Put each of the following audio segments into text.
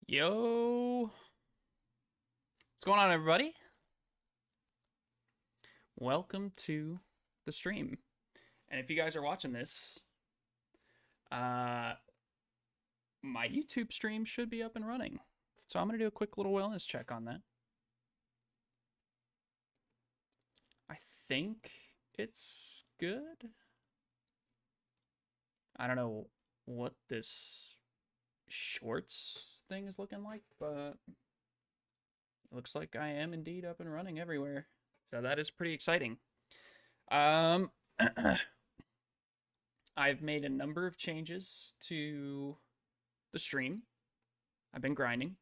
Yo, what's going on, everybody? Welcome to the stream. And if you guys are watching this, my YouTube stream should be up and running. So I'm going to do a quick little wellness check on that. I think it's good. I don't know what this shorts thing is looking like, but it looks like I am indeed up and running everywhere. So that is pretty exciting. I've made a number of changes to the stream. I've been grinding.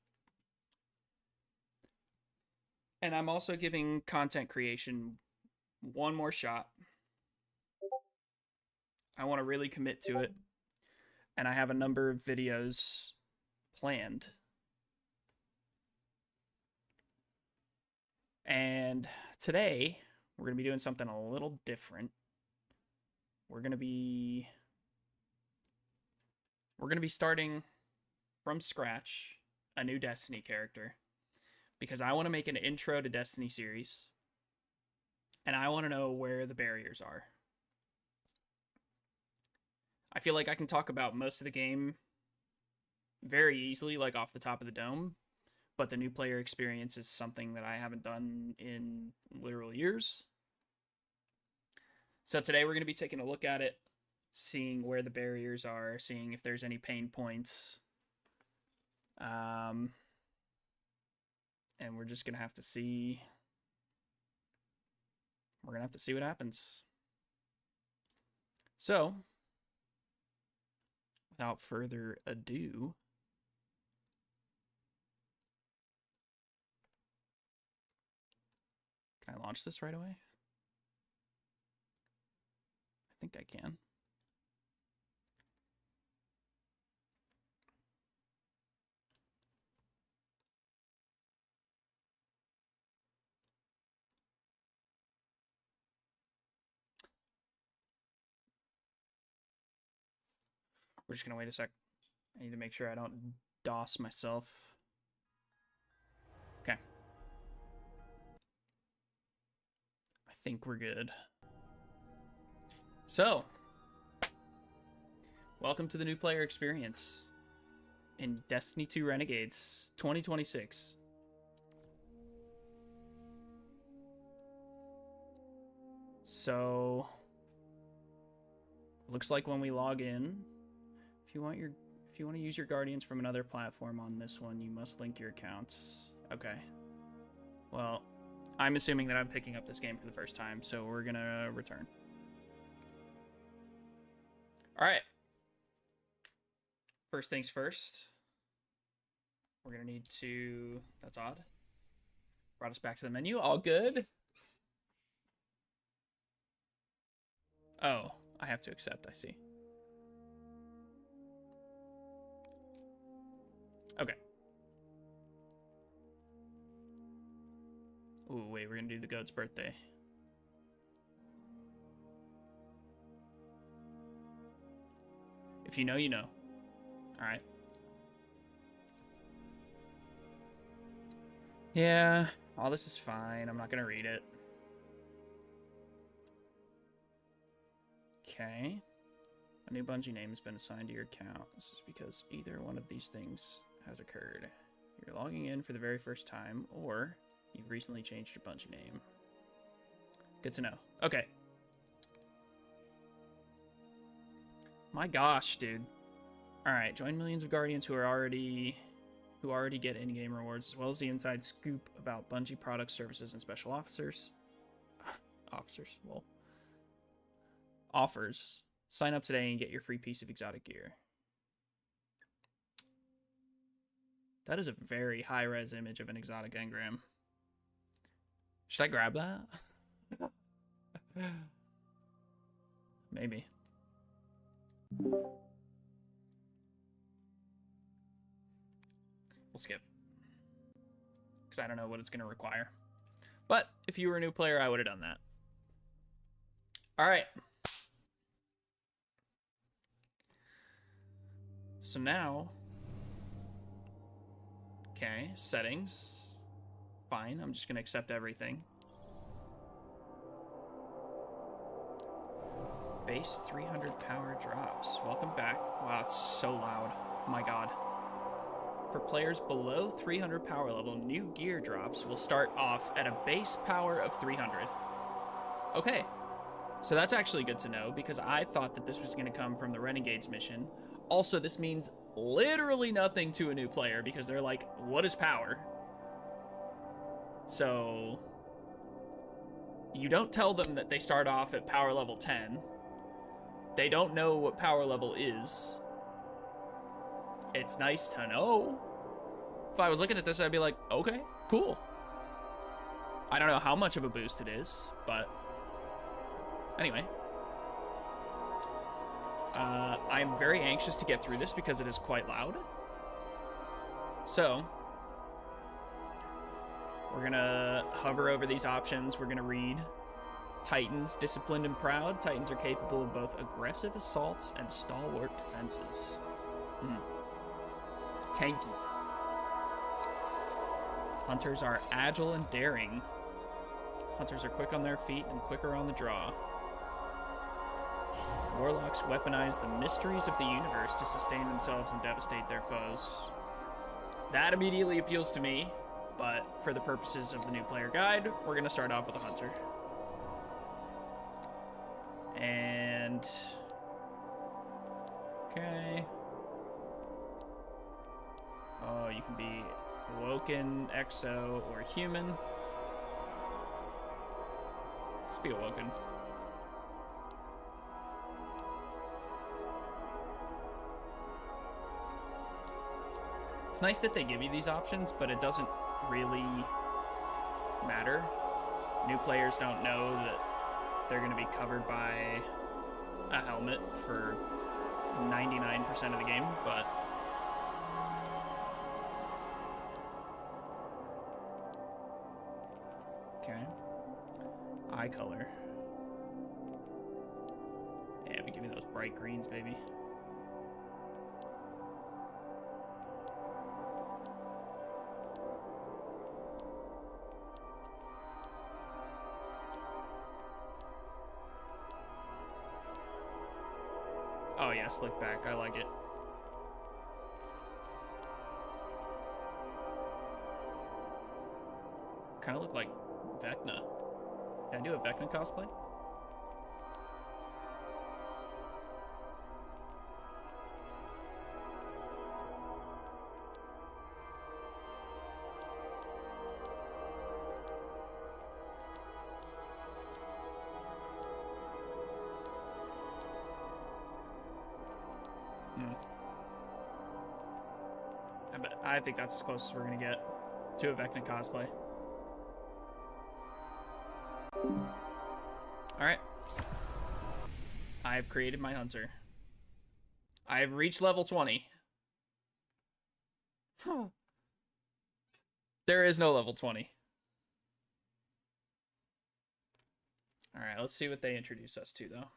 And I'm also giving content creation one more shot. I want to really commit to it. And I have a number of videos planned. And today, we're going to be doing something a little different. We're going to be starting from scratch a new Destiny character because I want to make an intro to Destiny series and I want to know where the barriers are. I feel like I can talk about most of the game very easily, like off the top of the dome, but the new player experience is something that I haven't done in literal years. So today we're going to be taking a look at it, seeing where the barriers are, seeing if there's any pain points. And we're just going to have to see. We're going to have to see what happens. So, without further ado, can I launch this right away? I think I can. We're just going to wait a sec. I need to make sure I don't DOS myself. Okay. I think we're good. So, welcome to the new player experience in Destiny 2 Renegades 2026. So, looks like when we log in, if you want to use your Guardians from another platform on this one, you must link your accounts. Okay. Well, I'm assuming that I'm picking up this game for the first time, so we're gonna return. All right. First things first. We're gonna need to. That's odd. Brought us back to the menu. All good. Oh, I have to accept. I see. Okay. Ooh, wait, we're gonna do the goat's birthday. If you know, you know. All right. Yeah, all this is fine. I'm not gonna read it. Okay. A new Bungie name has been assigned to your account. This is because either one of these things has occurred. You're logging in for the very first time, or you've recently changed your Bungie name. Good to know. Okay. My gosh, dude. Alright, join millions of Guardians who already get in-game rewards, as well as the inside scoop about Bungie products, services, and special offers. Offers. Sign up today and get your free piece of exotic gear. That is a very high-res image of an exotic engram. Should I grab that? Maybe. We'll skip. Because I don't know what it's going to require. But if you were a new player, I would have done that. All right. So now Okay, settings. Fine, I'm just gonna accept everything. Base 300 power drops. Welcome back. Wow, it's so loud. Oh my god. For players below 300 power level, new gear drops will start off at a base power of 300. Okay. So that's actually good to know, because I thought that this was going to come from the Renegades mission. Also, this means literally nothing to a new player, because they're like, what is power? So you don't tell them that they start off at power level 10. They don't know what power level is. It's nice to know. If I was looking at this, I'd be like, okay, cool. I don't know how much of a boost it is, but anyway. I'm very anxious to get through this because it is quite loud. So we're gonna hover over these options. We're gonna read Titans, disciplined and proud. Titans are capable of both aggressive assaults and stalwart defenses. Tanky. Hunters are agile and daring. Hunters are quick on their feet and quicker on the draw. Warlocks weaponize the mysteries of the universe to sustain themselves and devastate their foes. That immediately appeals to me, but for the purposes of the new player guide, we're going to start off with a hunter. And okay. Oh, you can be Awoken, Exo, or Human. Let's be Awoken. It's nice that they give you these options, but it doesn't really matter. New players don't know that they're going to be covered by a helmet for 99% of the game, but okay. Eye color. Yeah, but give me those bright greens, baby. Oh yeah, slick back. I like it. Kind of look like Vecna. Can I do a Vecna cosplay? I think that's as close as we're gonna get to a Vecna cosplay. Alright. I have created my hunter. I have reached level 20. There is no level 20. Alright, let's see what they introduce us to, though.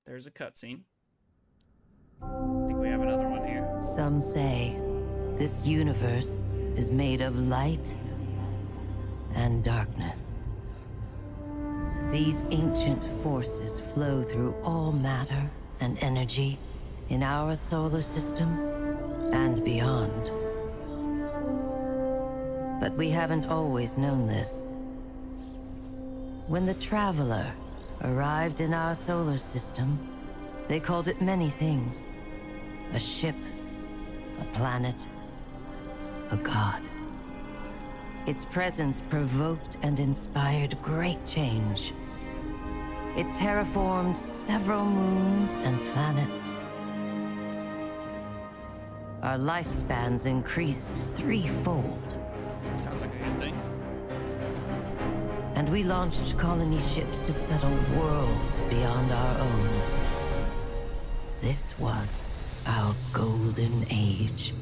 there's a cutscene. I think we have another one here. Some say this universe is made of light and darkness. These ancient forces flow through all matter and energy in our solar system and beyond. But we haven't always known this. When the Traveler arrived in our solar system, they called it many things. A ship, a planet, a god. Its presence provoked and inspired great change. It terraformed several moons and planets. Our lifespans increased threefold. Sounds like a good thing. And we launched colony ships to settle worlds beyond our own. This was our golden age.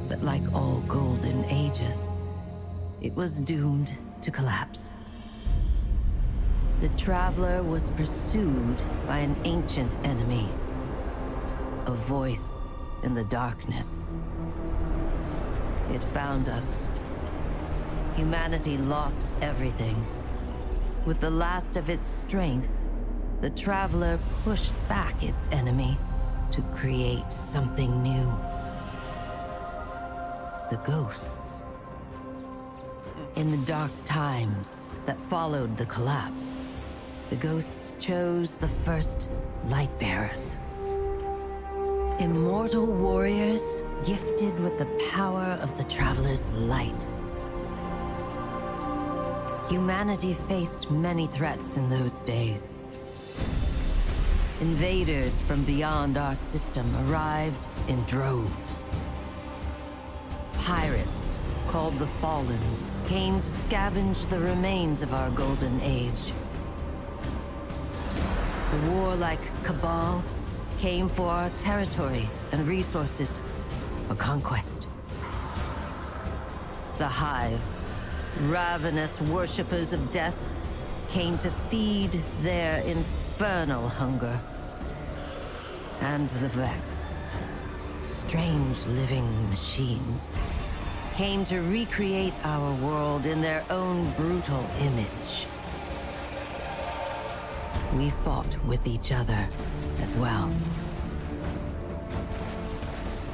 But like all golden ages, it was doomed to collapse. The Traveler was pursued by an ancient enemy. A voice in the darkness. It found us. Humanity lost everything. With the last of its strength, the Traveler pushed back its enemy to create something new. The ghosts. In the dark times that followed the collapse, the ghosts chose the first Lightbearers. Immortal warriors gifted with the power of the Traveler's light. Humanity faced many threats in those days. Invaders from beyond our system arrived in droves. Pirates, called the Fallen, came to scavenge the remains of our golden age. The warlike Cabal came for our territory and resources for conquest. The Hive, ravenous worshippers of death, came to feed their infernal hunger. And the Vex, strange living machines, came to recreate our world in their own brutal image. We fought with each other as well.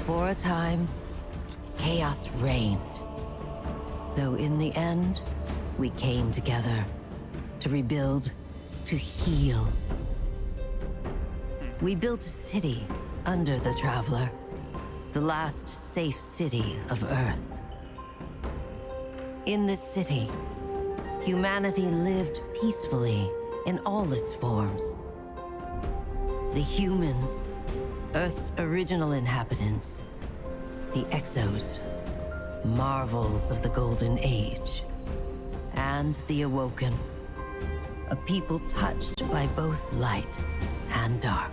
For a time, chaos reigned. Though in the end, we came together to rebuild, to heal. We built a city under the Traveler, the last safe city of Earth. In this city, humanity lived peacefully in all its forms. The humans, Earth's original inhabitants, the Exos, marvels of the Golden Age, and the Awoken, a people touched by both light and dark.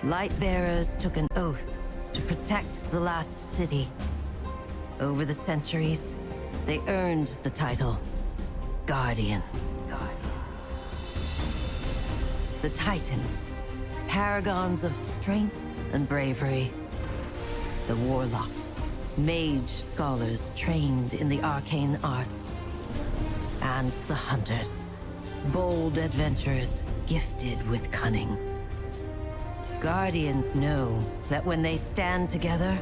Lightbearers took an oath to protect the last city. Over the centuries, they earned the title Guardians. The Titans, paragons of strength and bravery. The Warlocks, mage scholars trained in the arcane arts. And the Hunters, bold adventurers gifted with cunning. Guardians know that when they stand together,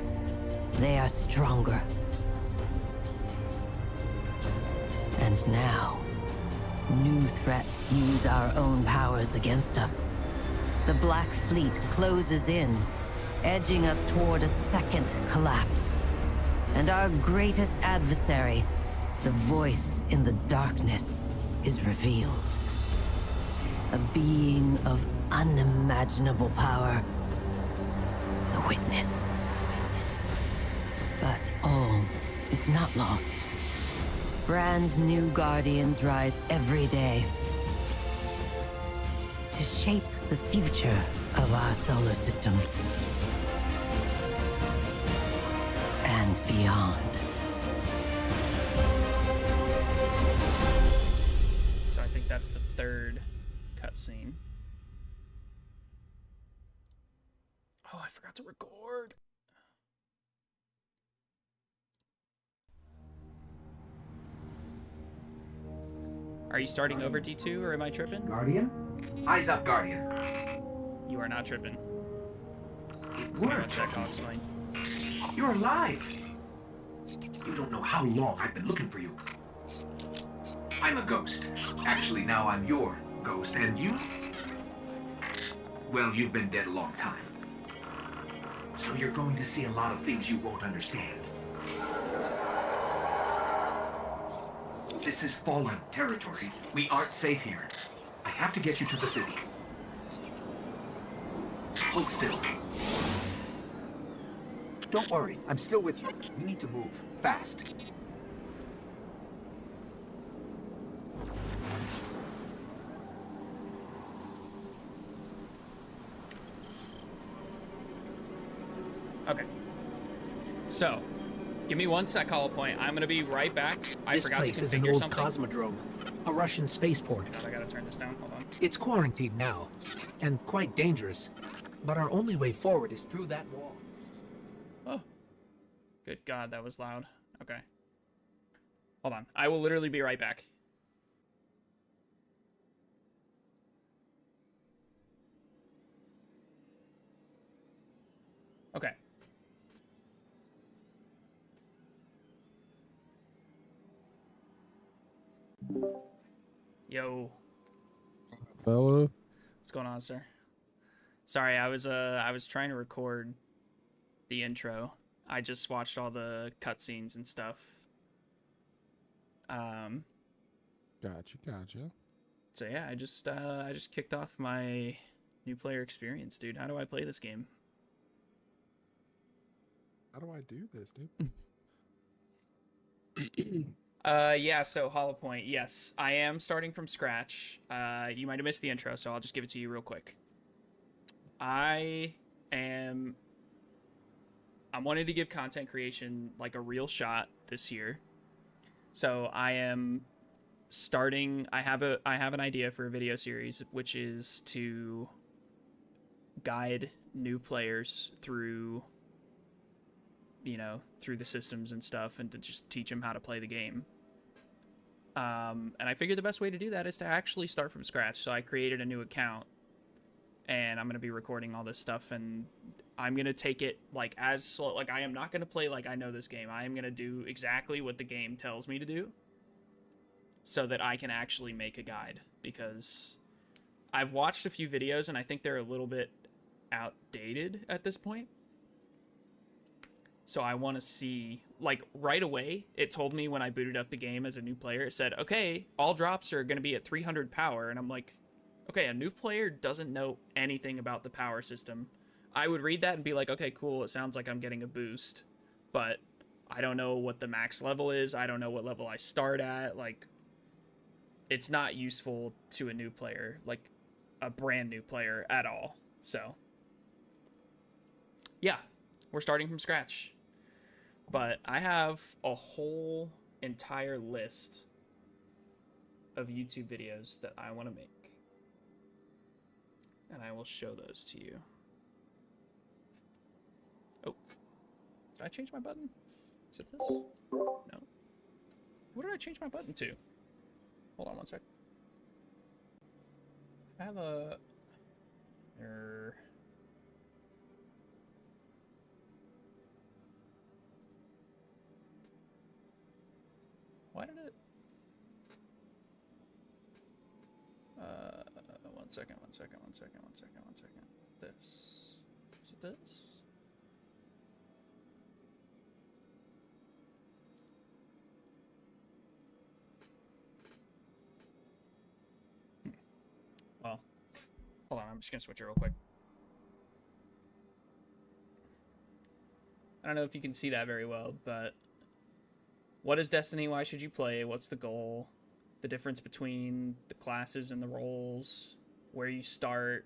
they are stronger. And now, new threats use our own powers against us. The Black Fleet closes in, edging us toward a second collapse. And our greatest adversary, the voice in the darkness, is revealed. A being of unimaginable power. The Witness. But all is not lost. Brand new Guardians rise every day to shape the future of our solar system and beyond. So I think that's the third cutscene. Oh, I forgot to record. Are you starting over, D2, or am I tripping? Guardian? Eyes up, Guardian. You are not tripping. It worked. Check, I'll explain. You're alive. You don't know how long I've been looking for you. I'm a ghost. Actually, now I'm your ghost, and you? Well, you've been dead a long time. So you're going to see a lot of things you won't understand. This is fallen territory. We aren't safe here. I have to get you to the city. Hold still. Don't worry, I'm still with you. You need to move, fast. Okay. So, give me 1 sec, Hollow Point. I'm gonna be right back. I This forgot to place is an configure old something. cosmodrome, a Russian spaceport. God, I gotta turn this down. Hold on. It's quarantined now, and quite dangerous. But our only way forward is through that wall. Oh. Good God, that was loud. Okay. Hold on. I will literally be right back. Okay. Yo. Fella. What's going on, sir? Sorry, I was trying to record the intro. I just watched all the cutscenes and stuff. Gotcha. So yeah, I just kicked off my new player experience, dude. How do I play this game? How do I do this, dude? Yeah, so Hollow Point, yes, I am starting from scratch. You might have missed the intro, so I'll just give it to you real quick. I'm wanting to give content creation like a real shot this year. So I am starting, I have an idea for a video series, which is to guide new players through, you know, through the systems and stuff, and to just teach them how to play the game. And I figured the best way to do that is to actually start from scratch. So I created a new account, and I'm going to be recording all this stuff, and I'm going to take it like as slow. Like, I am not going to play like I know this game. I am going to do exactly what the game tells me to do so that I can actually make a guide, because I've watched a few videos and I think they're a little bit outdated at this point. So I want to see, like, right away, it told me when I booted up the game as a new player, it said, okay, all drops are going to be at 300 power. And I'm like, okay, a new player doesn't know anything about the power system. I would read that and be like, okay, cool, it sounds like I'm getting a boost, but I don't know what the max level is. I don't know what level I start at. Like, it's not useful to a new player, like a brand new player at all. So, yeah, we're starting from scratch. But I have a whole entire list of YouTube videos that I want to make, and I will show those to you. Oh, did I change my button? Is it this? No. What did I change my button to? Hold on 1 sec. I have a... Why did it... 1 second. This. Is it this? Well, hold on, I'm just gonna switch it real quick. I don't know if you can see that very well, but what is Destiny? Why should you play? What's the goal? The difference between the classes and the roles, where you start.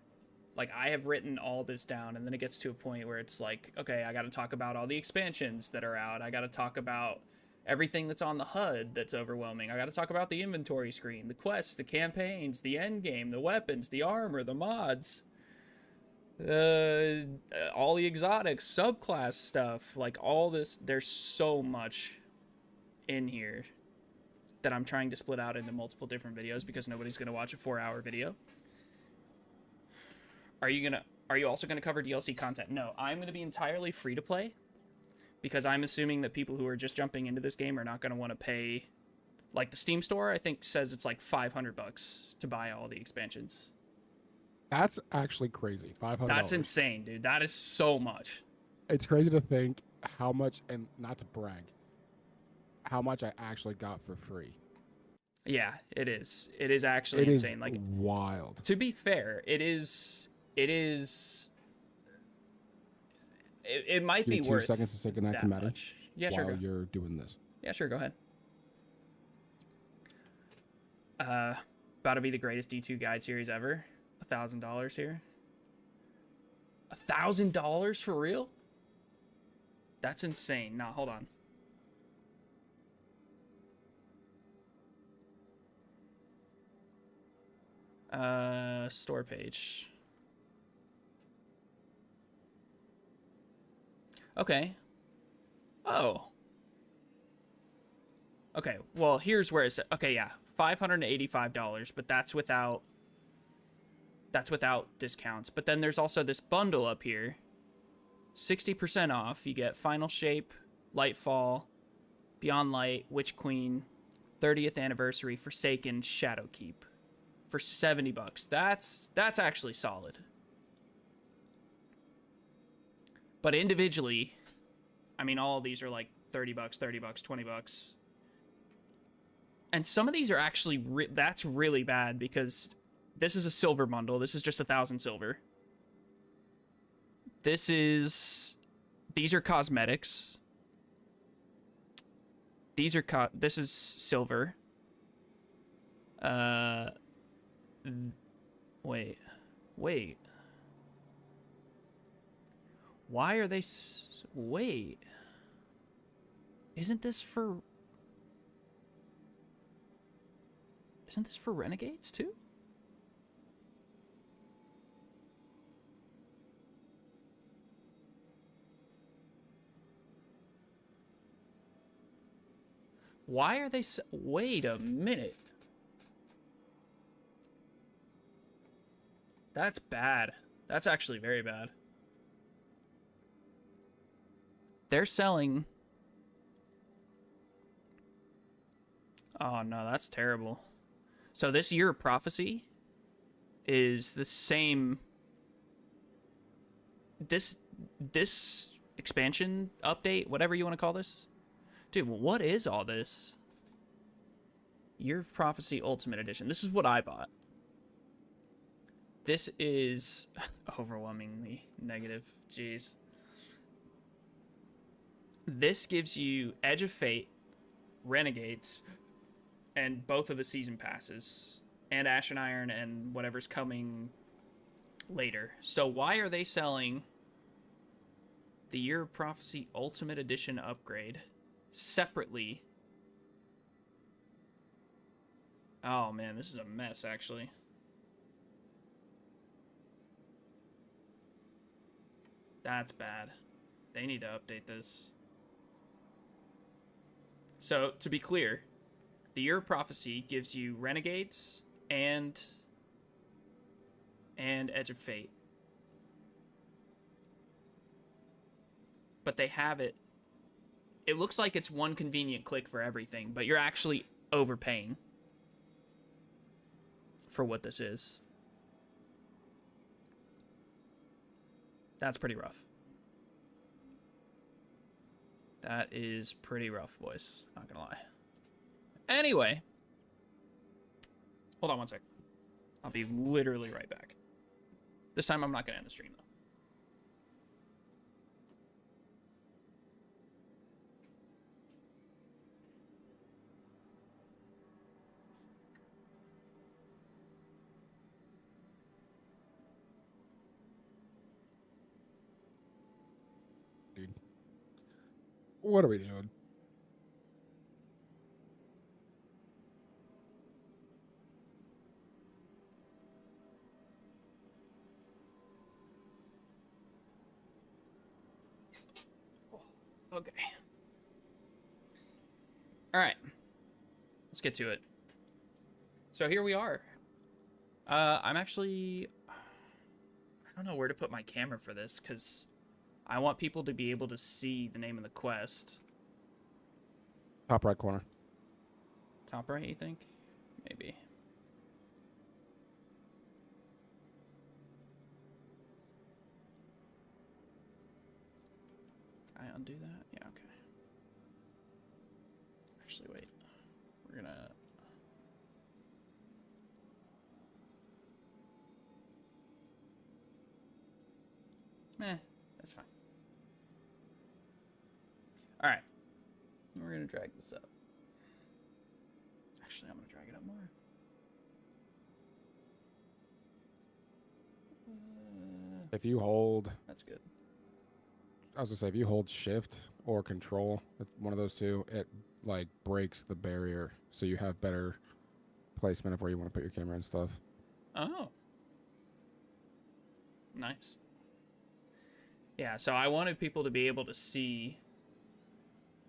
Like, I have written all this down, and then it gets to a point where it's like, okay, I got to talk about all the expansions that are out. I got to talk about everything that's on the HUD that's overwhelming. I got to talk about the inventory screen, the quests, the campaigns, the end game, the weapons, the armor, the mods, all the exotics, subclass stuff, like all this. There's so much in here that I'm trying to split out into multiple different videos because nobody's going to watch a 4-hour video. Are you also going to cover DLC content? No, I'm going to be entirely free to play because I'm assuming that people who are just jumping into this game are not going to want to pay. Like the Steam store, I think says it's like $500 to buy all the expansions. That's actually crazy. $500. That's insane, dude. That is so much. It's crazy to think how much, and not to brag, how much I actually got for free. Yeah, it is. It is actually insane. Like, wild. to be fair, it is. It might be Give me worth 2 seconds to say goodnight to that Maddie. much. Yeah, sure. While Go. you're doing this. Yeah, sure. Go ahead. About to be the greatest D2 guide series ever. $1,000 here. $1,000 for real? That's insane. Nah, hold on. Store page. Okay. Oh. Okay, well, here's where it's... Okay, yeah. $585, but that's without discounts. But then there's also this bundle up here. 60% off. You get Final Shape, Lightfall, Beyond Light, Witch Queen, 30th Anniversary, Forsaken, Shadowkeep. For $70. That's actually solid. But individually, I mean, all of these are like $30, $30, $20. And some of these are actually that's really bad because this is a silver bundle. This is just 1,000 silver. These are cosmetics. This is silver. Wait. Why are they wait. Isn't this for Renegades too? Why are they wait a minute. That's bad. That's actually very bad. They're selling... Oh no, that's terrible. So this Year of Prophecy is the same... This expansion update, whatever you want to call this. Dude, what is all this? Year of Prophecy Ultimate Edition. This is what I bought. This is overwhelmingly negative. Jeez. This gives you Edge of Fate, Renegades, and both of the season passes, and Ashen Iron and whatever's coming later. So why are they selling the Year of Prophecy Ultimate Edition upgrade separately? Oh man, this is a mess actually. That's bad. They need to update this. So, to be clear, the Year of Prophecy gives you Renegades and Edge of Fate. But they have it. It looks like it's one convenient click for everything, but you're actually overpaying for what this is. That's pretty rough. That is pretty rough, boys. Not gonna lie. Anyway. Hold on one sec. I'll be literally right back. This time I'm not gonna end the stream, though. Dude. What are we doing? Okay. All right. Let's get to it. So here we are. I'm actually... I don't know where to put my camera for this, because I want people to be able to see the name of the quest. Top right corner. Top right, you think? Maybe. Can I undo that? Yeah, okay. Actually, wait. We're gonna... that's fine. Alright. We're gonna drag this up. Actually, I'm gonna drag it up more. If you hold, That's good. I was gonna say, if you hold shift or control, one of those two, it like breaks the barrier, so you have better placement of where you want to put your camera and stuff. Oh. Nice. Yeah, so I wanted people to be able to see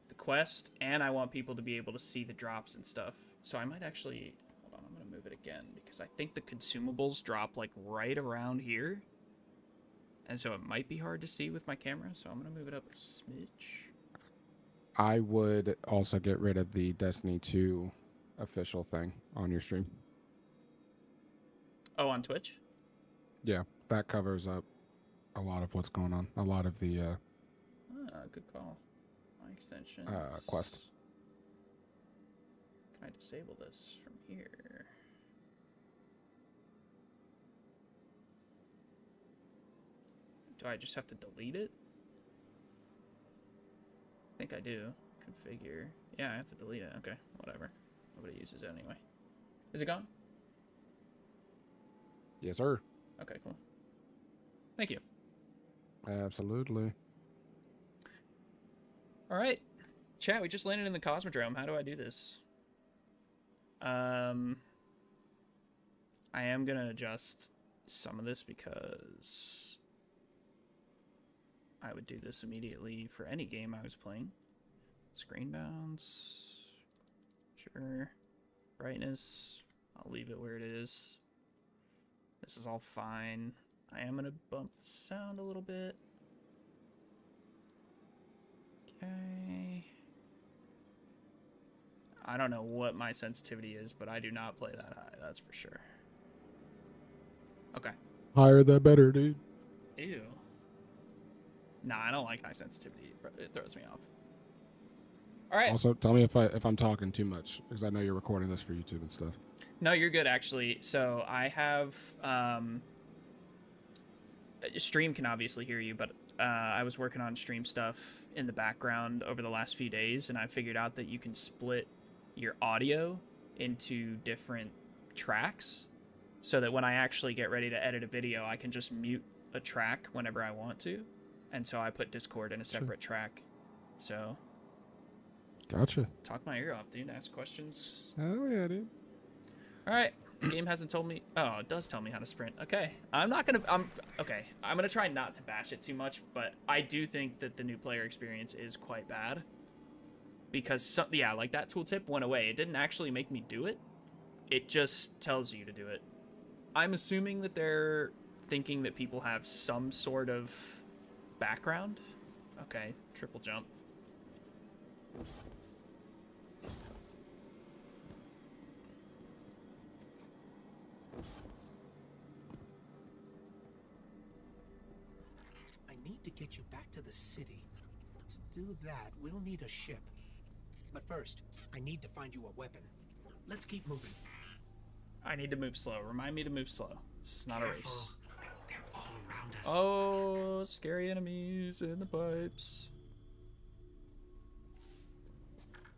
the quest, and I want people to be able to see the drops and stuff. So I might actually... Hold on, I'm going to move it again, because I think the consumables drop, like, right around here. And so it might be hard to see with my camera, so I'm going to move it up a smidge. I would also get rid of the Destiny 2 official thing on your stream. Oh, on Twitch? Yeah, that covers up a lot of what's going on. A lot of the Good call. My extensions. quest. Can I disable this from here? Do I just have to delete it? I think I do. Configure. Yeah, I have to delete it. Okay, whatever. Nobody uses it anyway. Is it gone? Yes, sir. Okay, cool. Thank you. Absolutely. All right. Chat, we just landed in the Cosmodrome. How do I do this? I am going to adjust some of this because I would do this immediately for any game I was playing. Screen bounds. Sure. Brightness. I'll leave it where it is. This is all fine. I am going to bump the sound a little bit. Okay. I don't know what my sensitivity is, but I do not play that high, that's for sure. Okay. Higher the better, dude. Ew. Nah, I don't like high sensitivity. It throws me off. All right. Also, tell me if I'm talking too much, because I know you're recording this for YouTube and stuff. No, you're good, actually. So I have... Stream can obviously hear you, but I was working on stream stuff in the background over the last few days, and I figured out that you can split your audio into different tracks so that when I actually get ready to edit a video, I can just mute a track whenever I want to. And so I put Discord in a separate track. So... Gotcha. Talk my ear off, dude. Ask questions. Oh, yeah, dude. All right. Game hasn't told me. Oh, it does tell me how to sprint. Okay. Okay. I'm gonna try not to bash it too much, but I do think that the new player experience is quite bad. Because yeah, like that tooltip went away. It didn't actually make me do it. It just tells you to do it. I'm assuming that they're thinking that people have some sort of background. Okay. Triple jump. To get you back to the city. To do that, we'll need a ship. But first, I need to find you a weapon. Let's keep moving. I need to move slow. Remind me to move slow. This is not a race. They're all around us. Oh, scary enemies in the pipes.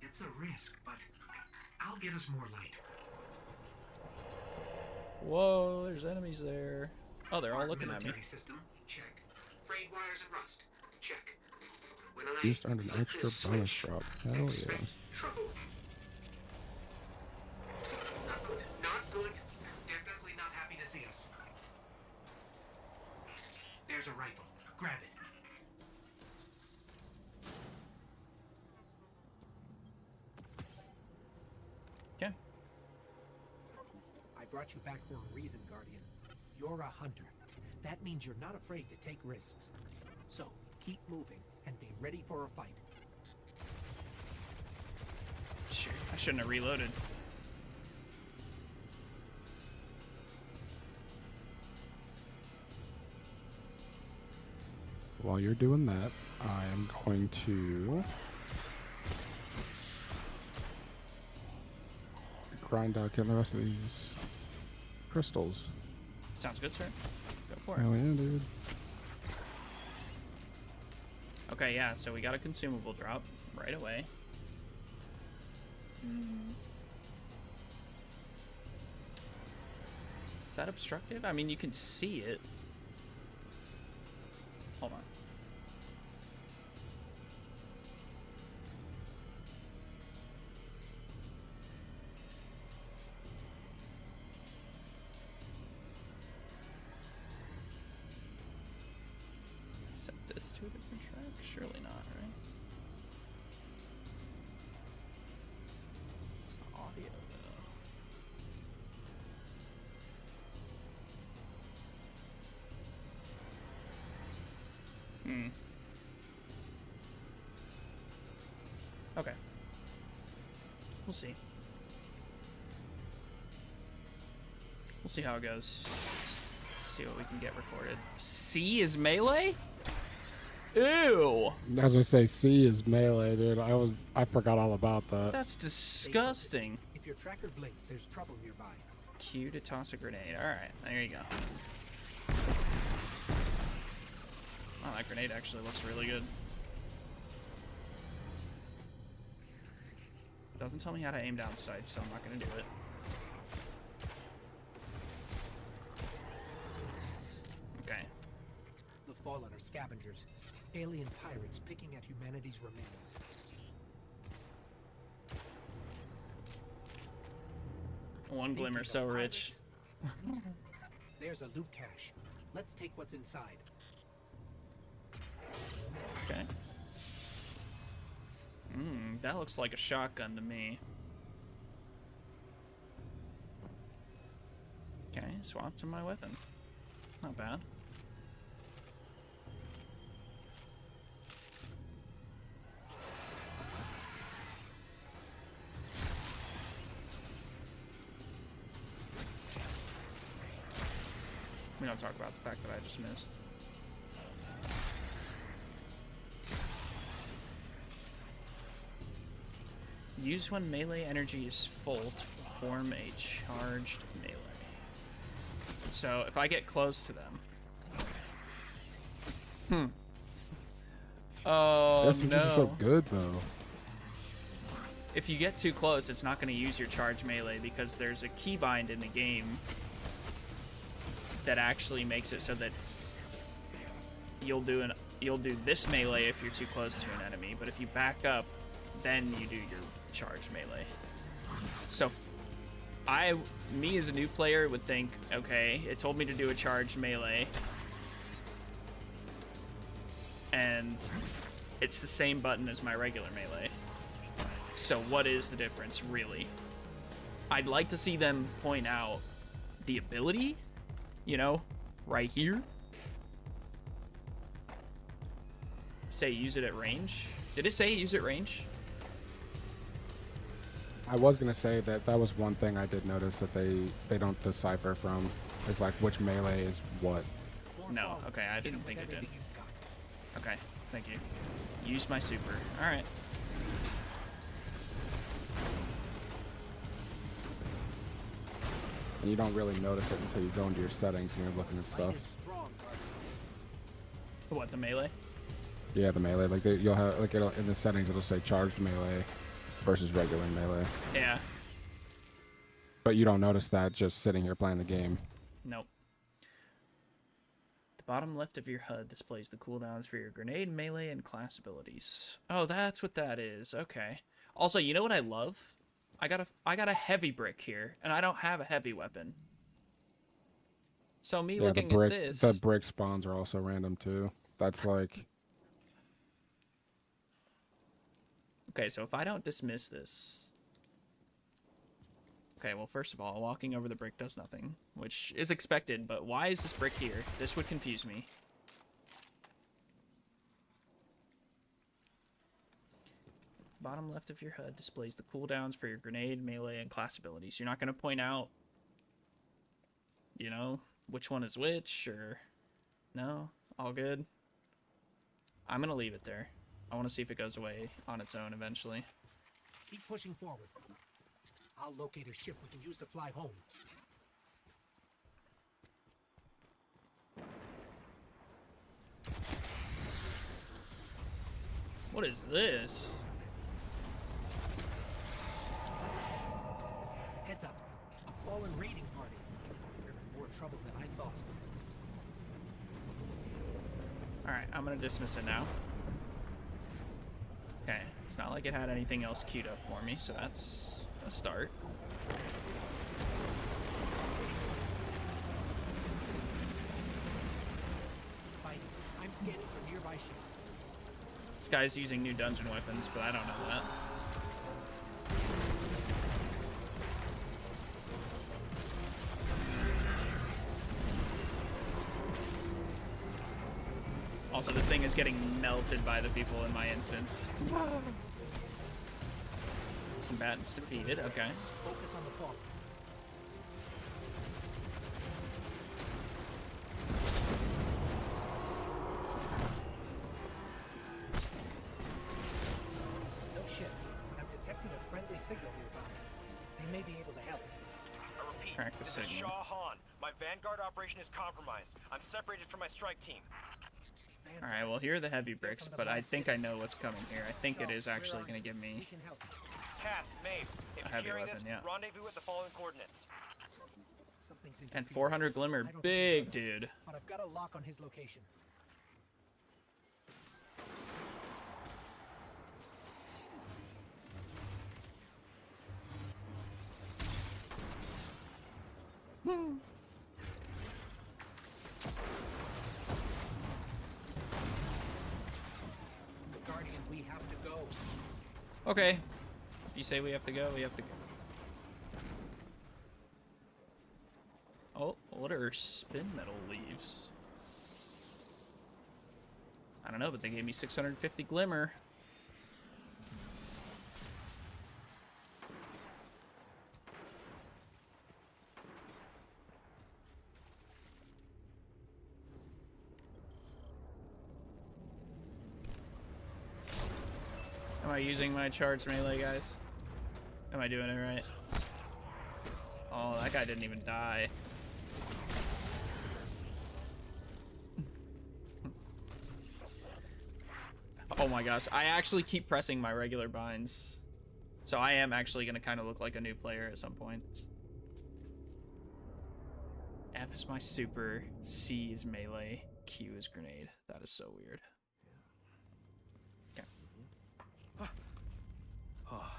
It's a risk, but I'll get us more light. Whoa, there's enemies there. Oh, they're all looking at me. System, check. Frayed wires and rust. Check. When Just earned an extra bonus drop. Hell yeah. Trouble. Not good. Not good. Definitely not happy to see us. There's a rifle. Grab it. brought you back for a reason, Guardian. You're a hunter. That means you're not afraid to take risks. So, keep moving and be ready for a fight. Sure, I shouldn't have reloaded. While you're doing that, I am going to grind out, get the rest of these crystals. Sounds good, sir. Go for it. Hell yeah, dude. Okay, yeah, so we got a consumable drop right away. Is that obstructed? I mean, you can see it. Hold on. Set this to a different track? Surely not, right? It's the audio, though. Okay. We'll see. We'll see how it goes. See what we can get recorded. C is melee? Ew! As I say, C is melee, dude. I forgot all about that. That's disgusting. If your tracker blinks, there's trouble nearby. Q to toss a grenade. Alright, there you go. Oh, that grenade actually looks really good. Doesn't tell me how to aim down sights, so I'm not gonna do it. Okay. The Fallen are scavengers. Alien pirates picking at humanity's remains. One glimmer so rich. There's a loot cache. Let's take what's inside. Okay. That looks like a shotgun to me. Okay, swap to my weapon. Not bad. We don't talk about the fact that I just missed. Use when melee energy is full to form a charged melee. So if I get close to them. Oh, That's just so no. good, though. If you get too close, it's not going to use your charge melee because there's a keybind in the game that actually makes it so that you'll do this melee if you're too close to an enemy, but if you back up, then you do your charge melee. So me as a new player would think, okay, it told me to do a charged melee, and it's the same button as my regular melee. So what is the difference, really? I'd like to see them point out the ability, you know, right here. Say use it at range. Did it say use it at range? I was gonna say that was one thing I did notice that they don't decipher from, is like which melee is what. No, okay, I didn't think it did. Okay, thank you. Use my super. Alright. And you don't really notice it until you go into your settings and you're looking at stuff. What, the melee? Yeah, the melee. Like you'll have like in the settings it'll say charged melee versus regular melee. Yeah. But you don't notice that just sitting here playing the game. Nope. The bottom left of your HUD displays the cooldowns for your grenade, melee, and class abilities. Oh, that's what that is. Okay. Also, you know what I love? I got a heavy brick here, and I don't have a heavy weapon. So me looking at this, the brick spawns are also random too. That's like. Okay, so if I don't dismiss this, Okay, well, first of all, walking over the brick does nothing, which is expected, but why is this brick here? This would confuse me. Bottom left of your HUD displays the cooldowns for your grenade, melee, and class abilities. You're not going to point out, you know, which one is which, or... No? All good? I'm going to leave it there. I want to see if it goes away on its own eventually. Keep pushing forward. I'll locate a ship we can use to fly home. What is this? Heads up. A fallen raiding party. They're in more trouble than I thought. Alright, I'm going to dismiss it now. Okay, it's not like it had anything else queued up for me, so that's a start. Fighting. I'm scanning for nearby ships. This guy's using new dungeon weapons, but I don't know that. Also, this thing is getting melted by the people in my instance. Combatants defeated, okay. Focus on the fall. No shit. I've detected a friendly signal nearby. They may be able to help. I repeat, Track the this is signal. Shah Han. My Vanguard operation is compromised. I'm separated from my strike team. Alright, well, here are the heavy bricks, but I think I know what's coming here. I think it is actually going to give We me... can help. Cass, Maeve, if A you're heavy hearing weapon, this, yeah. rendezvous at the following coordinates. Something's And interfering. 400 Glimmer, I don't think big he knows, dude. But I've got a lock on his location. Guardian, we have to go. Okay. If you say we have to go, we have to go. Oh, what are spin metal leaves? I don't know, but they gave me 650 Glimmer. Am I using my charged melee, guys? Am I doing it right? Oh, that guy didn't even die. Oh my gosh, I actually keep pressing my regular binds. So I am actually going to kind of look like a new player at some point. F is my super, C is melee, Q is grenade. That is so weird. Oh,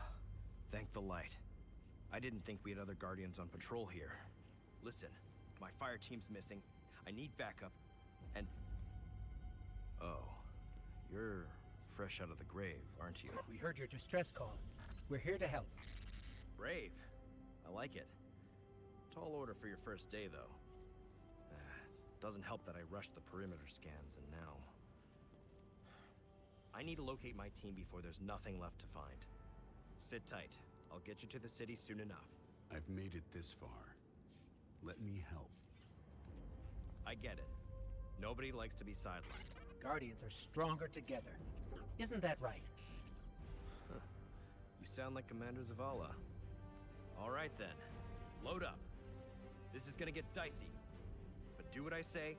thank the light. I didn't think we had other Guardians on patrol here. Listen, my fire team's missing. I need backup, and... Oh, you're fresh out of the grave, aren't you? We heard your distress call. We're here to help. Brave. I like it. Tall order for your first day, though. Doesn't help that I rushed the perimeter scans, and now... I need to locate my team before there's nothing left to find. Sit tight. I'll get you to the city soon enough. I've made it this far. Let me help. I get it. Nobody likes to be sidelined. Guardians are stronger together. Isn't that right? You sound like Commander Zavala. All right then. Load up. This is gonna get dicey. But do what I say,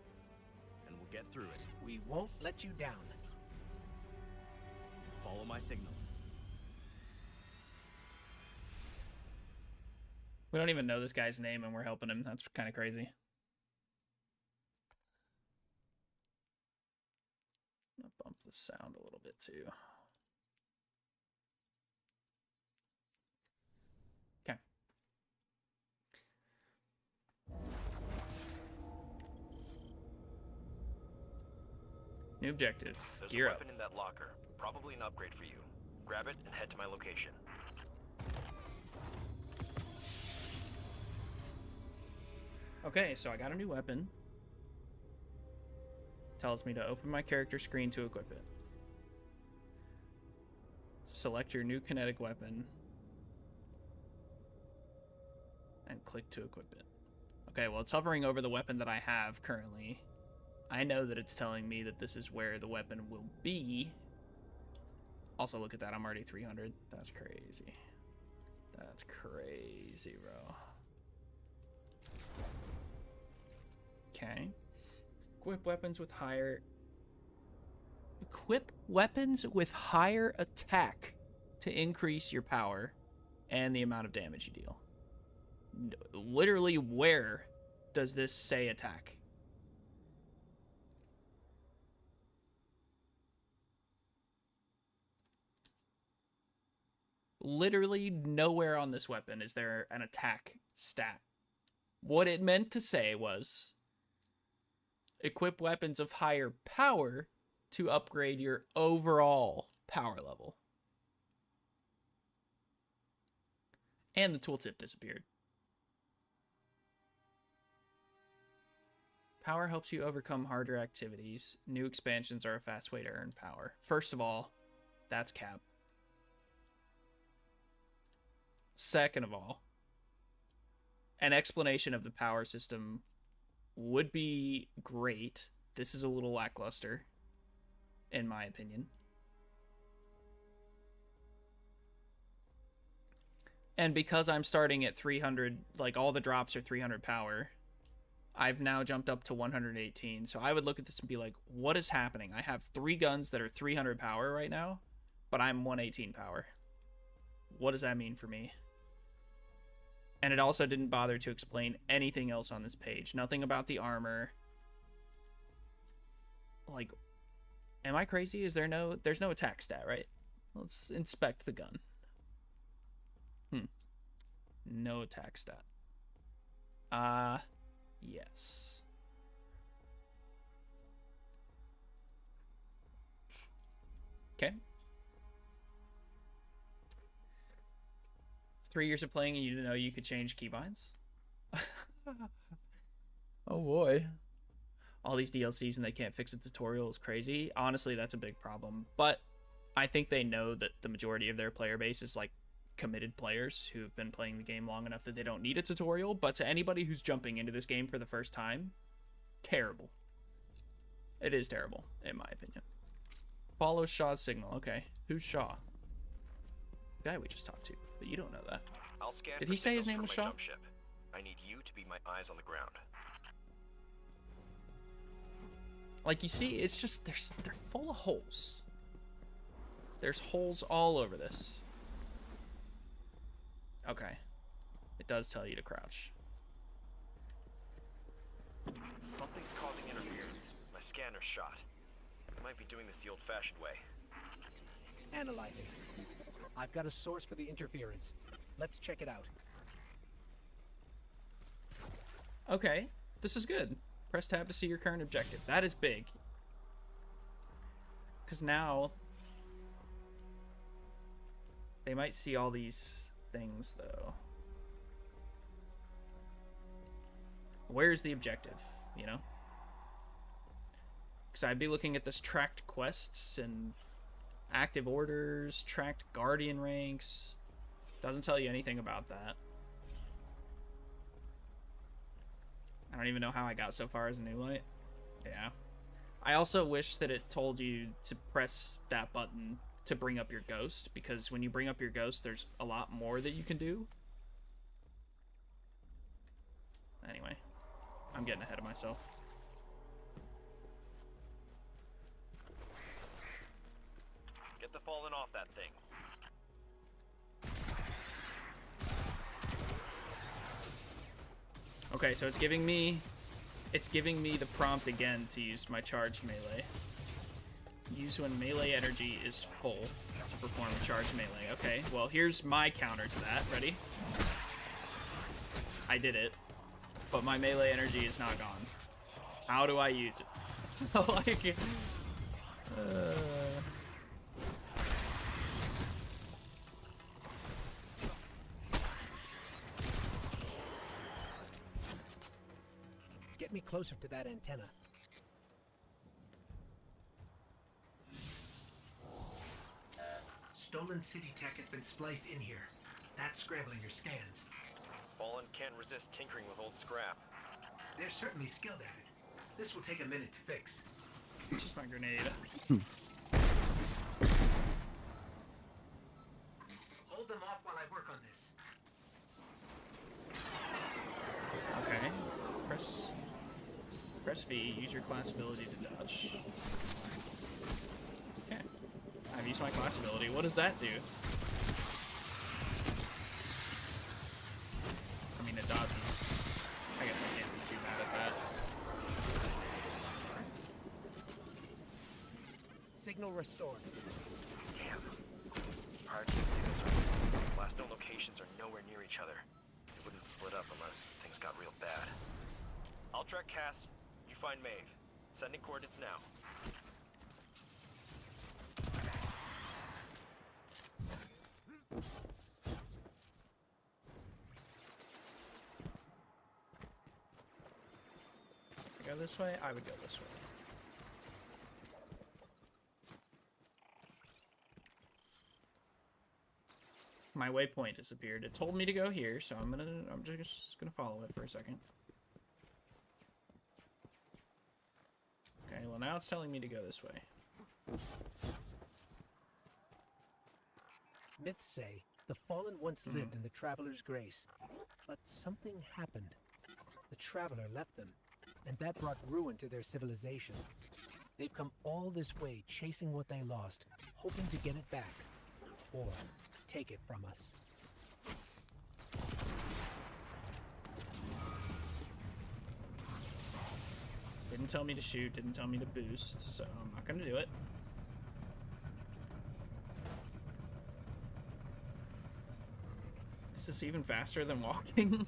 and we'll get through it. We won't let you down. Follow my signal. We don't even know this guy's name and we're helping him. That's kind of crazy. I'm gonna bump the sound a little bit too. Okay. New objective. There's Gear a up. weapon in that locker. Probably an upgrade for you. Grab it and head to my location. Okay, so I got a new weapon. Tells me to open my character screen to equip it. Select your new kinetic weapon. And click to equip it. Okay, well, it's hovering over the weapon that I have currently. I know that it's telling me that this is where the weapon will be. Also, look at that. I'm already 300. That's crazy. That's crazy, bro. Okay. Equip weapons with higher... Equip weapons with higher attack to increase your power and the amount of damage you deal. Literally, where does this say attack? Literally nowhere on this weapon is there an attack stat. What it meant to say was equip weapons of higher power to upgrade your overall power level. And the tooltip disappeared. Power helps you overcome harder activities. New expansions are a fast way to earn power. First of all, that's cap. Second of all, an explanation of the power system would be great. This is a little lackluster, in my opinion. And because I'm starting at 300, like all the drops are 300 power, I've now jumped up to 118. So I would look at this and be like, what is happening? I have 3 guns that are 300 power right now, but I'm 118 power. What does that mean for me? And it also didn't bother to explain anything else on this page. Nothing about the armor. Like, am I crazy? Is there no... There's no attack stat, right? Let's inspect the gun. No attack stat. Yes. Okay. 3 years of playing and you didn't know you could change keybinds? Oh boy. All these DLCs and they can't fix a tutorial is crazy. Honestly, that's a big problem. But I think they know that the majority of their player base is like committed players who've been playing the game long enough that they don't need a tutorial. But to anybody who's jumping into this game for the first time, terrible. It is terrible, in my opinion. Follow Shaw's signal. Okay. Who's Shaw? The guy we just talked to. But you don't know that. I'll scan Did for he say his signals name from was my Shaw? jump ship. I need you to be my eyes on the ground. Like, you see, it's just, they're full of holes. There's holes all over this. Okay. It does tell you to crouch. Something's causing interference. My scanner's shot. I might be doing this the old-fashioned way. Analyzing. I've got a source for the interference. Let's check it out. Okay. This is good. Press tab to see your current objective. That is big. Because now they might see all these things, though. Where's the objective, you know? Because I'd be looking at this tracked quests and active orders, tracked guardian ranks. Doesn't tell you anything about that. I don't even know how I got so far as a new light. Yeah. I also wish that it told you to press that button to bring up your ghost, because when you bring up your ghost, there's a lot more that you can do. Anyway, I'm getting ahead of myself. Get the fallen off that thing. Okay, so it's giving me the prompt again to use my charged melee. Use when melee energy is full to perform a charged melee. Okay, well, here's my counter to that. Ready? I did it, but my melee energy is not gone. How do I use it? Like, Get me closer to that antenna. Stolen city tech has been spliced in here. That's scrambling your scans. Fallen can't resist tinkering with old scrap. They're certainly skilled at it. This will take a minute to fix. It's just my grenade. Hold them off while I work on this. Okay. Press V. Use your class ability to dodge. Okay. I've used my class ability. What does that do? I mean, it dodges. I guess I can't be too mad at that. Signal restored. Damn. Prior team signals are missing. Last known locations are nowhere near each other. It wouldn't split up unless things got real bad. I'll track Cass. You find Maeve. Sending coordinates now. Go this way? I would go this way. My waypoint disappeared. It told me to go here, so I'm just gonna follow it for a second. Okay, well now it's telling me to go this way. Myths say the Fallen once lived in the Traveler's Grace, but something happened. The Traveler left them, and that brought ruin to their civilization. They've come all this way chasing what they lost, hoping to get it back, or take it from us. Didn't tell me to shoot, didn't tell me to boost, so I'm not gonna do it. Is this even faster than walking?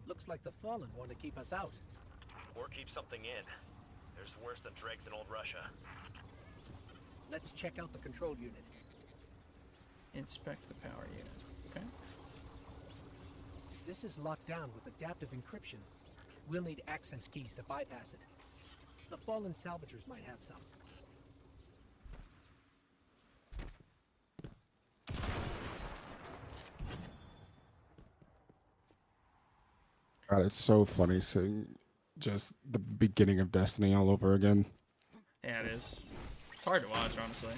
Looks like the Fallen want to keep us out. Or keep something in. There's worse than dregs in old Russia. Let's check out the control unit. Inspect the power unit. Okay. This is locked down with adaptive encryption. We'll need access keys to bypass it. The Fallen salvagers might have some. God, it's so funny seeing just the beginning of Destiny all over again. Yeah, it is. It's hard to watch, honestly.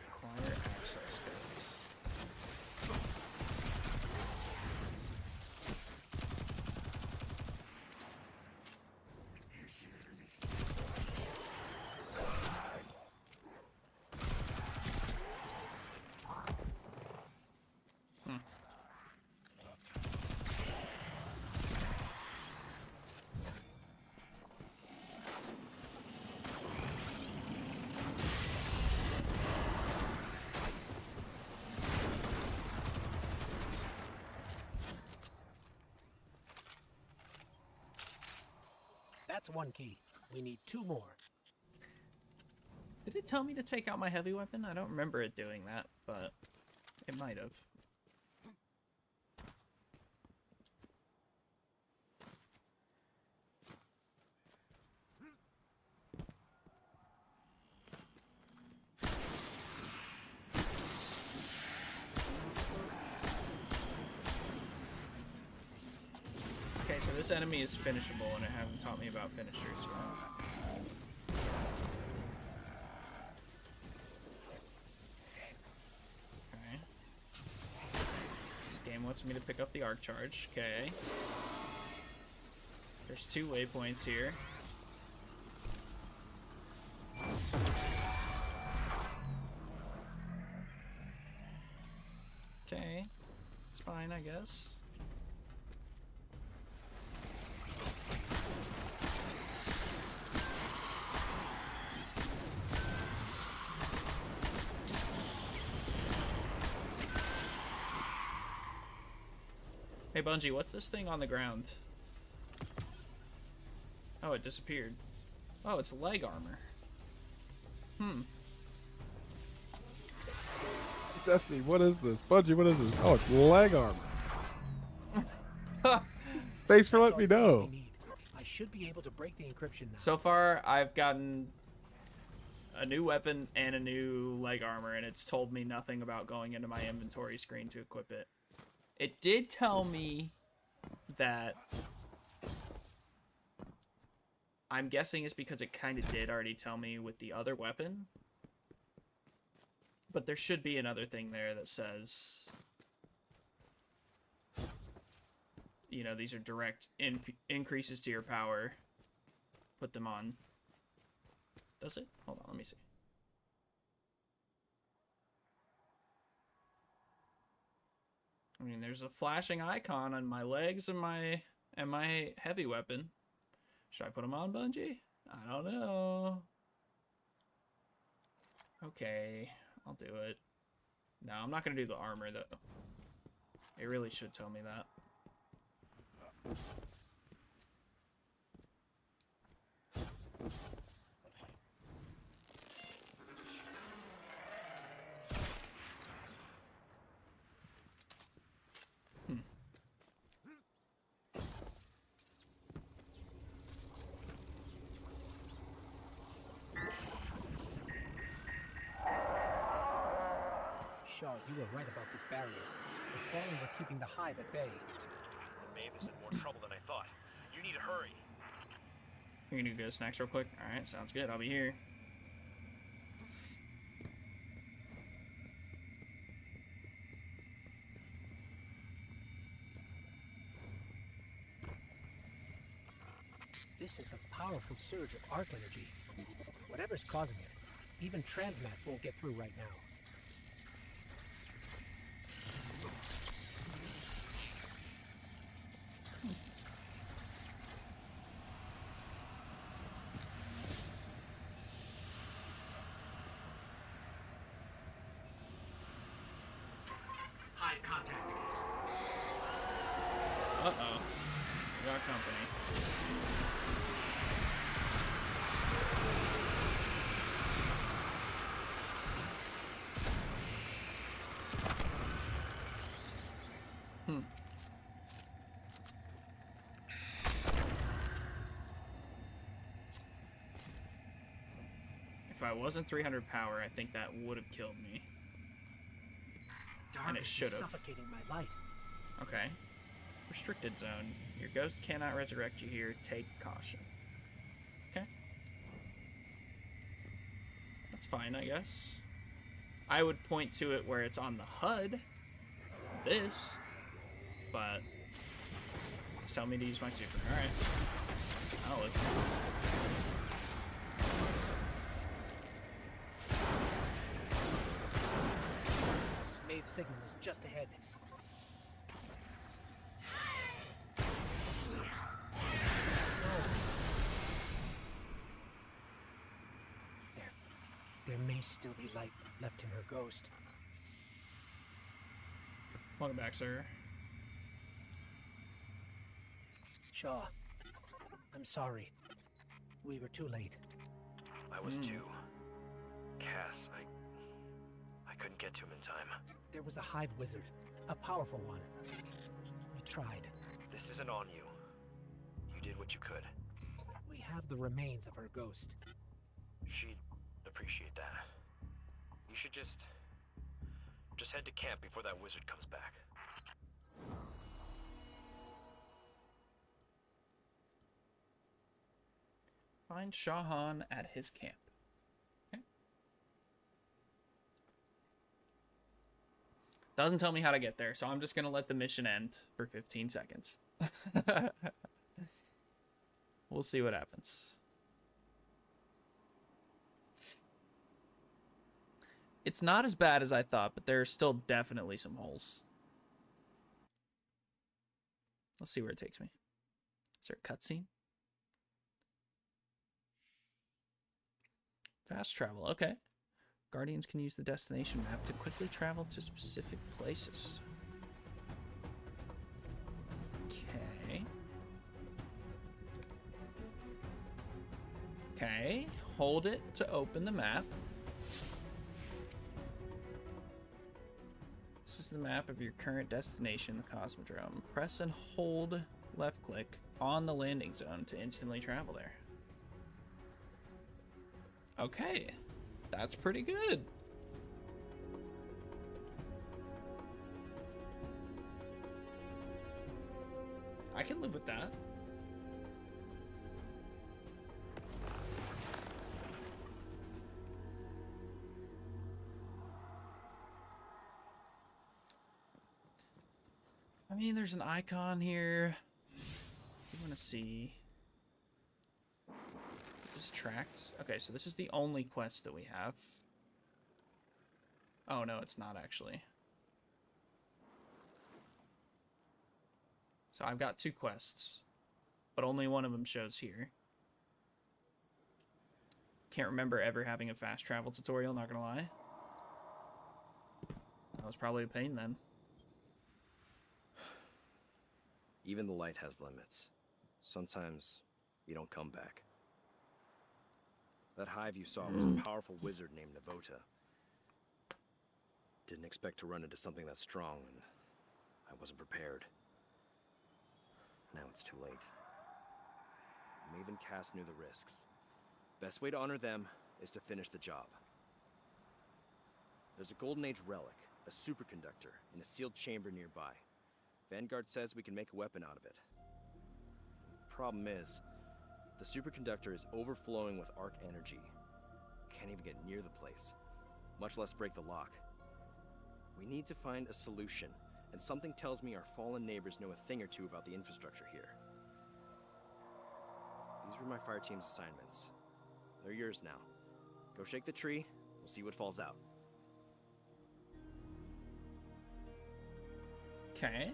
Acquire access codes. That's one key. We need two more. Did it tell me to take out my heavy weapon? I don't remember it doing that, but it might have. Okay, so this enemy is finishable, and it hasn't taught me about finishers yet. Okay. Game wants me to pick up the arc charge. Okay. There's 2 waypoints here. Okay. It's fine, I guess. Hey, Bungie, what's this thing on the ground? Oh, it disappeared. Oh, it's leg armor. Destiny, what is this? Bungie, what is this? Oh, it's leg armor. Thanks for letting me know. I should be able to break the encryption now. So far, I've gotten a new weapon and a new leg armor, and it's told me nothing about going into my inventory screen to equip it. It did tell me that... I'm guessing it's because it kind of did already tell me with the other weapon. But there should be another thing there that says... You know, these are direct increases to your power. Put them on. Does it? Hold on, let me see. I mean, there's a flashing icon on my legs and my heavy weapon. Should I put them on, Bungie? I don't know. Okay, I'll do it. No, I'm not gonna do the armor though. It really should tell me that. Shaw, you were right about this barrier. The Fallen were keeping the Hive at bay. Maeve is in more trouble than I thought. You need to hurry. You're gonna go snacks real quick? Alright, sounds good. I'll be here. This is a powerful surge of arc energy. Whatever's causing it, even transmats won't get through right now. Hive contact. Uh-oh. We got company. If I wasn't 300 power, I think that would have killed me. And it should have. Suffocating my light. Okay. Restricted zone. Your ghost cannot resurrect you here. Take caution. Okay. That's fine, I guess. I would point to it where it's on the HUD. This. But it's telling me to use my super. Alright. I'll listen. Maeve's signal is just ahead. There may still be light left in her ghost. Welcome back, sir. Shaw, I'm sorry. We were too late. I was too. Cass, I couldn't get to him in time. There was a Hive wizard, a powerful one. We tried. This isn't on you. You did what you could. We have the remains of her ghost. She'd appreciate that. You should just head to camp before that wizard comes back. Find Shahan at his camp. Okay. Doesn't tell me how to get there, so I'm just gonna let the mission end for 15 seconds. We'll see what happens. It's not as bad as I thought, but there are still definitely some holes. Let's see where it takes me. Is there a cutscene? Fast travel, okay. Guardians can use the destination map to quickly travel to specific places. Okay, hold it to open the map. This is the map of your current destination, the Cosmodrome. Press and hold left click on the landing zone to instantly travel there. Okay, that's pretty good. I can live with that. I mean, there's an icon here. You want to see... Is this tracked? Okay, so this is the only quest that we have. Oh, no, it's not actually. So I've got 2 quests, but only one of them shows here. Can't remember ever having a fast travel tutorial, not gonna lie. That was probably a pain then. Even the light has limits. Sometimes you don't come back. That hive you saw was a powerful wizard named Navota. Didn't expect to run into something that strong, and I wasn't prepared. Now it's too late. Maven Cass knew the risks. Best way to honor them is to finish the job. There's a Golden Age relic, a superconductor, in a sealed chamber nearby. Vanguard says we can make a weapon out of it. Problem is, the superconductor is overflowing with arc energy. Can't even get near the place, much less break the lock. We need to find a solution, and something tells me our fallen neighbors know a thing or two about the infrastructure here. These were my fire team's assignments. They're yours now. Go shake the tree, we'll see what falls out. Okay.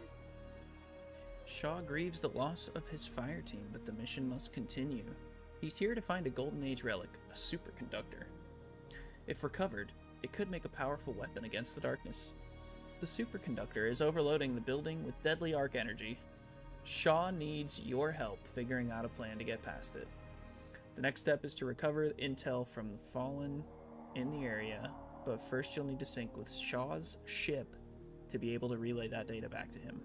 Shaw grieves the loss of his fire team, but the mission must continue. He's here to find a Golden Age relic, a superconductor. If recovered, it could make a powerful weapon against the darkness. The superconductor is overloading the building with deadly arc energy. Shaw needs your help figuring out a plan to get past it. The next step is to recover intel from the Fallen in the area, but first you'll need to sync with Shaw's ship to be able to relay that data back to him.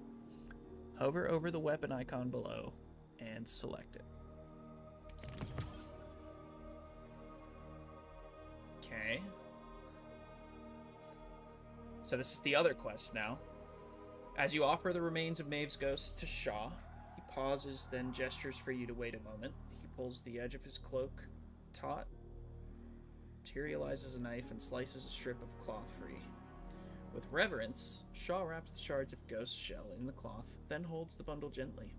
Hover over the weapon icon below and select it. Okay. So this is the other quest now. As you offer the remains of Maeve's ghost to Shaw, he pauses, then gestures for you to wait a moment. He pulls the edge of his cloak taut, materializes a knife, and slices a strip of cloth free. With reverence, Shaw wraps the shards of ghost shell in the cloth, then holds the bundle gently.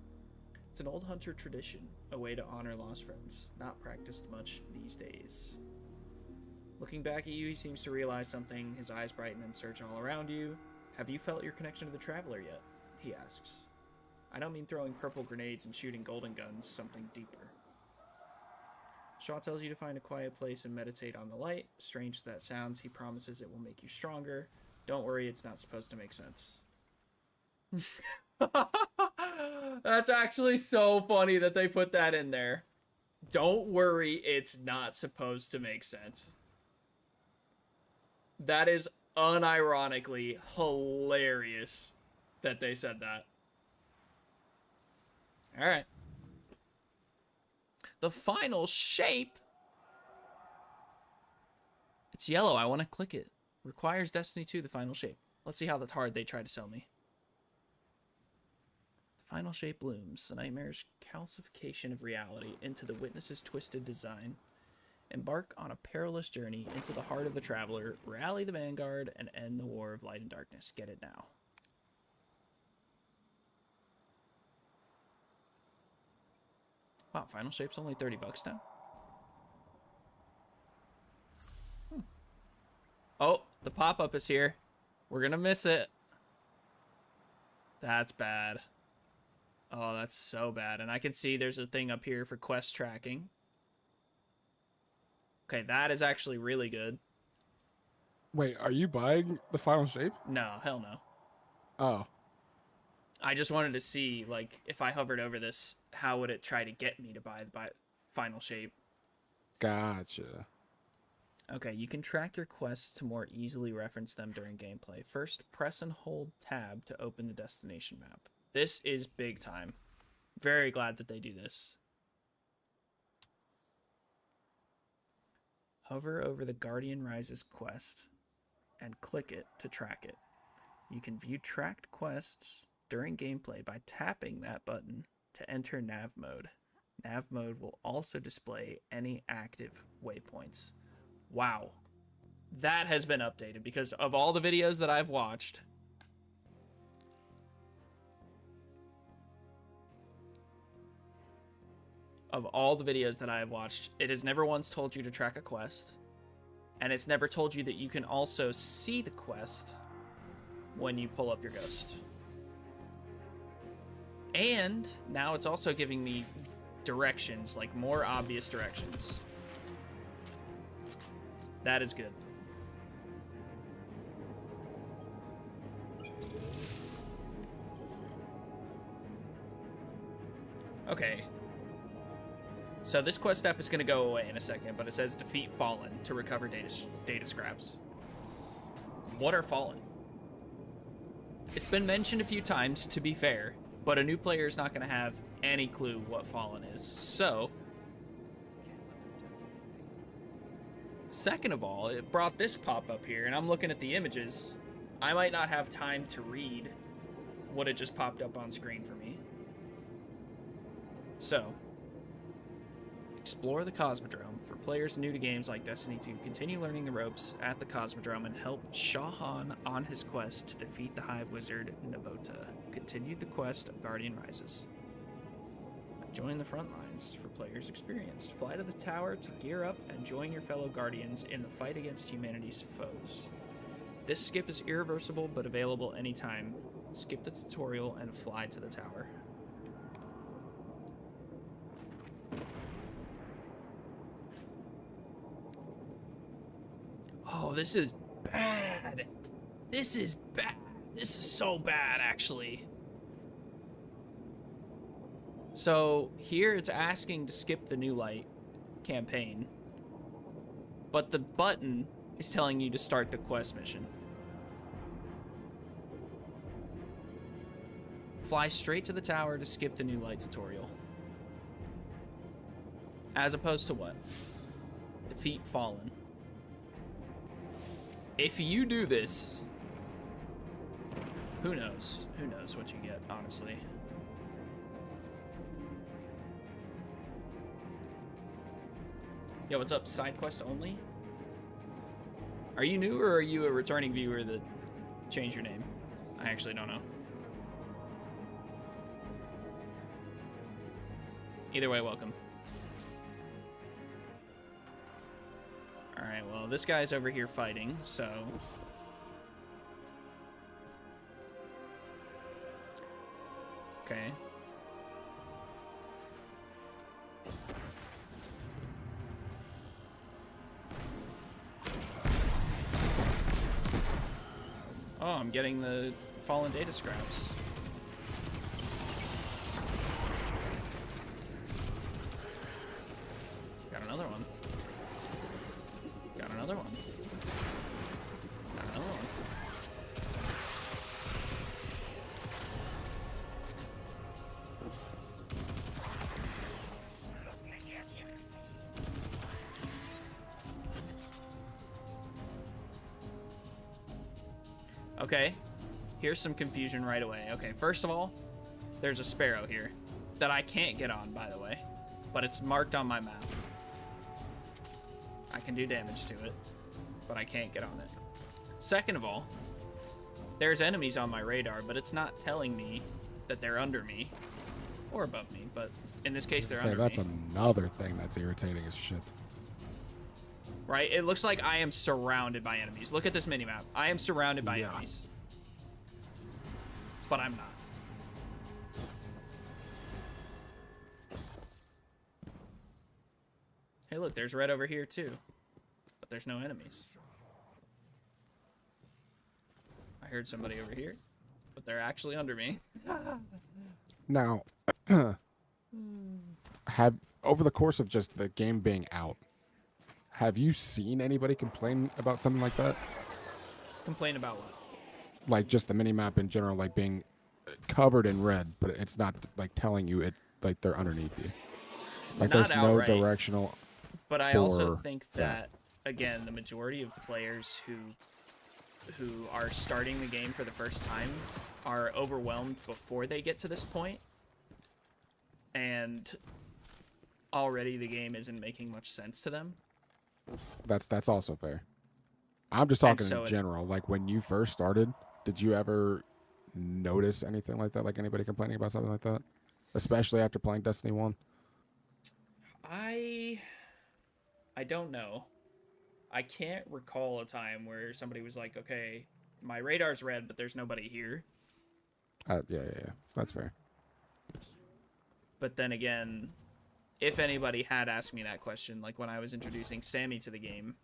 It's an old hunter tradition, a way to honor lost friends, not practiced much these days. Looking back at you, he seems to realize something. His eyes brighten and search all around you. Have you felt your connection to the Traveler yet? He asks. I don't mean throwing purple grenades and shooting golden guns, something deeper. Shaw tells you to find a quiet place and meditate on the light. Strange as that sounds, he promises it will make you stronger. Don't worry, it's not supposed to make sense. That's actually so funny that they put that in there. Don't worry, it's not supposed to make sense. That is unironically hilarious that they said that. Alright. The final shape. It's yellow. I want to click it. Requires Destiny 2, the final shape. Let's see how hard they try to sell me. The final shape blooms. The nightmare's calcification of reality into the witness's twisted design. Embark on a perilous journey into the heart of the Traveler, rally the Vanguard, and end the war of light and darkness. Get it now. Wow, final shape's only $30 now? Oh, the pop-up is here. We're gonna miss it. That's bad. Oh, that's so bad. And I can see there's a thing up here for quest tracking. Okay, that is actually really good. Wait, are you buying the final shape? No, hell no. Oh. I just wanted to see, like, if I hovered over this, how would it try to get me to buy the final shape? Gotcha. Okay, you can track your quests to more easily reference them during gameplay. First, press and hold tab to open the destination map. This is big time. Very glad that they do this. Hover over the Guardian Rises quest and click it to track it. You can view tracked quests during gameplay by tapping that button to enter nav mode. Nav mode will also display any active waypoints. Wow. That has been updated because of all the videos that I've watched. Of all the videos that I have watched, it has never once told you to track a quest. And it's never told you that you can also see the quest when you pull up your ghost. And now it's also giving me directions, like more obvious directions. That is good. Okay. So this quest step is going to go away in a second, but it says defeat Fallen to recover data scraps. What are Fallen? It's been mentioned a few times, to be fair, but a new player is not going to have any clue what Fallen is. So, second of all, it brought this pop up here, and I'm looking at the images. I might not have time to read what it just popped up on screen for me. So, explore the Cosmodrome. For players new to games like Destiny 2, continue learning the ropes at the Cosmodrome and help Shahan on his quest to defeat the Hive Wizard Navota. Continue the quest of Guardian Rises. Join the front lines for players experienced. Fly to the tower to gear up and join your fellow Guardians in the fight against humanity's foes. This skip is irreversible but available anytime. Skip the tutorial and fly to the tower. Oh, this is bad. This is bad. This is so bad, actually. So here it's asking to skip the New Light campaign, but the button is telling you to start the quest mission. Fly straight to the tower to skip the New Light tutorial. As opposed to what? Defeat Fallen. If you do this, who knows? Who knows what you get, honestly. Yo, what's up? Side quest only? Are you new or are you a returning viewer that changed your name? I actually don't know. Either way, welcome. Alright, well, this guy's over here fighting, so... Okay. Oh, I'm getting the fallen data scraps. Got another one. Got another one. Got another one. Okay, here's some confusion right away. Okay, first of all, there's a sparrow here that I can't get on, by the way, but it's marked on my map. I can do damage to it, but I can't get on it. Second of all, there's enemies on my radar, but it's not telling me that they're under me or above me, but in this case, they're under me. That's another thing that's irritating as shit. Right? It looks like I am surrounded by enemies. Look at this minimap. I am surrounded by enemies. But I'm not. Hey, look, there's red over here too. But there's no enemies. I heard somebody over here, but they're actually under me. Now, over the course of just the game being out, Have you seen anybody complain about something like that? Complain about what? Like just the minimap in general, like being covered in red, but it's not like telling you it like they're underneath you. Like Not there's no outright. directional. But I also for think that. that, again, the majority of players who are starting the game for the first time are overwhelmed before they get to this point, and already the game isn't making much sense to them. That's also fair. I'm just And talking so in it- general. Like when you first started, did you ever notice anything like that? Like anybody complaining about something like that? Especially after playing Destiny 1? I don't know. I can't recall a time where somebody was like, okay, my radar's red, but there's nobody here. Yeah. That's fair. But then again, if anybody had asked me that question, like when I was introducing Sammy to the game,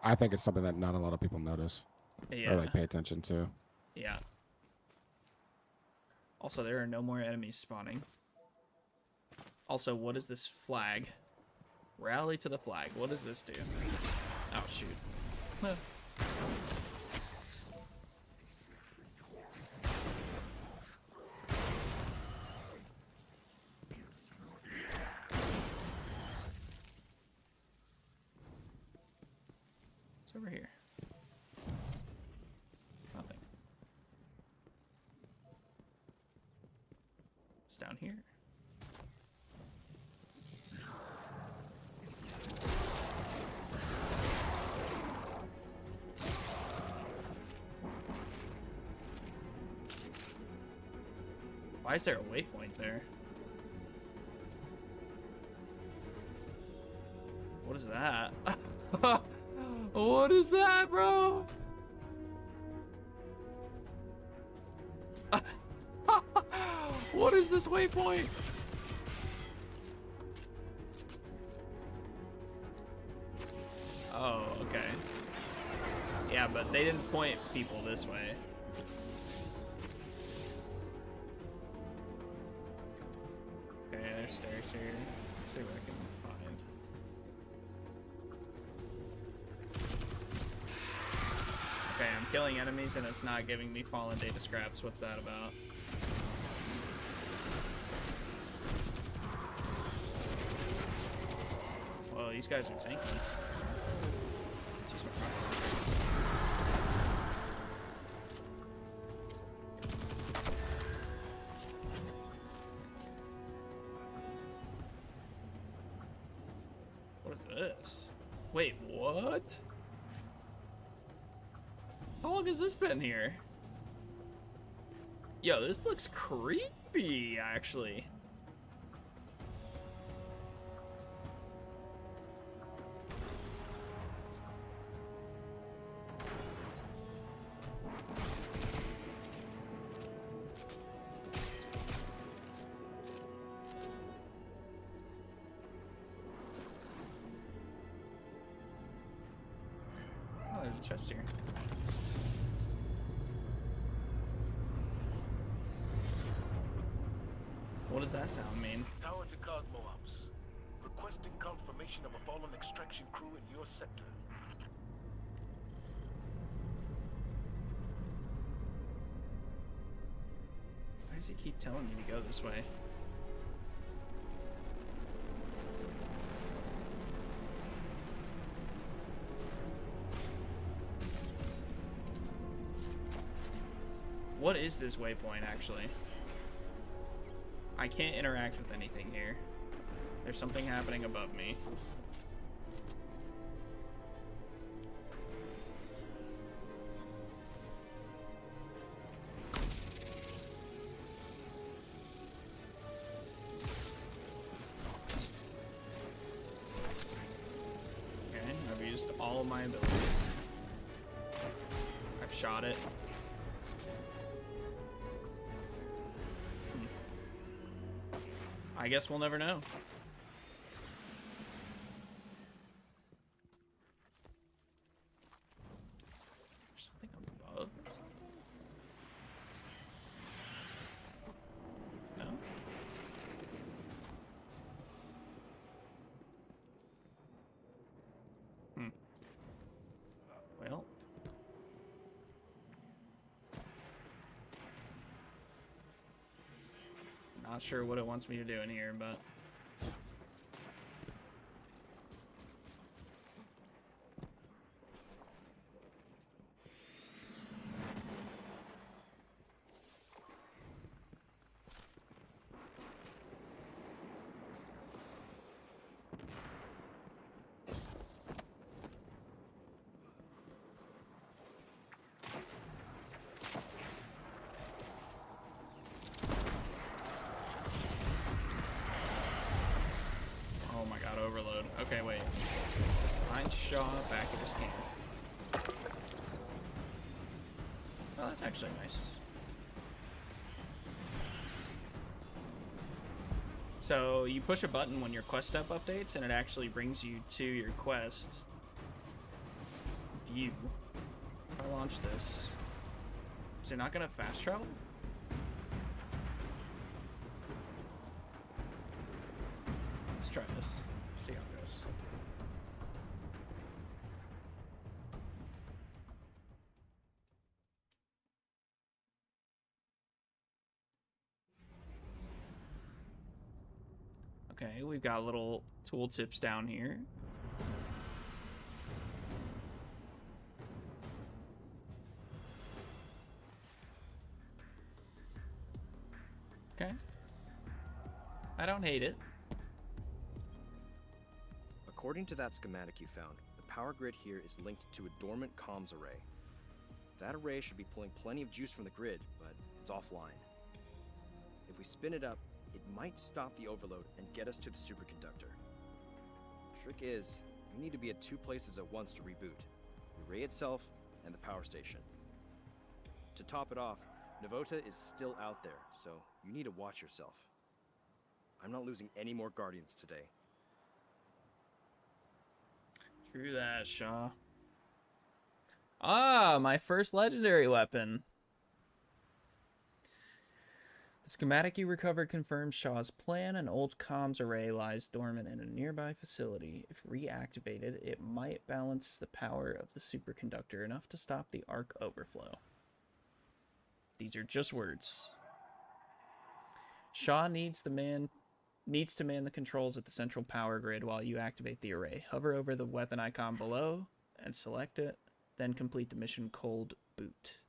I think it's something that not a lot of people notice yeah, or like pay attention to. yeah. Also, there are no more enemies spawning. Also, what is this flag? Rally to the flag. What does this do? Oh, shoot. Huh. What's over here? Nothing. It's down here. Why is there a waypoint there? What is that? What is that, bro? What is this waypoint? Oh, okay. Yeah, but they didn't point people this way. Okay, there's stairs here. Let's see what I can find. Okay, I'm killing enemies and it's not giving me fallen data scraps. What's that about? Well, these guys are tanky. Let's use my rocket. What is this? Wait, what? How long has this been here? Yo, this looks creepy, actually. Oh, there's a chest here. What does that sound mean? Tower to Cosmo Ops. Requesting confirmation of a fallen extraction crew in your sector. Why does he keep telling me to go this way? What is this waypoint, actually? I can't interact with anything here. There's something happening above me. Okay, I've used all of my abilities. I've shot it. I guess we'll never know. There's something above or something? No? Not sure what it wants me to do in here, but... Oh my god, overload. Okay, wait. Find Shaw back at his camp. Oh, that's actually nice. So you push a button when your quest step updates, and it actually brings you to your quest view. If I launch this, is it not gonna fast travel? Let's try this. See how it goes. Okay, we've got little tooltips down here. Okay. I don't hate it. According to that schematic you found, the power grid here is linked to a dormant comms array. That array should be pulling plenty of juice from the grid, but it's offline. If we spin it up, it might stop the overload and get us to the superconductor. Trick is, we need to be at 2 places at once to reboot. The array itself and the power station. To top it off, Navota is still out there, so you need to watch yourself. I'm not losing any more Guardians today. True that, Shaw. Ah, my first legendary weapon. The schematic you recovered confirms Shaw's plan. An old comms array lies dormant in a nearby facility. If reactivated, it might balance the power of the superconductor enough to stop the arc overflow. These are just words. Shaw needs to man the controls at the central power grid while you activate the array. Hover over the weapon icon below and select it, then complete the mission Cold Boot.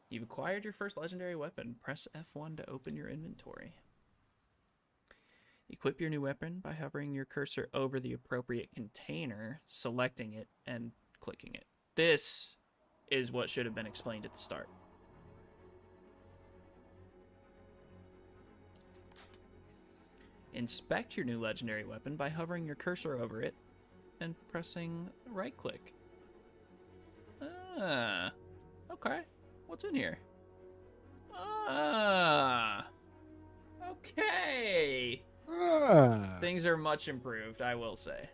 You've acquired your first legendary weapon. Press F1 to open your inventory. Equip your new weapon by hovering your cursor over the appropriate container, selecting it, and clicking it. This is what should have been explained at the start. Inspect your new legendary weapon by hovering your cursor over it and pressing right click. Ah, okay. What's in here? Ah, okay. Things are much improved, I will say.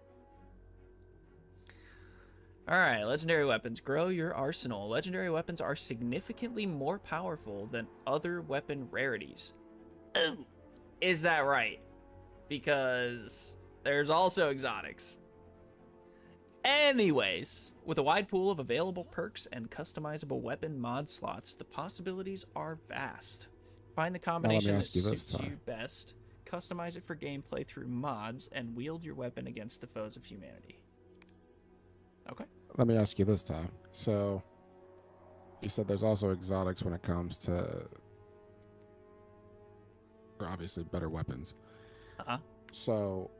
Alright, legendary weapons. Grow your arsenal. Legendary weapons are significantly more powerful than other weapon rarities. Ooh, is that right? Because there's also exotics. Anyways, with a wide pool of available perks and customizable weapon mod slots, the possibilities are vast. Find the combination that suits you best, customize it for gameplay through mods, and wield your weapon against the foes of humanity. Okay. Let me ask you this time. So, you said there's also exotics when it comes to, obviously, better weapons. Uh-huh. So,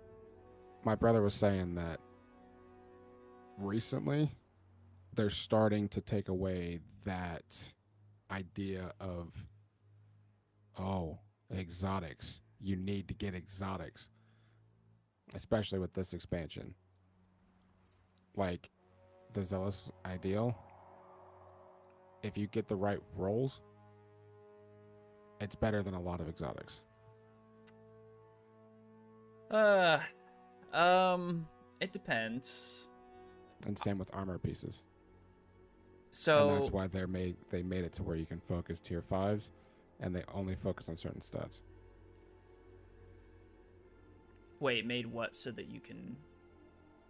my brother was saying that recently they're starting to take away that idea of, oh, exotics. You need to get exotics. Especially with this expansion. Like, the Zealous Ideal, if you get the right rolls, it's better than a lot of exotics. It depends. And same with armor pieces. So and that's why they made it to where you can focus tier 5s, and they only focus on certain stats. Wait, made what so that you can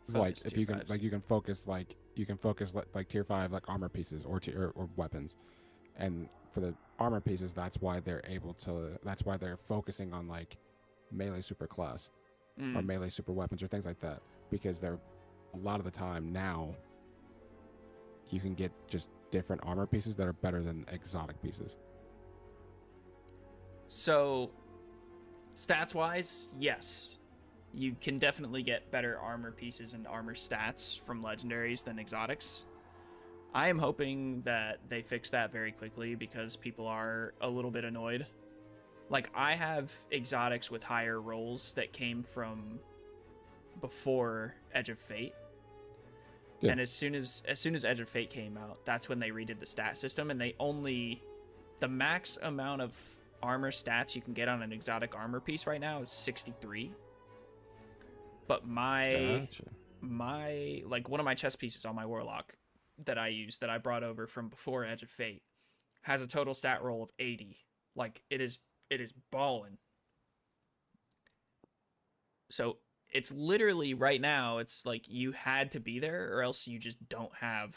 like Focus if tier you can fives. like you can focus like tier 5 like armor pieces or weapons, and for the armor pieces that's why they're focusing on like melee super class or melee super weapons or things like that, because they're a lot of the time now you can get just different armor pieces that are better than exotic pieces. So, stats wise, yes. You can definitely get better armor pieces and armor stats from legendaries than exotics. I am hoping that they fix that very quickly because people are a little bit annoyed. Like, I have exotics with higher rolls that came from before Edge of Fate. Yeah. And as soon as Edge of Fate came out, that's when they redid the stat system, and the max amount of armor stats you can get on an exotic armor piece right now is 63. But Gotcha. like one of my chest pieces on my warlock that I used that I brought over from before Edge of Fate has a total stat roll of 80. Like it is ballin'. So it's literally right now, it's like you had to be there or else you just don't have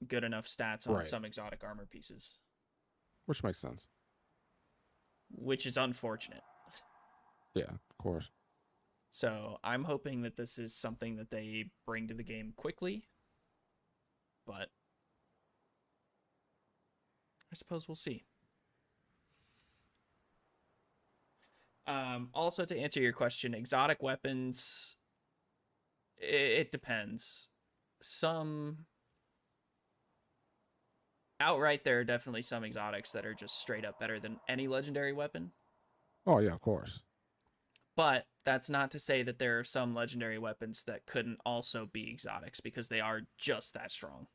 good enough stats on Right. some exotic armor pieces, Which makes sense. which is unfortunate. Yeah, of course. So I'm hoping that this is something that they bring to the game quickly, but I suppose we'll see. Also, to answer your question, exotic weapons, it depends. Some outright, there are definitely some exotics that are just straight up better than any legendary weapon. Oh yeah, of course. But that's not to say that there are some legendary weapons that couldn't also be exotics, because they are just that strong.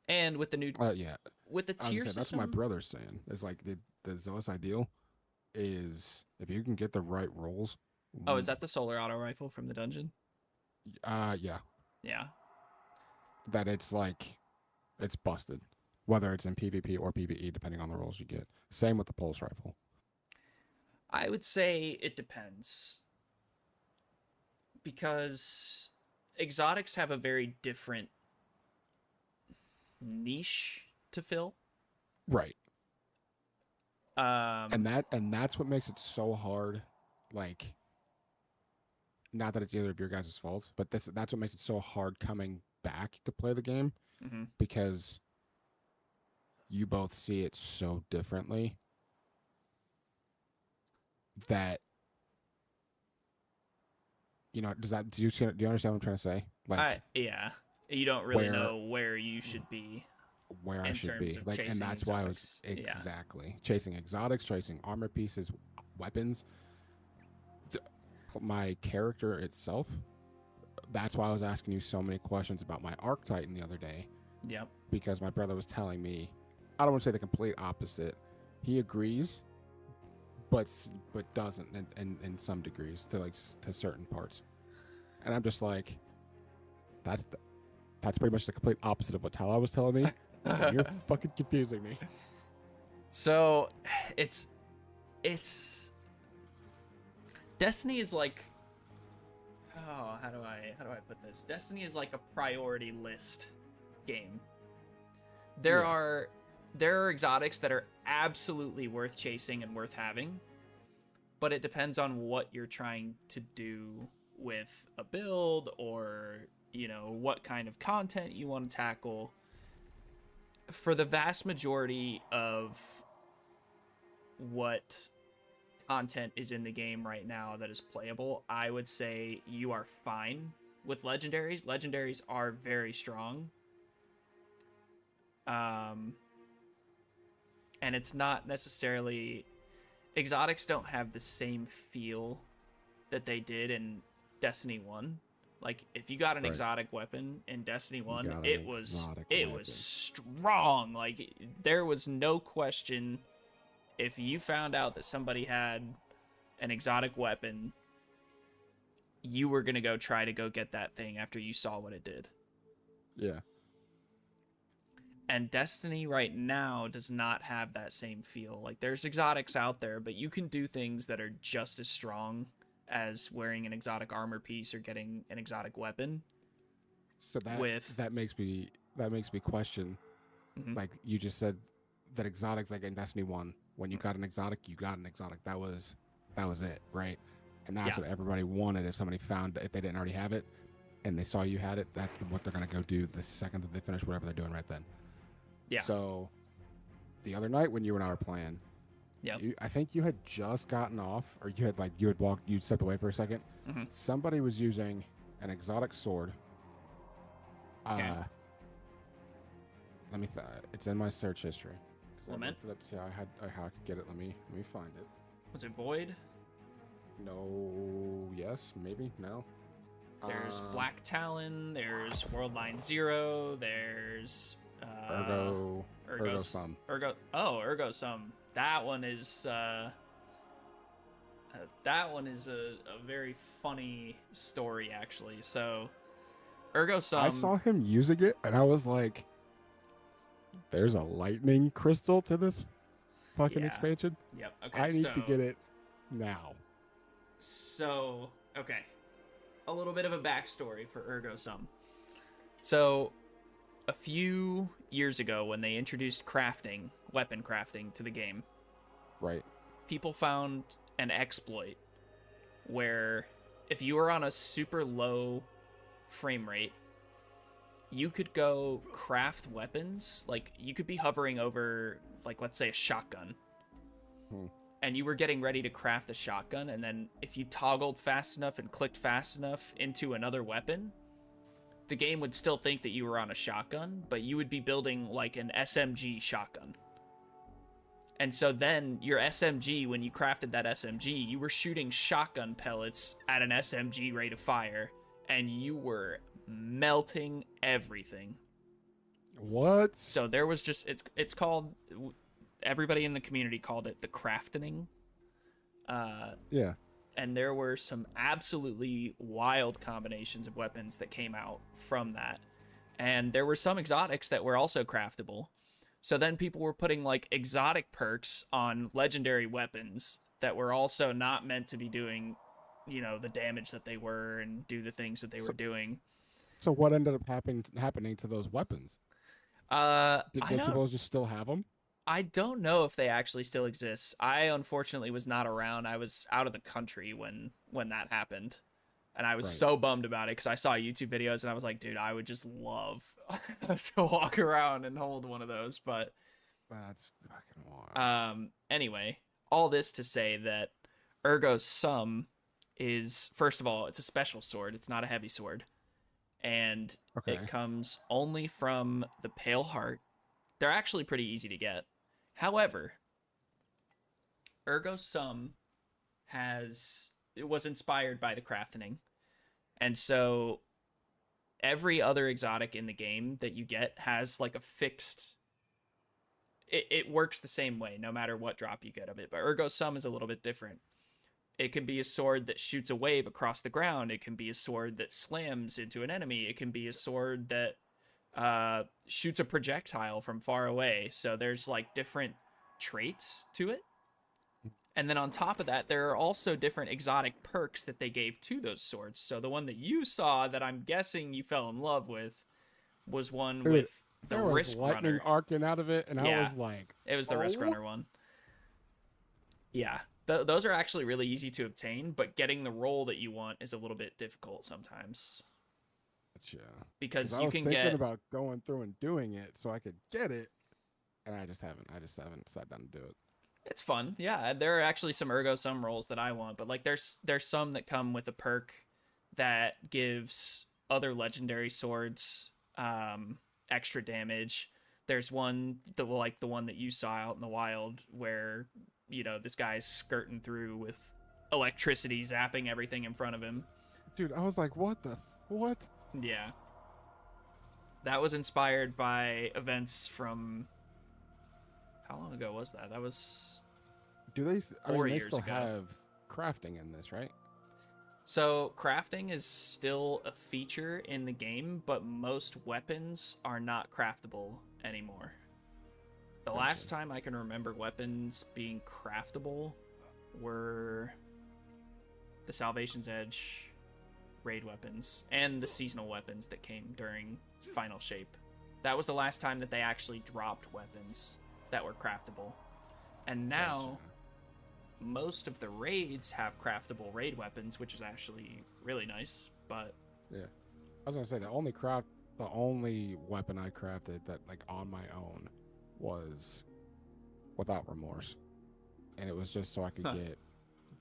And with the new Yeah. with the I was tier gonna say, that's what my system, brother's saying. It's like the Zealous ideal is if you can get the right rolls. oh, is that the solar auto rifle from the dungeon? Yeah. Yeah. That it's like it's busted, whether it's in PvP or PvE, depending on the rolls you get. Same with the pulse rifle. I would say it depends, because exotics have a very different niche to fill. Right. Um, And that's what makes it so hard. Like, not that it's either of your guys' faults, but that's what makes it so hard coming back to play the game, mhm. because you both see it so differently that, you know, do you understand what I'm trying to say? Like yeah, you don't really where- know where you should be. where I in should be. terms of Like, and chasing that's why I was exotics. Yeah. exactly chasing exotics, chasing armor pieces, weapons. My character itself. That's why I was asking you so many questions about my Arc Titan the other day, Yep. because my brother was telling me, I don't want to say the complete opposite. He agrees, but doesn't in some degrees to certain parts, and I'm just like, that's pretty much the complete opposite of what Tala was telling me. And you're fucking confusing me. So it's Destiny is like, oh, how do I put this? Destiny is like a priority list game. There Yeah. are exotics that are absolutely worth chasing and worth having, but it depends on what you're trying to do with a build, or, you know, what kind of content you want to tackle. For the vast majority of what content is in the game right now that is playable, I would say you are fine with legendaries. Legendaries are very strong. And it's not necessarily, exotics don't have the same feel that they did in Destiny 1. Like, if you got an Right. exotic weapon in Destiny 1, got an it was exotic was weapon. strong. Like, there was no question. If you found out that somebody had an exotic weapon, you were going to go try to go get that thing after you saw what it did. Yeah. And Destiny right now does not have that same feel. Like, there's exotics out there, but you can do things that are just as strong as wearing an exotic armor piece or getting an exotic weapon. So with- that makes me question. Mhm. Like you just said that exotics, like in Destiny 1, when you got an exotic, you got an exotic. That was it, right? And that's Yeah. what everybody wanted. If somebody found, if they didn't already have it and they saw you had it, that's what they're gonna go do the second that they finish whatever they're doing right then. Yeah. So the other night when you and I were playing, Yep. I think you had just gotten off, or you'd stepped away for a 2nd. Mhm. Somebody was using an exotic sword. Okay. Let me. It's in my search history. 'Cause I Lament? looked it up to see how I could get it. Let me find it. Was it Void? No. Yes. Maybe. No. There's Black Talon. There's Worldline Zero. There's Ergo Sum. Ergo Sum. That one is a very funny story actually. So Ergo Sum. I saw him using it, and I was like, "There's a lightning crystal to this fucking Yeah. expansion. Yep. Okay. I need to get it now." So, okay. A little bit of a backstory for Ergo Sum. So, a few years ago, when they introduced crafting, weapon crafting to the game, Right. people found an exploit where if you were on a super low frame rate, you could go craft weapons. Like, you could be hovering over, like, let's say a shotgun. And you were getting ready to craft a shotgun, and then if you toggled fast enough and clicked fast enough into another weapon, the game would still think that you were on a shotgun, but you would be building like an SMG shotgun. And so then your SMG, when you crafted that SMG, you were shooting shotgun pellets at an SMG rate of fire, and you were melting everything. What? So there was just, it's called, everybody in the community called it the craftening. Yeah. And there were some absolutely wild combinations of weapons that came out from that. And there were some exotics that were also craftable. So then people were putting like exotic perks on legendary weapons that were also not meant to be doing, you know, the damage that they were and do the things that they were doing. So what ended up happening to those weapons? Did people just still have them? I don't know if they actually still exist. I unfortunately was not around. I was out of the country when that happened. And I was so bummed about it because I saw YouTube videos and I was like, dude, I would just love to walk around and hold one of those. But that's fucking wild. Anyway, all this to say that Ergo Sum is, first of all, it's a special sword. It's not a heavy sword. And it comes only from the Pale Heart. They're actually pretty easy to get. However, Ergo Sum it was inspired by the crafting. And so every other exotic in the game that you get has like a fixed, it works the same way no matter what drop you get of it. But Ergo Sum is a little bit different. It can be a sword that shoots a wave across the ground. It can be a sword that slams into an enemy. It can be a sword that shoots a projectile from far away. So there's like different traits to it. And then on top of that, there are also different exotic perks that they gave to those swords. So the one that you saw that I'm guessing you fell in love with was one with the there was Risk lightning Runner. arcing out of it, and I was like, it was the Risk Runner one. Yeah, those are actually really easy to obtain, but getting the roll that you want is a little bit difficult sometimes. Yeah, because I you was can thinking get about going through and doing it so I could get it, and I just haven't sat down to do it. It's fun. Yeah, there are actually some Ergo Sum rolls that I want, but like there's some that come with a perk that gives other legendary swords extra damage. There's one that like the one that you saw out in the wild where, you know, this guy's skirting through with electricity zapping everything in front of him. Dude, I was like, what? Yeah. That was inspired by events from, how long ago was that? That was Do they? I 4 mean, they years still ago. have crafting in this, right? So crafting is still a feature in the game, but most weapons are not craftable anymore. The last time I can remember weapons being craftable were the Salvation's Edge raid weapons and the seasonal weapons that came during Final Shape. That was the last time that they actually dropped weapons that were craftable. And now, most of the raids have craftable raid weapons, which is actually really nice, but... Yeah. I was gonna say, the only weapon I crafted that, like, on my own was Without Remorse. And it was just so I could get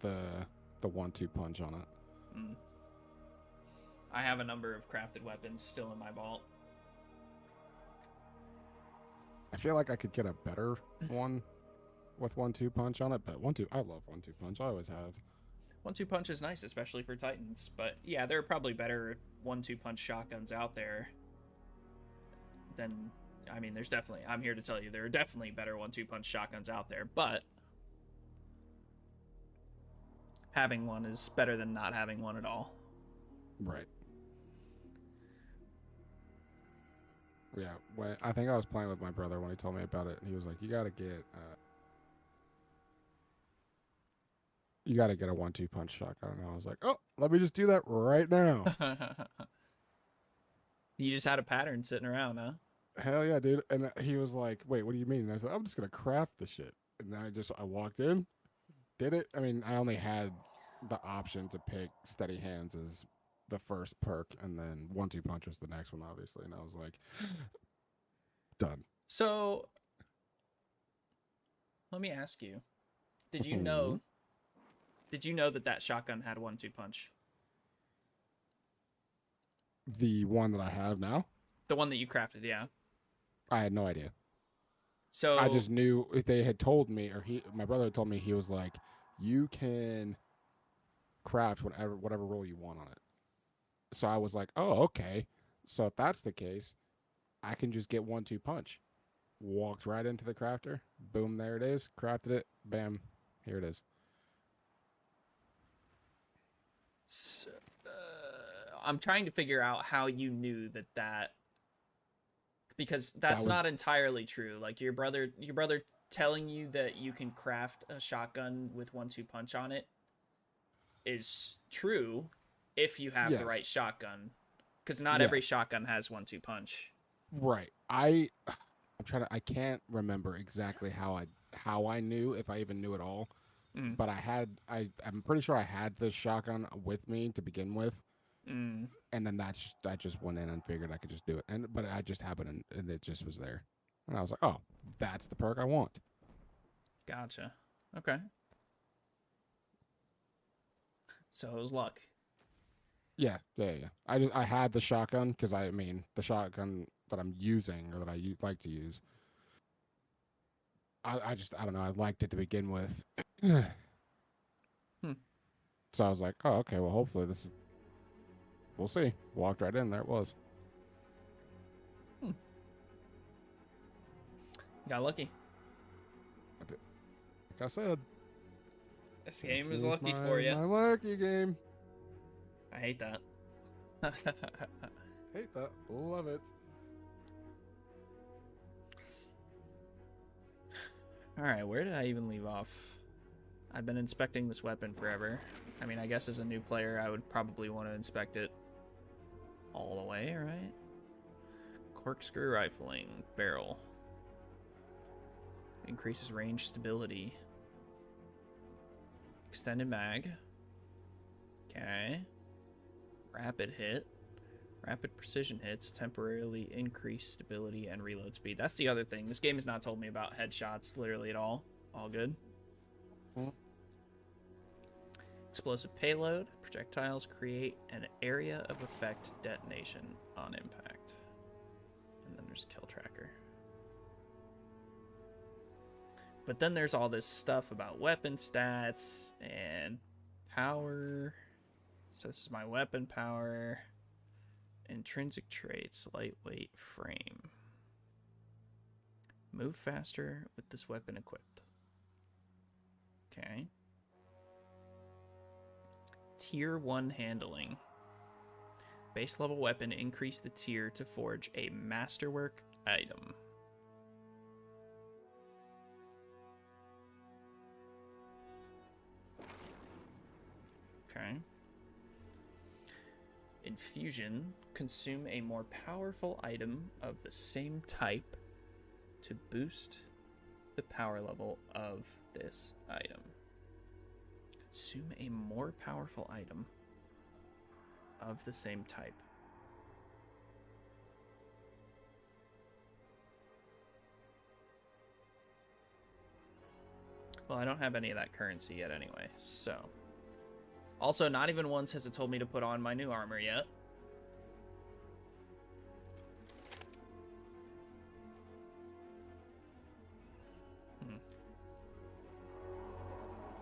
the 1-2 punch on it. Mm. I have a number of crafted weapons still in my vault. I feel like I could get a better one with 1-2 punch on it, but I love 1-2 punch. I always have. 1-2 punch is nice, especially for Titans. But yeah, there are probably better 1-2 punch shotguns out there than... I mean, there's definitely... I'm here to tell you, there are definitely better 1-2 punch shotguns out there, but having one is better than not having one at all. Right. Yeah, I think I was playing with my brother when he told me about it, and he was like, you gotta get a 1-2 punch shotgun. And I was like, oh, let me just do that right now. You just had a pattern sitting around, huh? Hell yeah, dude. And he was like, wait, what do you mean? And I said, I'm just gonna craft the shit. And then I walked in, did it. I mean, I only had the option to pick Steady Hands as the first perk, and then 1-2 punch was the next one, obviously. And I was like, done. So, let me ask you: Did you know that shotgun had 1-2 punch? The one that I have now? The one that you crafted, yeah. I had no idea. So I just knew if they had told me, or my brother had told me, he was like, you can craft whatever role you want on it. So I was like, oh, okay. So if that's the case, I can just get 1-2 punch. Walked right into the crafter. Boom, there it is. Crafted it. Bam, here it is. So, I'm trying to figure out how you knew that because that's not entirely true. Like your brother telling you that you can craft a shotgun with 1-2 punch on it is true if you have the right shotgun, because not every shotgun has 1-2 punch. Right. I can't remember exactly how I knew, if I even knew at all. But I'm pretty sure I had this shotgun with me to begin with. And then I just went in and figured I could just do it. But I just happened and it just was there. And I was like, oh, that's the perk I want. Gotcha. Okay. So it was luck. Yeah. I had the shotgun because the shotgun that I'm using, or that I like to use, I don't know. I liked it to begin with. So I was like, oh, okay. Well, hopefully we'll see. Walked right in. There it was. Got lucky. Like I said, this game is lucky for you. My lucky game. I hate that. Hate that. Love it. Alright, where did I even leave off? I've been inspecting this weapon forever. I mean, I guess as a new player, I would probably want to inspect it all the way, right? Corkscrew rifling. Barrel. Increases range stability. Extended mag. Okay. Rapid hit. Rapid precision hits temporarily increase stability and reload speed. That's the other thing. This game has not told me about headshots literally at all. All good. Explosive payload. Projectiles create an area of effect detonation on impact. And then there's a kill tracker. But then there's all this stuff about weapon stats and power. So this is my weapon power. Intrinsic traits, lightweight frame. Move faster with this weapon equipped. Okay. Tier 1 handling. Base level weapon, increase the tier to forge a masterwork item. Okay. Infusion. Consume a more powerful item of the same type to boost the power level of this item. Consume a more powerful item of the same type. Well, I don't have any of that currency yet anyway, so. Also, not even once has it told me to put on my new armor yet.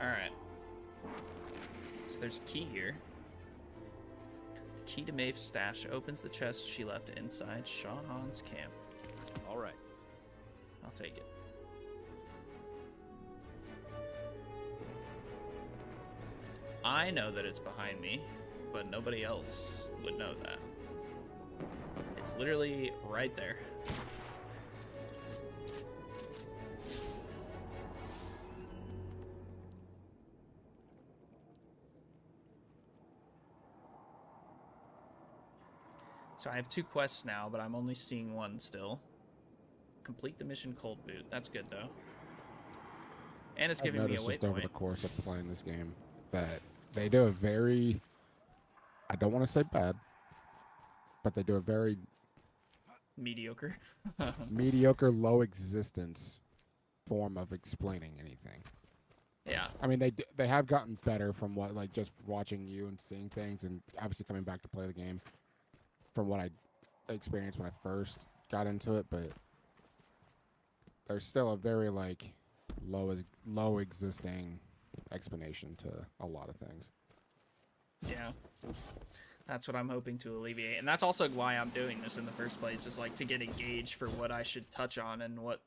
Alright. So there's a key here. The key to Maeve's stash opens the chest she left inside Shahan's camp. All right. I'll take it. I know that it's behind me, but nobody else would know that. It's literally right there. So I have 2 quests now, but I'm only seeing 1 still. Complete the mission Cold Boot. That's good, though. And it's giving me a just over the waypoint. course of playing this game that they do a very, I don't want to say bad, but they do a very Mediocre. mediocre, low existence form of explaining anything. Yeah. I mean, they have gotten better from what, like, just watching you and seeing things, and obviously coming back to play the game from what I experienced when I first got into it, but there's still a very, like, low existing explanation to a lot of things. Yeah. That's what I'm hoping to alleviate. And that's also why I'm doing this in the first place, is like to get a gauge for what I should touch on and what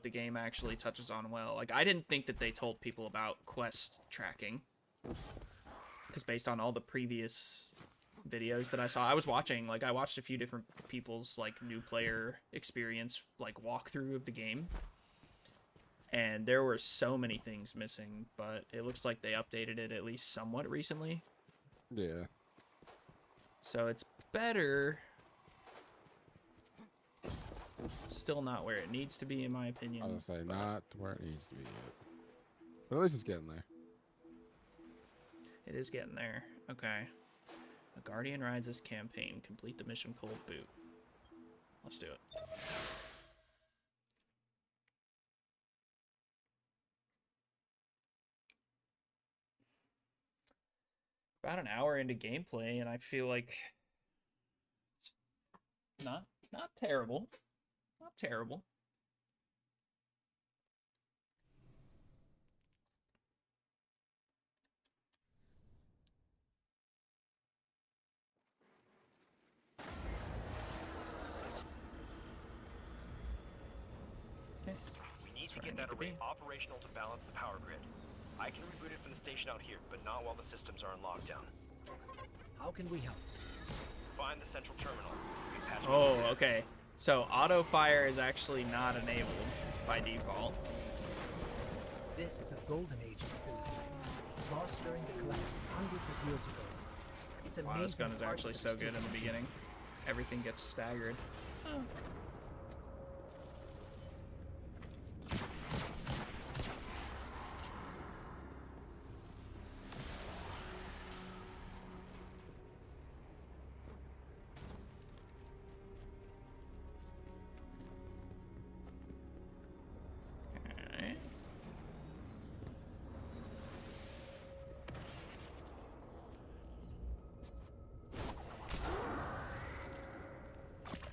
the game actually touches on well. Like, I didn't think that they told people about quest tracking, because based on all the previous videos that I saw, I watched a few different people's like new player experience, like walkthrough of the game, and there were so many things missing, but it looks like they updated it at least somewhat recently. Yeah. So it's better. Still not where it needs to be, in my opinion. I was gonna say, not where it needs to be yet. But at least it's getting there. It is getting there. Okay. A Guardian rides this campaign. Complete the mission Cold Boot. Let's do it. About an hour into gameplay, and I feel like not terrible. Not terrible. We need to get that array operational to balance the power grid. I can reboot it from the station out here, but not while the systems are in lockdown. How can we help? Find the central terminal. Repatch Oh, okay. So auto fire is actually not enabled by default. This is a Golden Age facility, lost during the collapse hundreds of years ago. It's amazing. Wow, this gun is parts actually of so the good in the station. beginning. Everything gets staggered. Alright.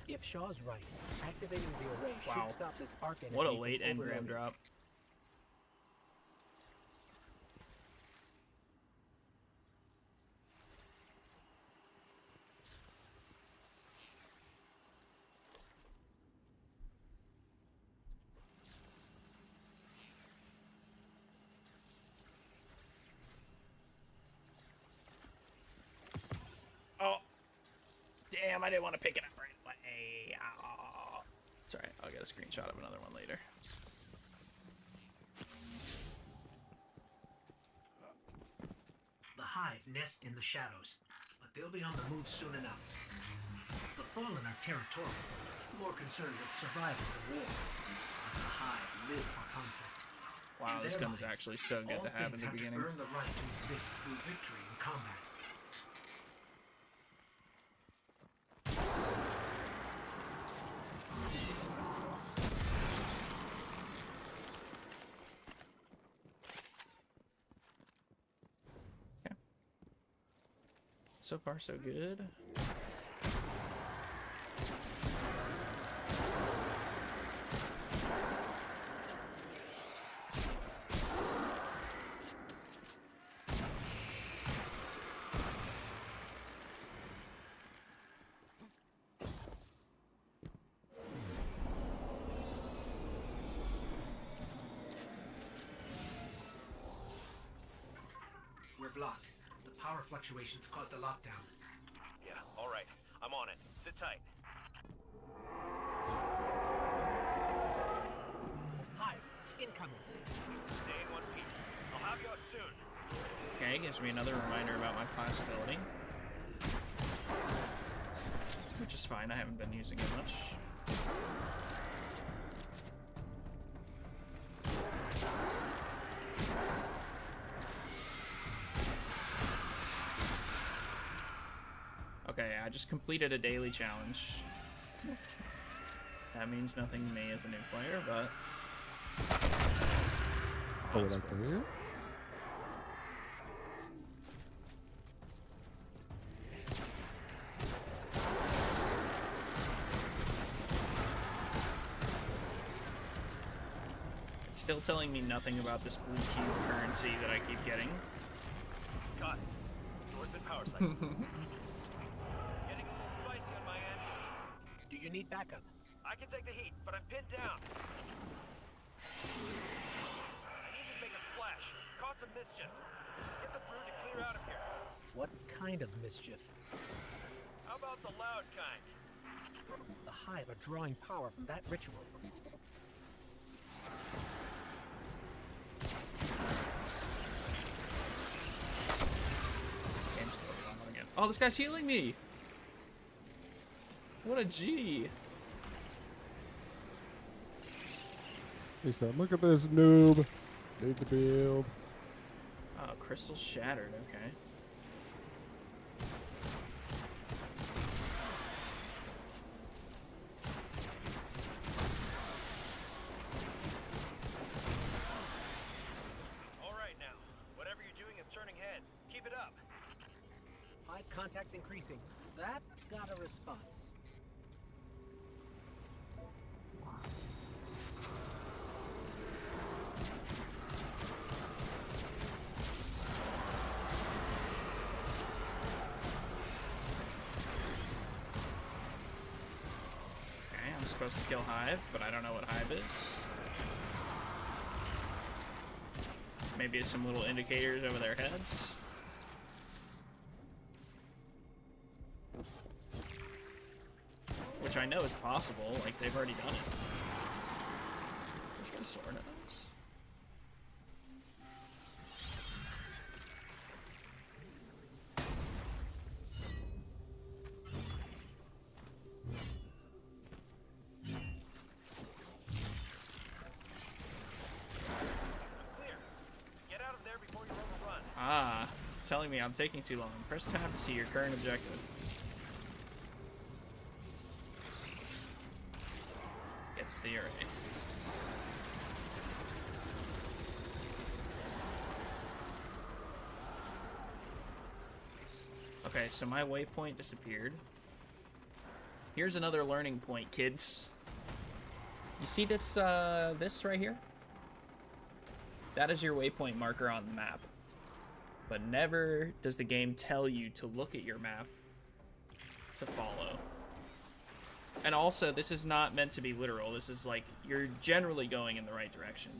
If Shaw's right, activating the array Wow. should stop this arc entity What a from late engram overloading. drop. Oh, damn, I didn't want to pick it up right away. Oh. It's alright, I'll get a screenshot of another one later. The Hive nest in the shadows, but they'll be on the move soon enough. The Fallen are territorial, more concerned with survival than war. But the Hive live for conflict. Wow, In this their gun is minds, actually so good all to have in things the have beginning. To earn the right to exist through victory in combat. So far, so good. We're blocked. The power fluctuations caused a lockdown. Yeah, all right. I'm on it. Sit tight. Hive, incoming. Stay in one piece. I'll have you out soon. Okay, gives me another reminder about my class ability. Which is fine, I haven't been using it much. Okay, I just completed a daily challenge. That means nothing to me as a new player, but... Oh, that's like cool. that? It's still telling me nothing about this blue cube currency that I keep getting. Got it. Door's been power cycle. Getting a little spicy on my end. Do you need backup? I can take the heat, but I'm pinned down. I need you to make a splash. Cause some mischief. Get the brood to clear out of here. What kind of mischief? How about the loud kind? The Hive are drawing power from that ritual. Game's still going on again. Oh, this guy's healing me! What a G! He said, look at this noob. Need to build. Oh, crystal shattered, okay. All right now. Whatever you're doing is turning heads. Keep it up. Hive contacts increasing. That got a response. Okay, I'm supposed to kill Hive, but I don't know what Hive is. Maybe it's some little indicators over their heads. Which I know is possible, like they've already done it. There's got a sword at us. Clear. Get out of there before you're overrun. Ah, it's telling me I'm taking too long. Press tab to see your current objective. Gets the array. Okay, so my waypoint disappeared. Here's another learning point, kids. You see this, this right here? That is your waypoint marker on the map. But never does the game tell you to look at your map to follow. And also, this is not meant to be literal. This is like, you're generally going in the right direction.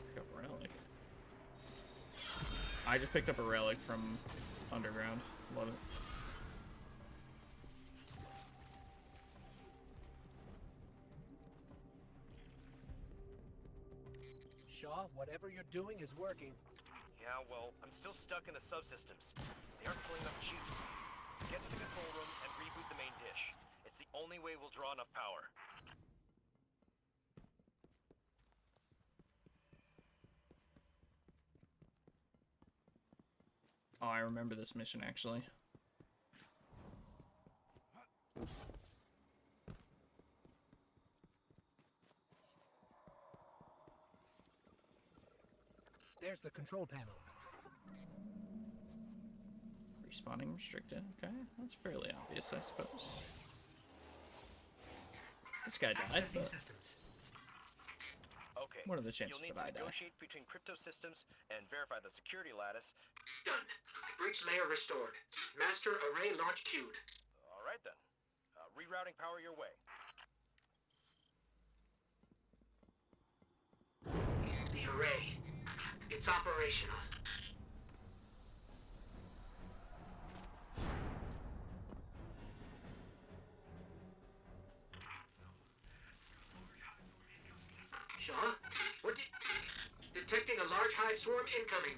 Pick up a relic. I just picked up a relic from Underground. Love it. Shaw. Whatever you're doing is working. Yeah, well, I'm still stuck in the subsystems. They aren't pulling enough juice. Get to the control room and reboot the main dish. It's the only way we'll draw enough power. Oh, I remember this mission, actually. There's the control panel. Respawning restricted. Okay, that's fairly obvious, I suppose. This guy died, Accessing but systems. Okay. what are the chances You'll need that I to die? negotiate between crypto systems and verify the security lattice. Done. Bridge layer restored. Master array launch queued. All right then. Rerouting power your way. The array. It's operational. Shaw? What did... Detecting a large hive swarm incoming.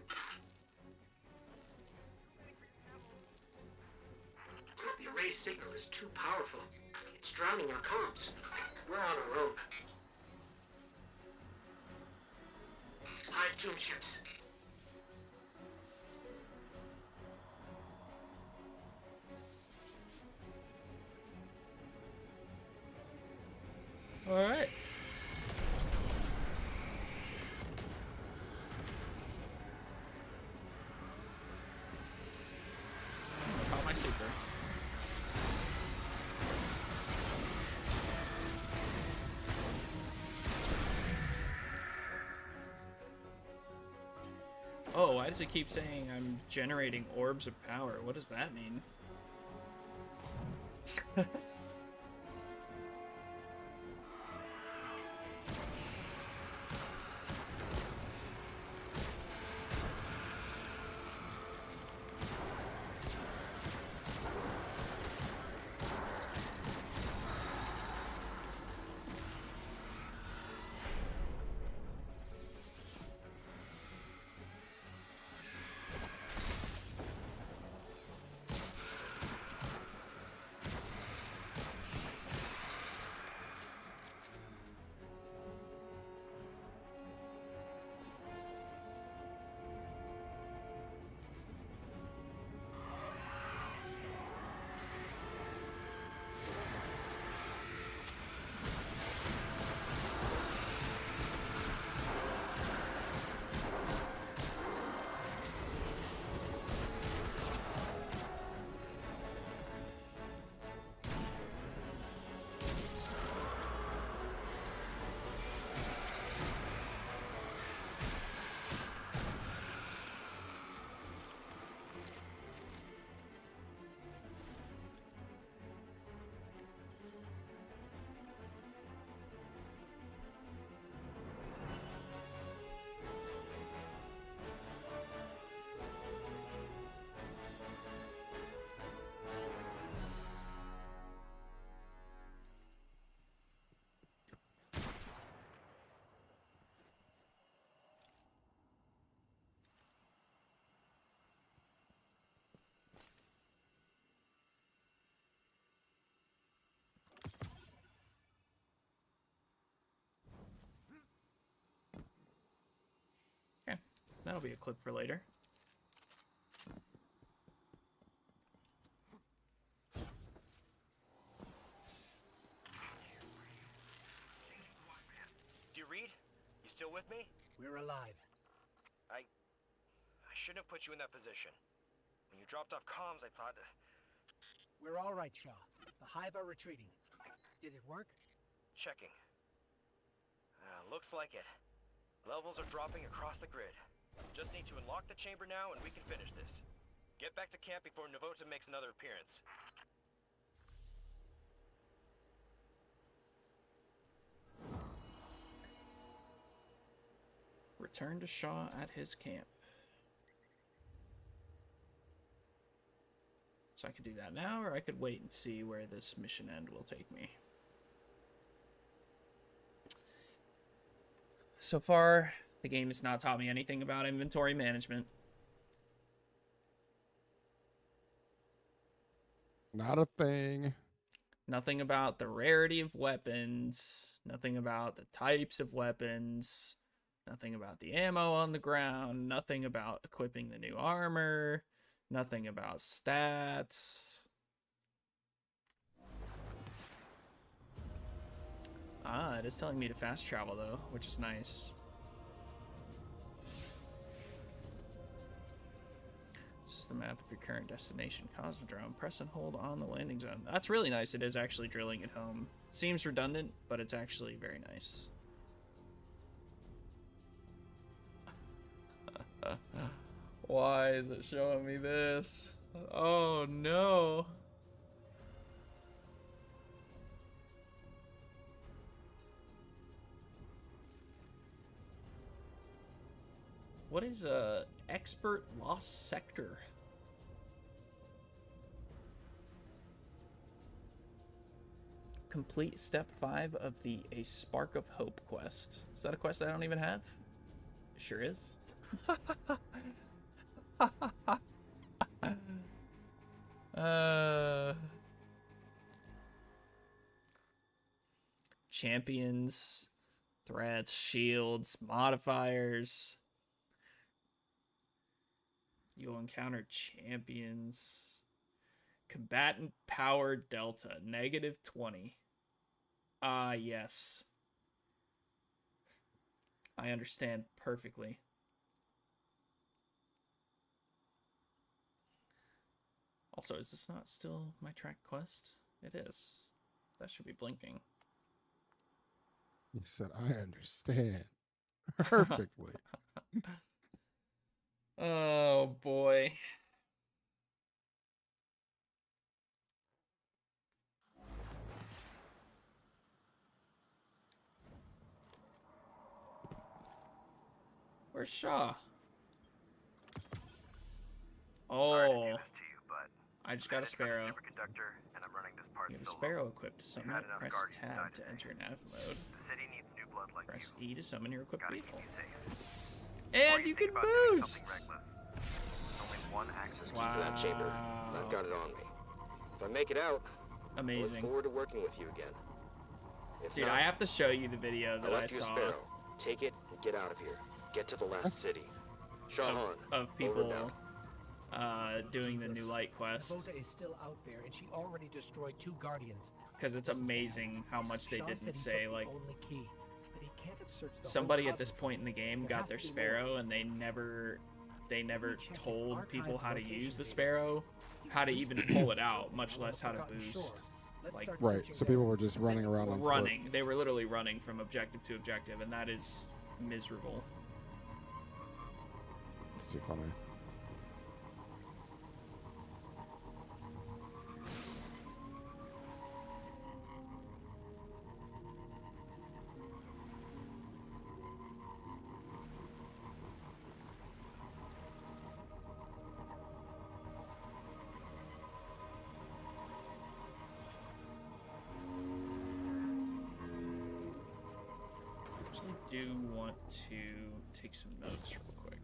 The array signal is too powerful. It's drowning our comms. We're on our own. Hive tomb ships. All right. I caught my super. Oh, why does it keep saying I'm generating orbs of power? What does that mean? Okay, that'll be a clip for later. Do you read? You still with me? We're alive. I shouldn't have put you in that position. When you dropped off comms, I thought... We're all right, Shaw. The Hive are retreating. Did it work? Checking. Looks like it. Levels are dropping across the grid. Just need to unlock the chamber now and we can finish this. Get back to camp before Navota makes another appearance. Return to Shaw at his camp. So I could do that now, or I could wait and see where this mission end will take me. So far, The game has not taught me anything about inventory management. Not a thing. Nothing about the rarity of weapons. Nothing about the types of weapons. Nothing about the ammo on the ground. Nothing about equipping the new armor. Nothing about stats. Ah, it is telling me to fast travel though, which is nice. This is the map of your current destination, Cosmodrome. Press and hold on the landing zone. That's really nice. It is actually drilling it home. Seems redundant, but it's actually very nice. Why is it showing me this? Oh no. What is a expert lost sector? Complete step 5 of the A Spark of Hope quest. Is that a quest I don't even have? It sure is. Champions, threats, shields, modifiers. You'll encounter champions. Combatant power delta, -20. Ah, yes. I understand perfectly. Also, is this not still my track quest? It is. That should be blinking. You said, I understand perfectly. Oh, boy. Where's Shaw? Oh. I just got a Sparrow. You have a Sparrow equipped to summon it. Press tab to enter nav mode. Press E to summon your equipped vehicle. And you can boost! Only one access key for that chamber. I've got it on me. If I make it out, amazing. I look forward to working with you again. If dude, not, I have to show you the video that I saw. Sparrow. Take it and get out of here. Get to the last city. Shahan, of people doing the new light quest. Kvothe is still out there, and she already destroyed 2 guardians. Because it's amazing how much they didn't say. Like, key, but he can't have searched the somebody at this point in the game got their Sparrow, and they never told people how to use the Sparrow, how to even pull it out, much less how to boost. Like, right, so people were just running around on running. foot. They were literally running from objective to objective, and that is miserable. It's too funny. I actually do want to take some notes real quick.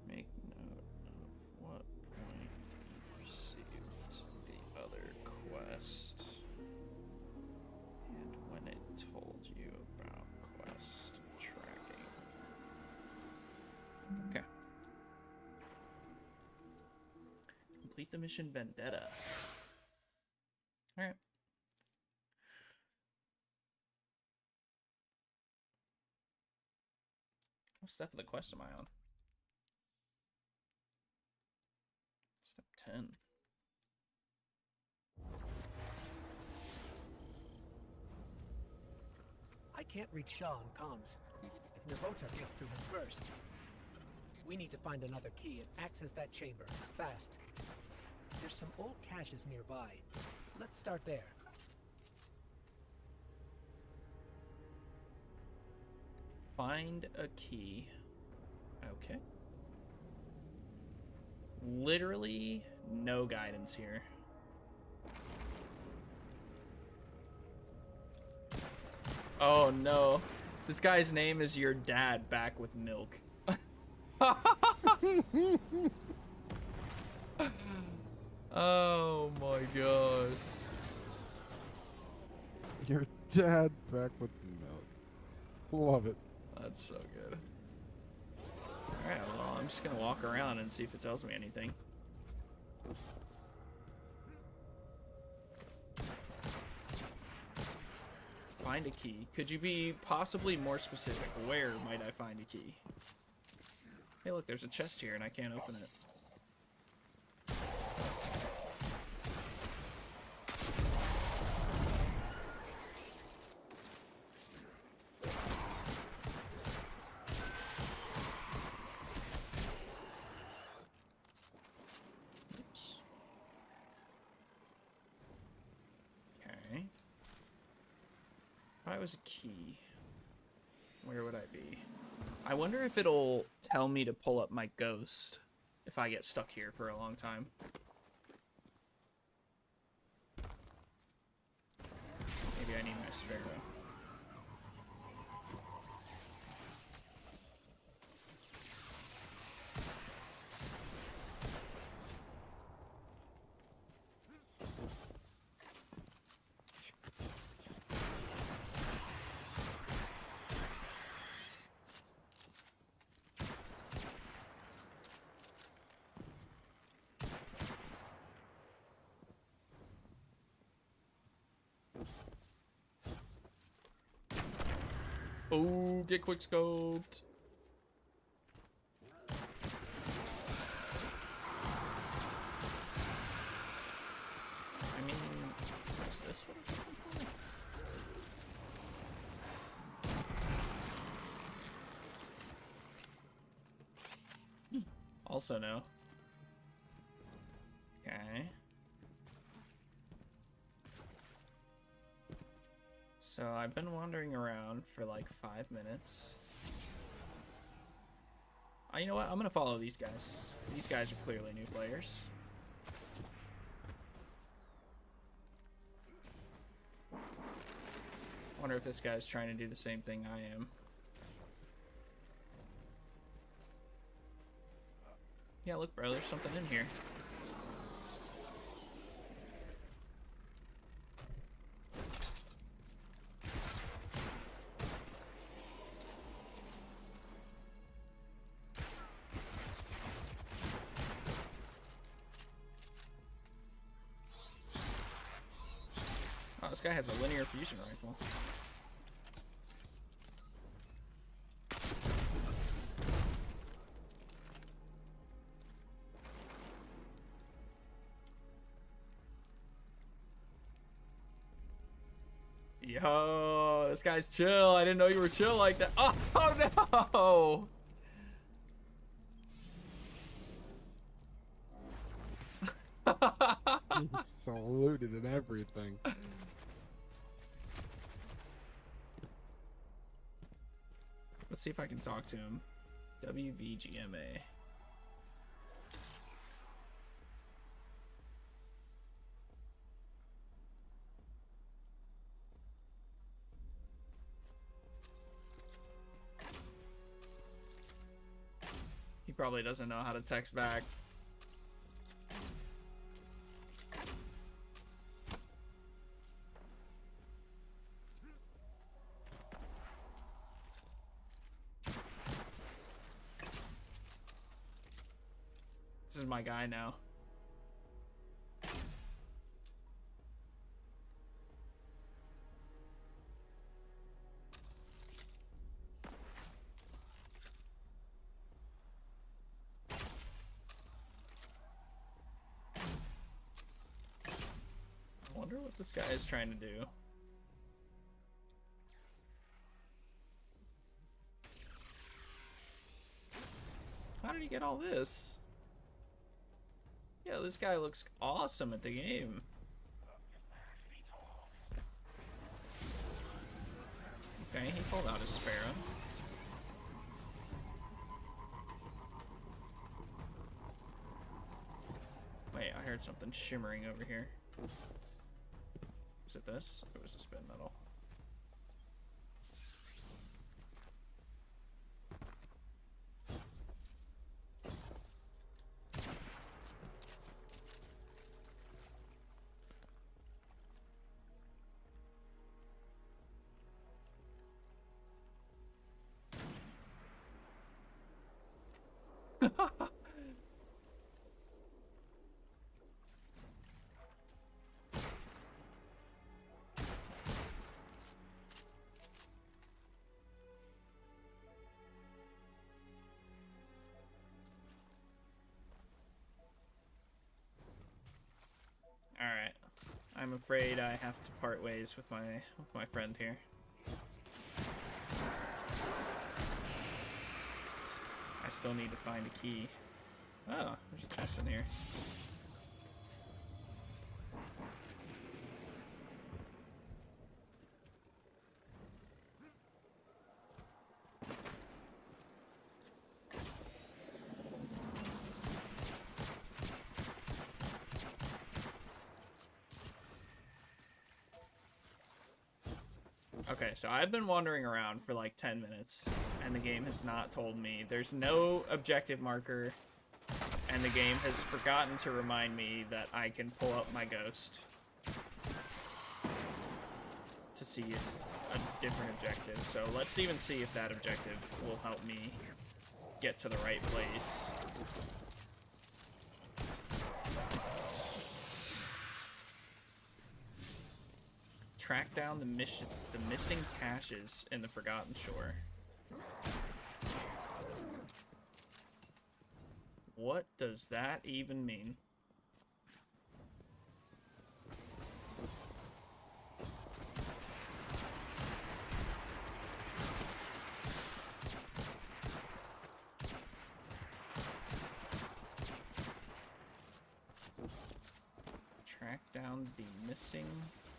Make note of what point you received the other quest and when it told you about quest tracking. Okay. Complete the mission Vendetta. Alright. What step of the quest am I on? Step 10. I can't reach Shaw on comms. If Navota gets through him first. We need to find another key and access that chamber, fast. There's some old caches nearby. Let's start there. Find a key. Okay. literally no guidance here. Oh no. This guy's name is your dad back with milk. Oh my gosh. Your dad back with milk. Love it. That's so good. Alright, well, I'm just gonna walk around and see if it tells me anything. Find a key. Could you be possibly more specific? Where might I find a key? Hey, look, there's a chest here and I can't open it. Oops. Okay. If I was a key, where would I be? I wonder if it'll tell me to pull up my ghost if I get stuck here for a long time. Maybe I need my sparrow. Oh, get quick scoped. I mean, is this what it's looking for? Also no. Okay. So I've been wandering around for like 5 minutes. You know what? I'm gonna follow these guys. These guys are clearly new players. Wonder if this guy's trying to do the same thing I am. Yeah, look, bro, there's something in here. Oh, this guy has a linear fusion rifle. Yo, this guy's chill. I didn't know you were chill like that. Oh no! He's saluted and everything. Let's see if I can talk to him. WVGMA. He probably doesn't know how to text back. This is my guy now. I wonder what this guy is trying to do. How did he get all this? Yeah, this guy looks awesome at the game. Okay, he pulled out his sparrow. heard something shimmering over here. Was it this? It was a spin metal. Alright. I'm afraid I have to part ways with my friend here. I still need to find a key. Oh, there's a chest in here. Okay, so I've been wandering around for like 10 minutes, and the game has not told me. There's no objective marker, and the game has forgotten to remind me that I can pull up my ghost to see a different objective. So let's even see if that objective will help me get to the right place. Track down the missing caches in the Forgotten Shore. What does that even mean? Track down the missing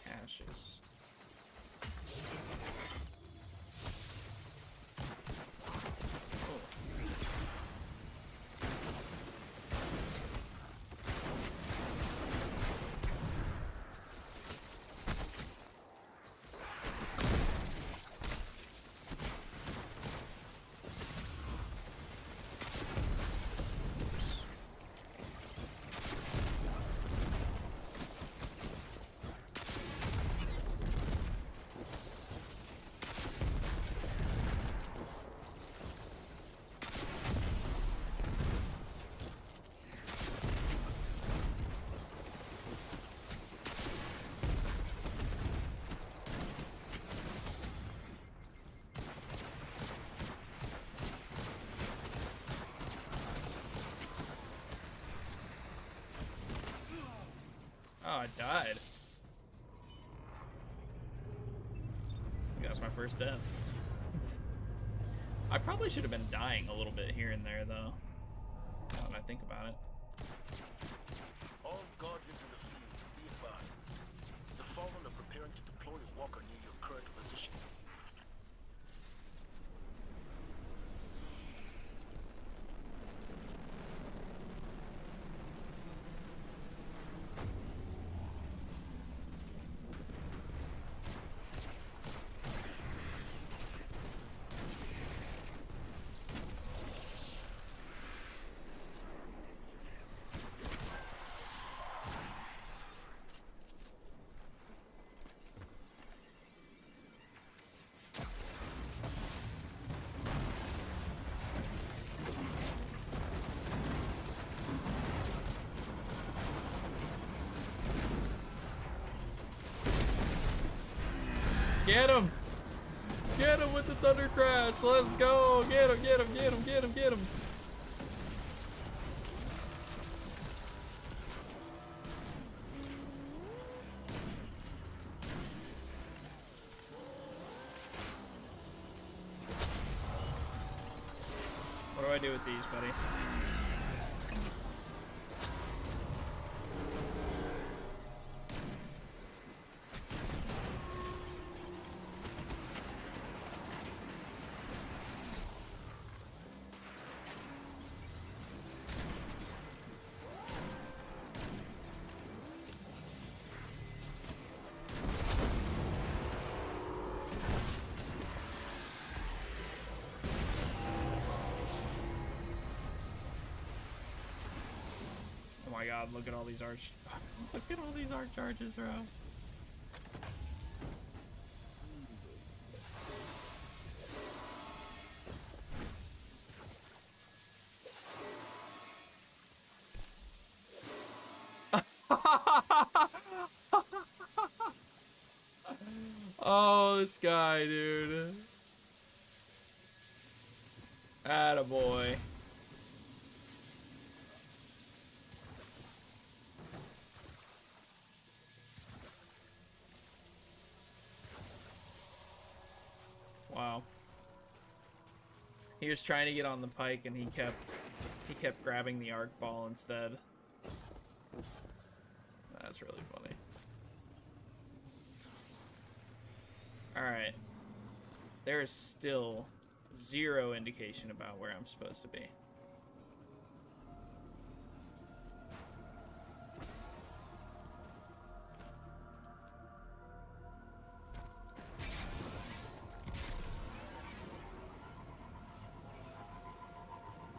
caches. Oh, I died. I think that was my first death. I probably should have been dying a little bit here and there, though. Now that I think about it. All guardians in the field, be advised. The Fallen are preparing to deploy a walker near your current position. Get him! Get him with the Thunder Crash! Let's go! Get him, get him, get him, get him, get him! What do I do with these, buddy? my god, look at all these arch... Look at all these arc charges, bro. Oh, this guy, dude. Attaboy. Wow. He was trying to get on the pike and he kept grabbing the arc ball instead. That's really funny. Alright. There is still zero indication about where I'm supposed to be.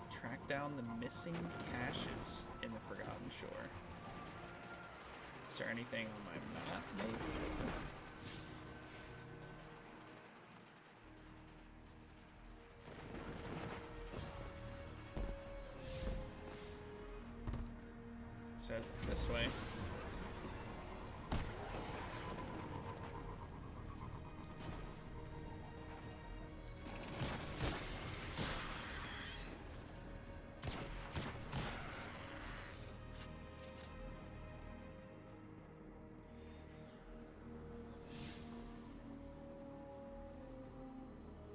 Track down the missing caches in the Forgotten Shore. Is there anything on my map, maybe? Says it's this way.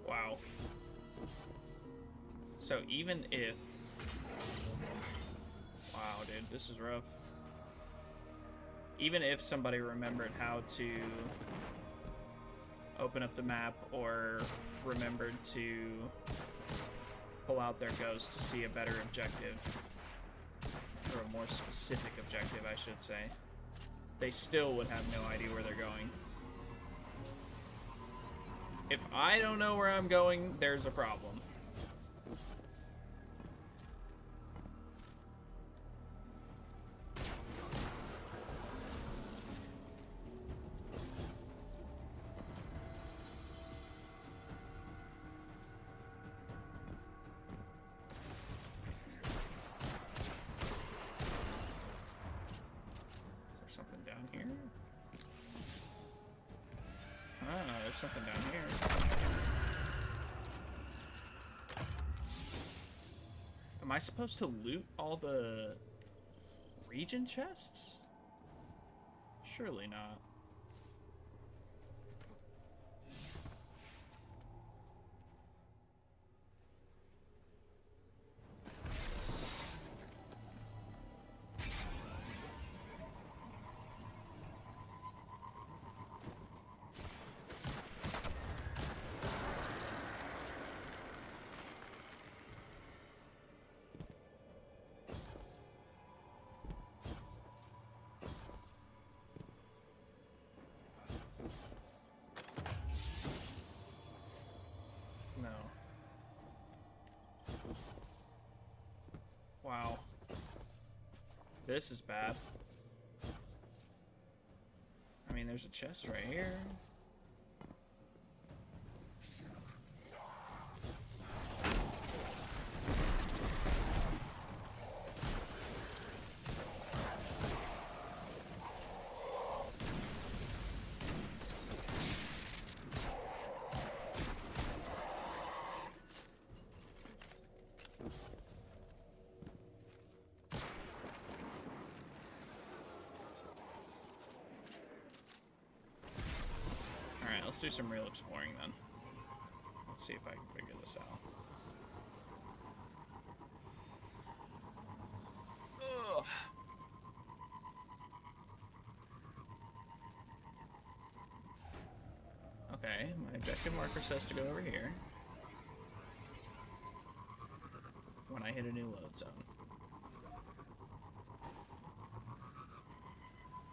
Wow. So even if... Wow, dude, this is rough. Even if somebody remembered how to open up the map or remembered to pull out their ghost to see a better objective, or a more specific objective, I should say, they still would have no idea where they're going. If I don't know where I'm going, there's a problem. Something down here. Am I supposed to loot all the region chests? Surely not. Wow. This is bad. I mean, there's a chest right here. Let's do some real exploring then. Let's see if I can figure this out. Ugh. Okay, my objective marker says to go over here when I hit a new load zone.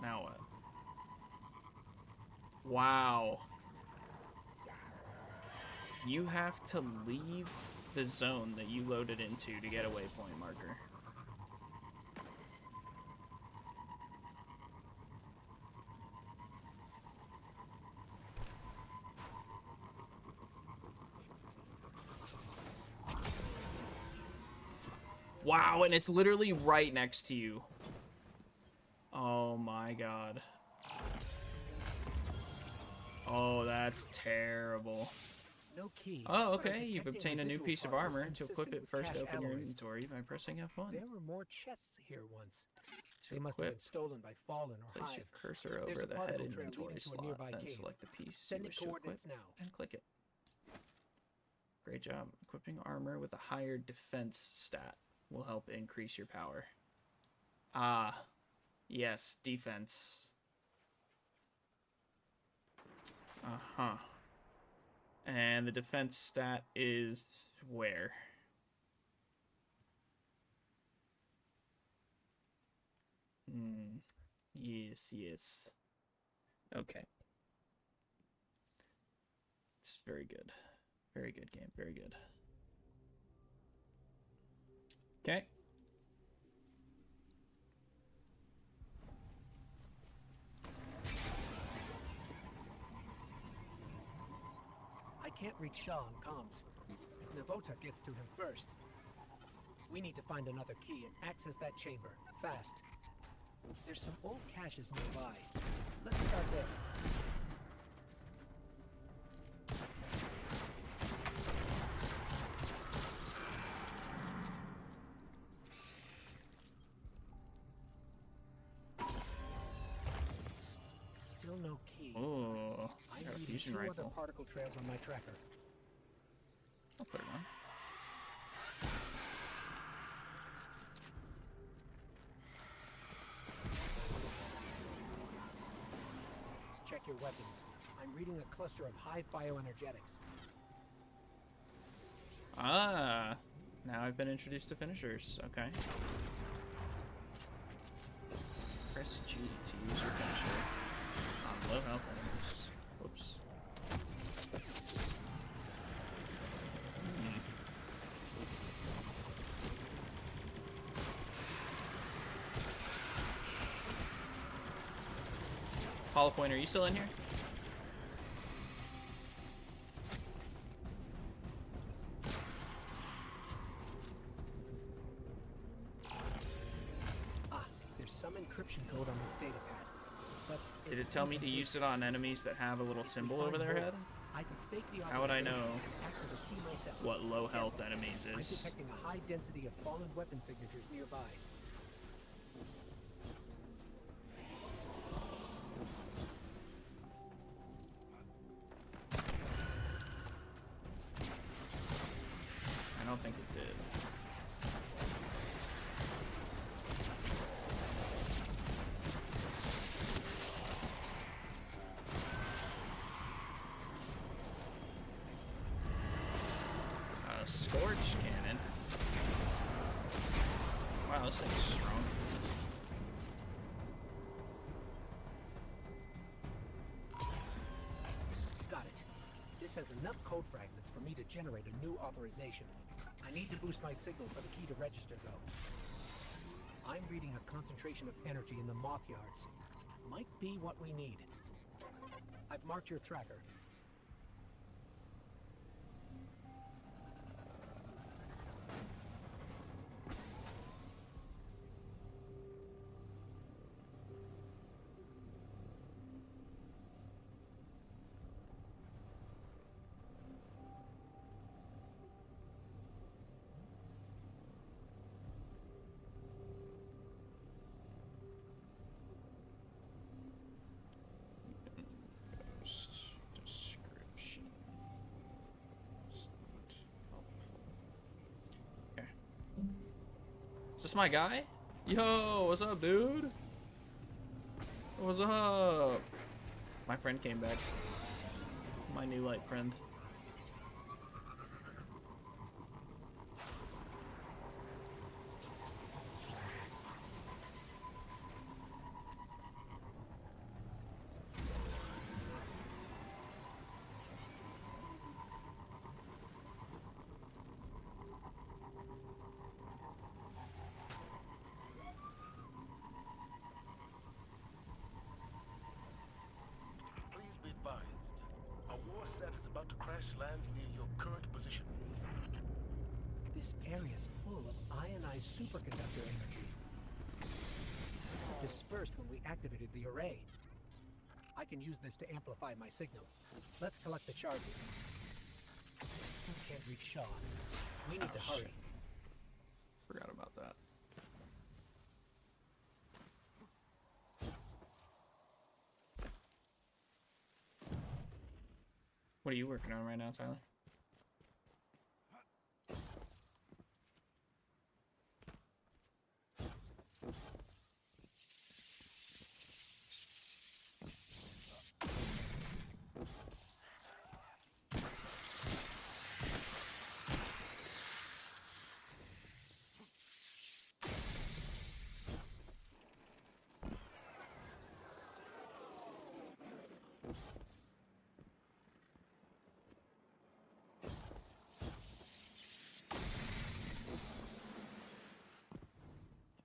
Now what? Wow. You have to leave the zone that you loaded into to get a waypoint marker. Wow, and it's literally right next to you. Oh my god. Oh, that's terrible. No key. Oh, but okay. a You've detecting obtained a new residual piece of part was armor. To equip consistent it, with first cache open your alloys. inventory by pressing F1. There were more chests here once. To They must have equip, been stolen by Fallen or place Hive. your cursor There's over a the head particle trail inventory leading to a slot, nearby then cave. select the piece Send you me wish to equip, coordinates now. and click it. Great job. Equipping armor with a higher defense stat will help increase your power. Ah, yes, defense. Uh-huh. And the defense stat is where? Yes, yes. Okay. It's very good. Very good game. Very good. Okay. I can't reach Shaw on comms. If Navota gets to him first, we need to find another key and access that chamber, fast. There's some old caches nearby. Let's start there. Still no key. Oh, I got a need fusion 2 other rifle. particle trails on my tracker. I'll put it on. Check your weapons. I'm reading a cluster of Hive bioenergetics. Ah, now I've been introduced to finishers. Okay. Press G to use your finisher on low health enemies. Whoops. Hollow Point, are you still in here? Ah, there's some encryption code on this data pad. But Did it's it tell me to incomplete. use it on enemies that have a little If we symbol find over their more, head? I can fake the How would I authorization know and act as a key myself. what low health Careful. enemies I'm is? detecting a high density of fallen weapon signatures nearby. I don't think it did. Scorch cannon. Wow, this thing's strong. Got it. This has enough code fragments for me to generate a new authorization. I need to boost my signal for the key to register, though. I'm reading a concentration of energy in the moth yards. Might be what we need. I've marked your tracker. Description. Okay. Is this my guy? Yo, what's up, dude? What's up? My friend came back. My new light friend. Please be advised. A war set is about to crash land near your current position. This This area's full of ionized superconductor energy. It dispersed when we activated the array. I can use this to amplify my signal. Let's collect the charges. I still can't reach Shaw. We need to hurry. Forgot about that. What are you working on right now, Tyler?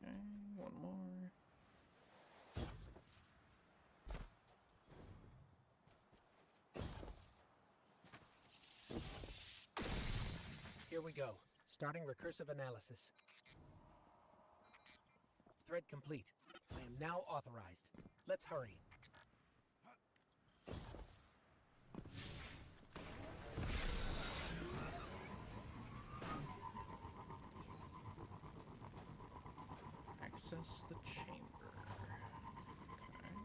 Okay, one more. Here we go. Starting recursive analysis. Thread complete. I am now authorized. Let's hurry. Access the chamber. Okay.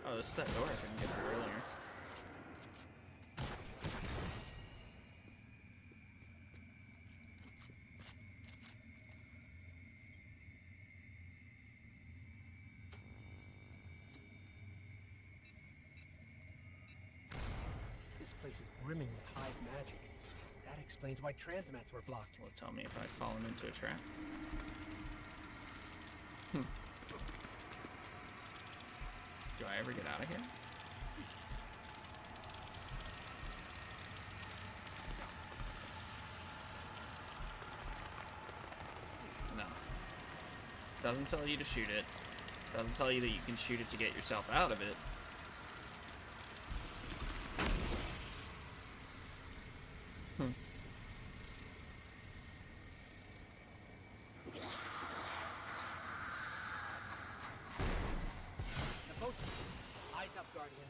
Oh, this is that door I couldn't get through earlier. This place is brimming with hive magic. That explains why transmats were blocked. Will it tell me if I've fallen into a trap? Do I ever get out of here? No. Doesn't tell you to shoot it. Doesn't tell you that you can shoot it to get yourself out of it. The boat's eyes up, Guardian.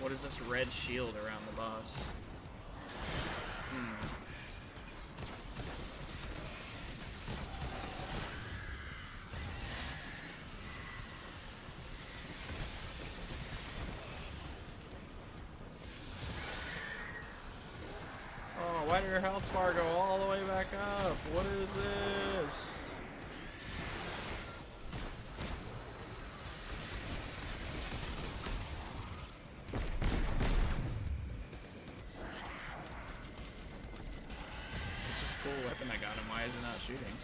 What is this red shield around the boss? Oh, why did your health bar go all the way back up? What is this? Cool weapon I got him. Why is it not shooting?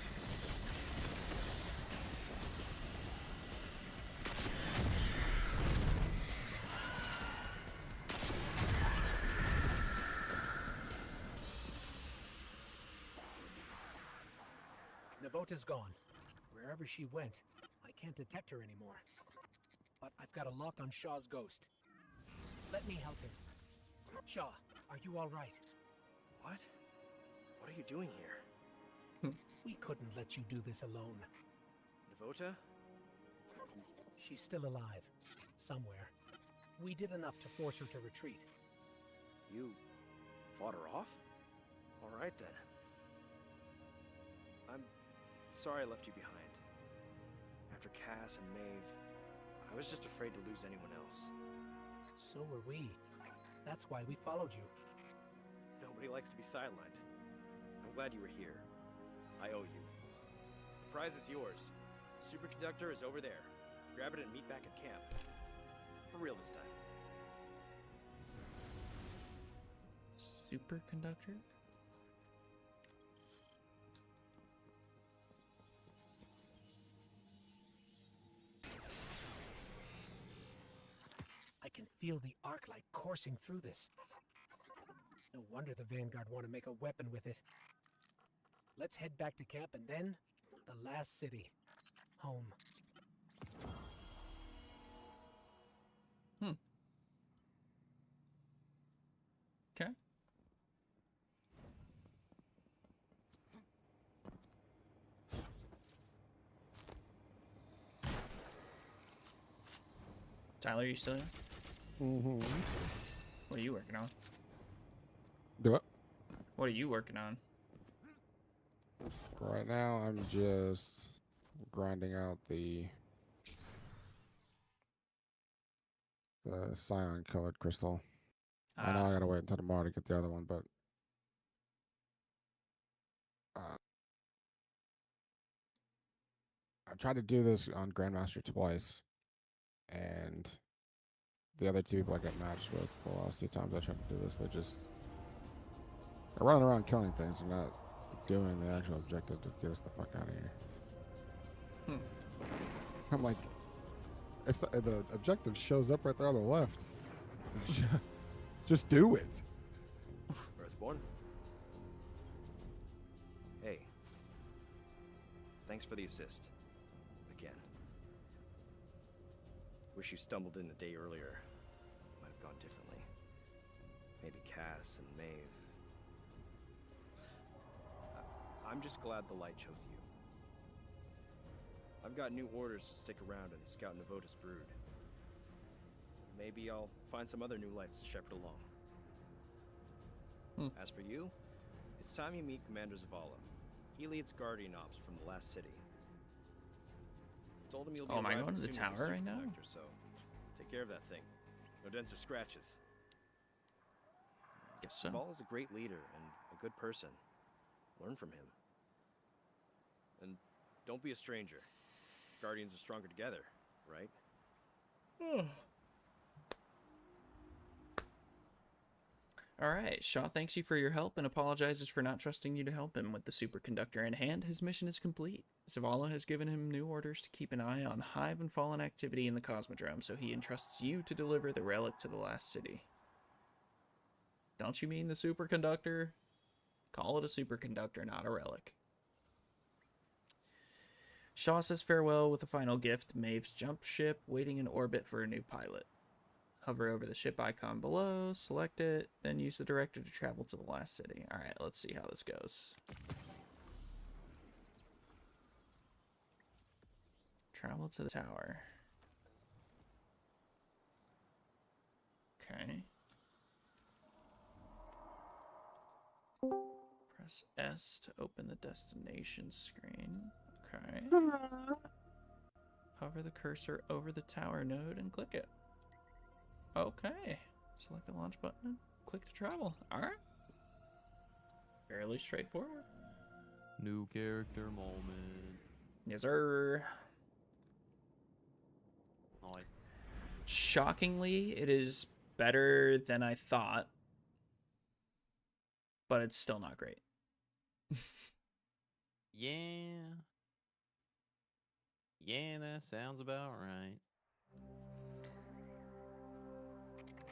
Navota's gone. Wherever she went, I can't detect her anymore. But I've got a lock on Shaw's ghost. Let me help him. Shaw, Are you all right? What? What are you doing here? We couldn't let you do this alone. Navota? She's still alive. Somewhere. We did enough to force her to retreat. You fought her off? All right then. I'm sorry I left you behind. After Cass and Maeve, I was just afraid to lose anyone else. So were we. That's why we followed you. Nobody likes to be sidelined. I'm glad you were here. I owe you. The prize is yours. Superconductor is over there. Grab it and meet back at camp. For real this time. Superconductor? I can feel the arc light coursing through this. No wonder the Vanguard want to make a weapon with it. Let's head back to camp and then the last city. Home. Okay. Tyler, you still here? Mm-hmm. What are you working on? Do it. What are you working on? Right now, I'm just grinding out the cyan colored crystal. I know I gotta wait until tomorrow to get the other one, but I've tried to do this on Grandmaster twice, and the other two people I got matched with the last 2 times I tried to do this, they're running around killing things and not doing the actual objective to get us the fuck out of here. I'm like, the objective shows up right there on the left. Just do it. Earthborn? Hey. Thanks for the assist. Again. Wish you stumbled in a day earlier. Might have gone differently. Maybe Cass and Maeve. I'm just glad the light chose you. I've got new orders to stick around and scout Navota's brood. Maybe I'll find some other new lights to shepherd along. As for you, it's time you meet Commander Zavala. He leads Guardian Ops from the last city. Told him you'll be am I arriving going to the soon with tower right now? superconductor, So take care of that thing. No dents or scratches. Guess so. Zavala's a great leader and a good person. Learn from him. And don't be a stranger. Guardians are stronger together, right? Alright, Shaw thanks you for your help and apologizes for not trusting you to help him with the superconductor in hand. His mission is complete. Zavala has given him new orders to keep an eye on Hive and Fallen activity in the Cosmodrome, so he entrusts you to deliver the relic to the last city. Don't you mean the superconductor? Call it a superconductor, not a relic. Shaw says farewell with a final gift, Maeve's jump ship, waiting in orbit for a new pilot. Hover over the ship icon below, select it, then use the director to travel to the last city. Alright, let's see how this goes. Travel to the tower. Okay. Press S to open the destination screen. Okay. Hover the cursor over the tower node and click it. Okay. Select the launch button and click to travel. Alright. Fairly straightforward. New character moment. Yes, sir. Nice. Shockingly, it is better than I thought. But it's still not great. Yeah. Yeah, that sounds about right.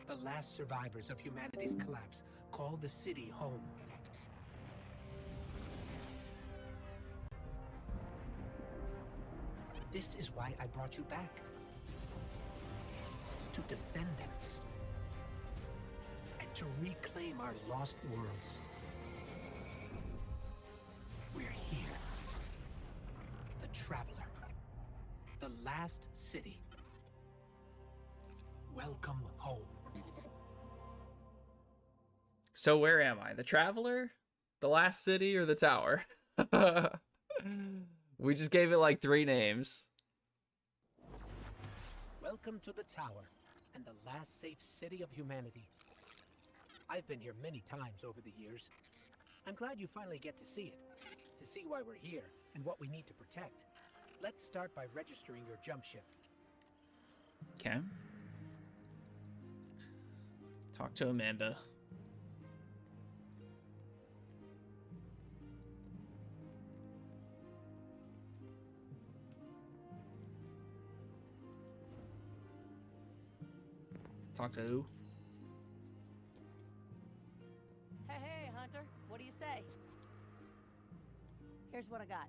The last survivors of humanity's collapse call the city home. This is why I brought you back. To defend them. And to reclaim our lost worlds. We're here. The Traveler. The last city. Welcome home. So where am I? The Traveler? The Last City, or the Tower? We just gave it like 3 names. Welcome to the Tower, and the last safe city of humanity. I've been here many times over the years. I'm glad you finally get to see it, to see why we're here and what we need to protect. Let's start by registering your jump ship. Okay. Talk to Amanda. Talk to who? Hey, Hunter. What do you say? Here's what I got.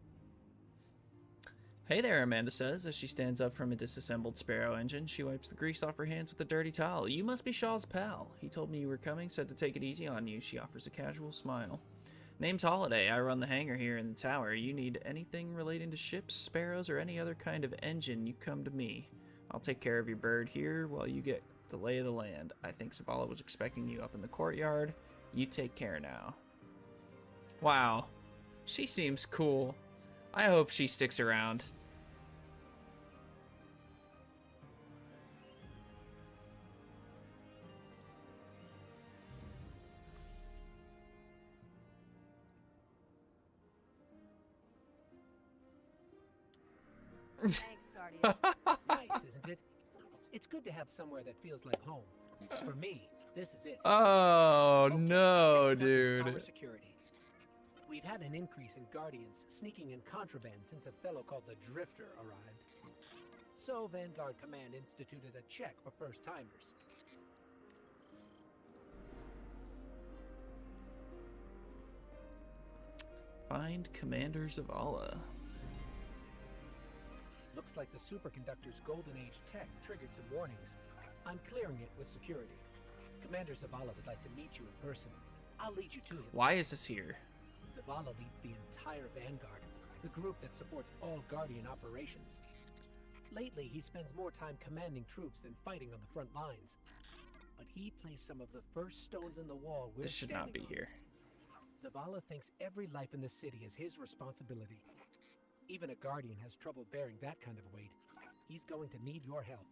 Hey there, Amanda says, as she stands up from a disassembled Sparrow engine. She wipes the grease off her hands with a dirty towel. You must be Shaw's pal. He told me you were coming, said to take it easy on you. She offers a casual smile. Name's Holiday. I run the hangar here in the tower. You need anything relating to ships, sparrows, or any other kind of engine, you come to me. I'll take care of your bird here while you get the lay of the land. I think Zavala was expecting you up in the courtyard. You take care now. Wow. She seems cool. I hope she sticks around. Thanks, Guardian. Nice, isn't it? It's good to have somewhere that feels like home. For me, this is it. Oh, Okay, no, next up is tower dude. security. We've had an increase in Guardians sneaking in contraband since a fellow called the Drifter arrived. So Vanguard Command instituted a check for first-timers. Find Commander Zavala. Looks like the superconductor's Golden Age tech triggered some warnings. I'm clearing it with security. Commander Zavala would like to meet you in person. I'll lead you to him. Why is this here? Zavala leads the entire Vanguard, the group that supports all Guardian operations. Lately, he spends more time commanding troops than fighting on the front lines. But he placed some of the first stones in the wall we're This should not be standing on. here. Zavala thinks every life in the city is his responsibility. Even a Guardian has trouble bearing that kind of weight. He's going to need your help.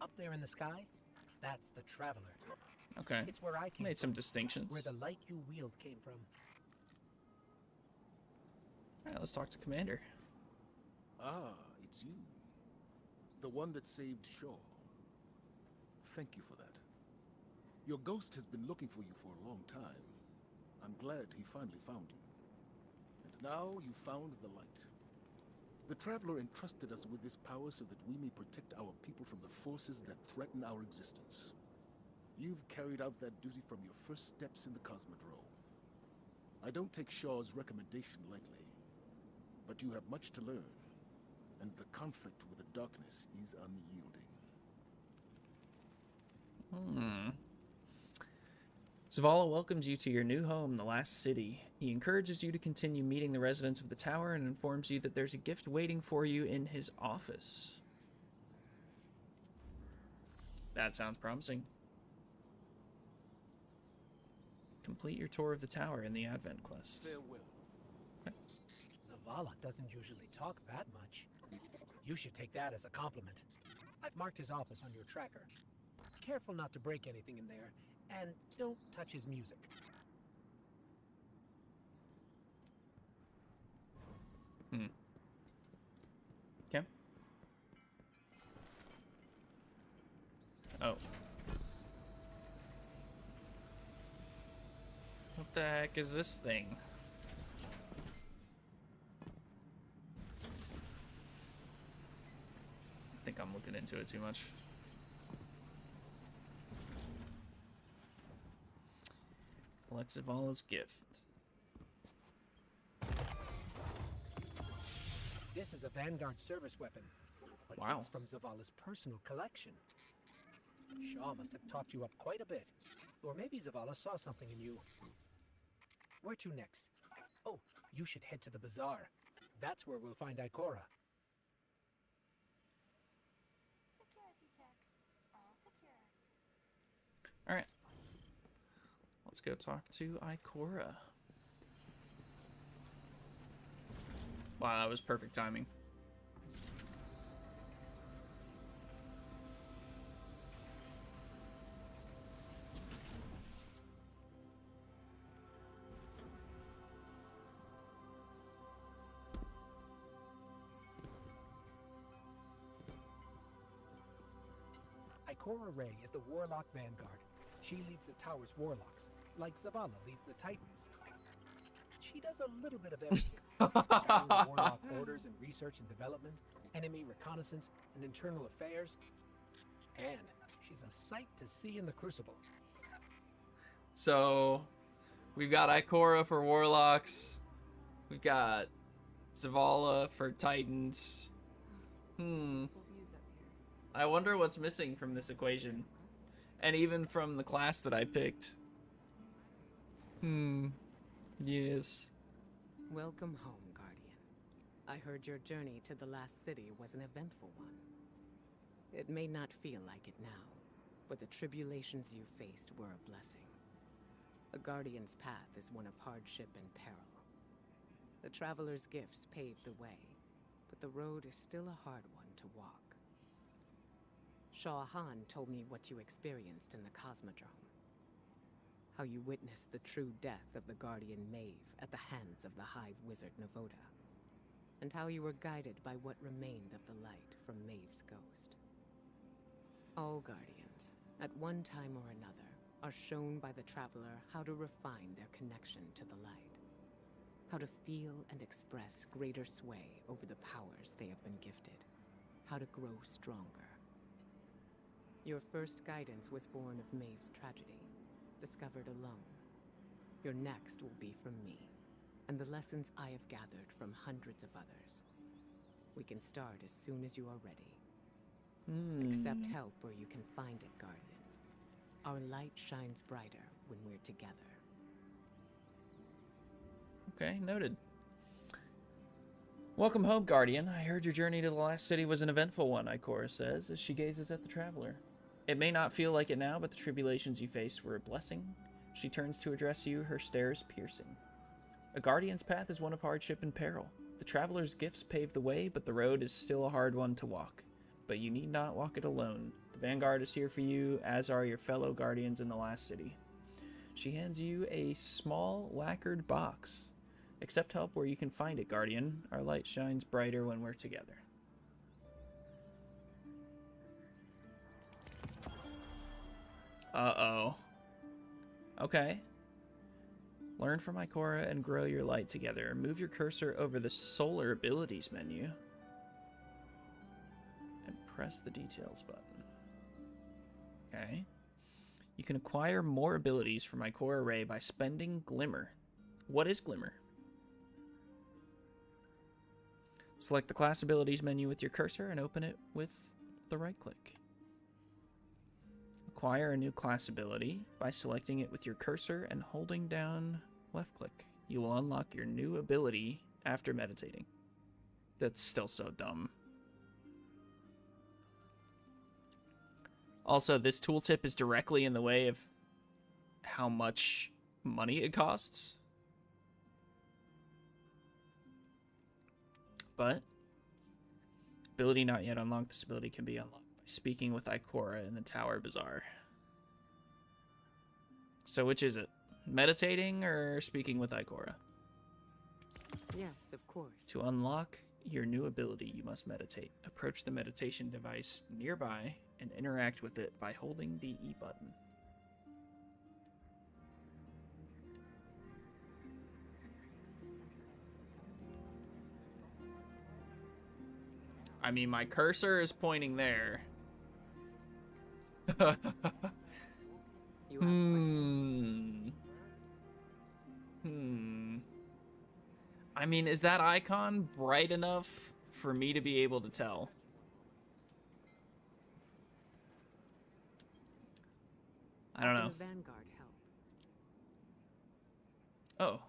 Up there in the sky, that's the Traveler. Okay. It's where I came Made some from, distinctions. where the light you wield came from. Alright, let's talk to Commander. Ah, it's you. The one that saved Shaw. Thank you for that. Your ghost has been looking for you for a long time. I'm glad he finally found you. And now you found the light. The Traveler entrusted us with this power so that we may protect our people from the forces that threaten our existence. You've carried out that duty from your first steps in the Cosmodrome. I don't take Shaw's recommendation lightly, but you have much to learn, and the conflict with the darkness is unyielding. Zavala welcomes you to your new home, the Last City. He encourages you to continue meeting the residents of the tower and informs you that there's a gift waiting for you in his office. That sounds promising. Complete your tour of the tower in the Advent quest. Farewell. Zavala doesn't usually talk that much. You should take that as a compliment. I've marked his office on your tracker. Careful not to break anything in there, and don't touch his music. Okay. Oh. What the heck is this thing? I think I'm looking into it too much. Collect Zavala's gift. This is a Vanguard service weapon, but Wow. it's from Zavala's personal collection. Shaw must have talked you up quite a bit. Or maybe Zavala saw something in you. Where to next? Oh, you should head to the bazaar. That's where we'll find Ikora. Security check. All secure. All right. Let's go talk to Ikora. Wow, that was perfect timing. Ikora Rey is the Warlock Vanguard. She leads the tower's warlocks, like Zavala leads the Titans. She does a little bit of everything. Guiding the warlock orders and research and development, enemy reconnaissance, and internal affairs. And she's a sight to see in the Crucible. So, we've got Ikora for Warlocks. We've got Zavala for Titans. I wonder what's missing from this equation. And even from the class that I picked. Yes. Welcome home, Guardian. I heard your journey to the last city was an eventful one. It may not feel like it now, but the tribulations you faced were a blessing. A Guardian's path is one of hardship and peril. The Traveler's gifts paved the way, but the road is still a hard one to walk. Shaw Han told me what you experienced in the Cosmodrome. How you witnessed the true death of the Guardian Maeve at the hands of the Hive Wizard Navoda. And how you were guided by what remained of the light from Maeve's ghost. All Guardians, at one time or another, are shown by the Traveler how to refine their connection to the light. How to feel and express greater sway over the powers they have been gifted. How to grow stronger. Your first guidance was born of Maeve's tragedy, discovered alone. Your next will be from me, and the lessons I have gathered from hundreds of others. We can start as soon as you are ready. Accept help where you can find it, Guardian. Our light shines brighter when we're together. Okay, noted. Welcome home, Guardian. I heard your journey to the last city was an eventful one, Ikora says, as she gazes at the Traveler. It may not feel like it now, but the tribulations you faced were a blessing. She turns to address you, her stares piercing. A Guardian's path is one of hardship and peril. The Traveler's gifts pave the way, but the road is still a hard one to walk. But you need not walk it alone. The Vanguard is here for you, as are your fellow Guardians in the last city. She hands you a small, lacquered box. Accept help where you can find it, Guardian. Our light shines brighter when we're together. Uh-oh. Okay. Learn from Ikora and grow your light together. Move your cursor over the Solar Abilities menu. And press the Details button. Okay. You can acquire more abilities from Ikora Rey by spending Glimmer. What is Glimmer? Select the Class Abilities menu with your cursor and open it with the right click. Acquire a new class ability by selecting it with your cursor and holding down left click. You will unlock your new ability after meditating. That's still so dumb. Also, this tooltip is directly in the way of how much money it costs. But ability not yet unlocked. This ability can be unlocked by speaking with Ikora in the Tower Bazaar. So which is it? Meditating or speaking with Ikora? Yes, of course. To unlock your new ability, you must meditate. Approach the meditation device nearby and interact with it by holding the E button. I mean, my cursor is pointing there. You have questions? I mean, is that icon bright enough for me to be able to tell. I don't How know. can the Vanguard help? Oh.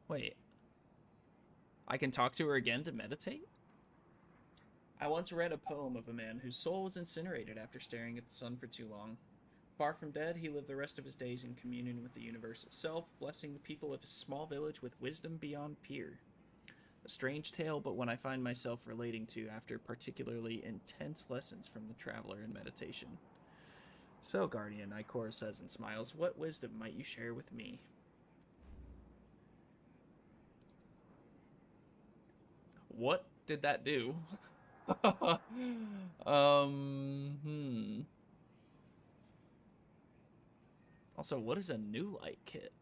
Wait. I can talk to her again to meditate? I once read a poem of a man whose soul was incinerated after staring at the sun for too long. Far from dead, he lived the rest of his days in communion with the universe itself, blessing the people of his small village with wisdom beyond peer. A strange tale, but one I find myself relating to after particularly intense lessons from the traveler in meditation. So, Guardian, Ikora says and smiles, what wisdom might you share with me? What did that do? Also, what is a new light kit?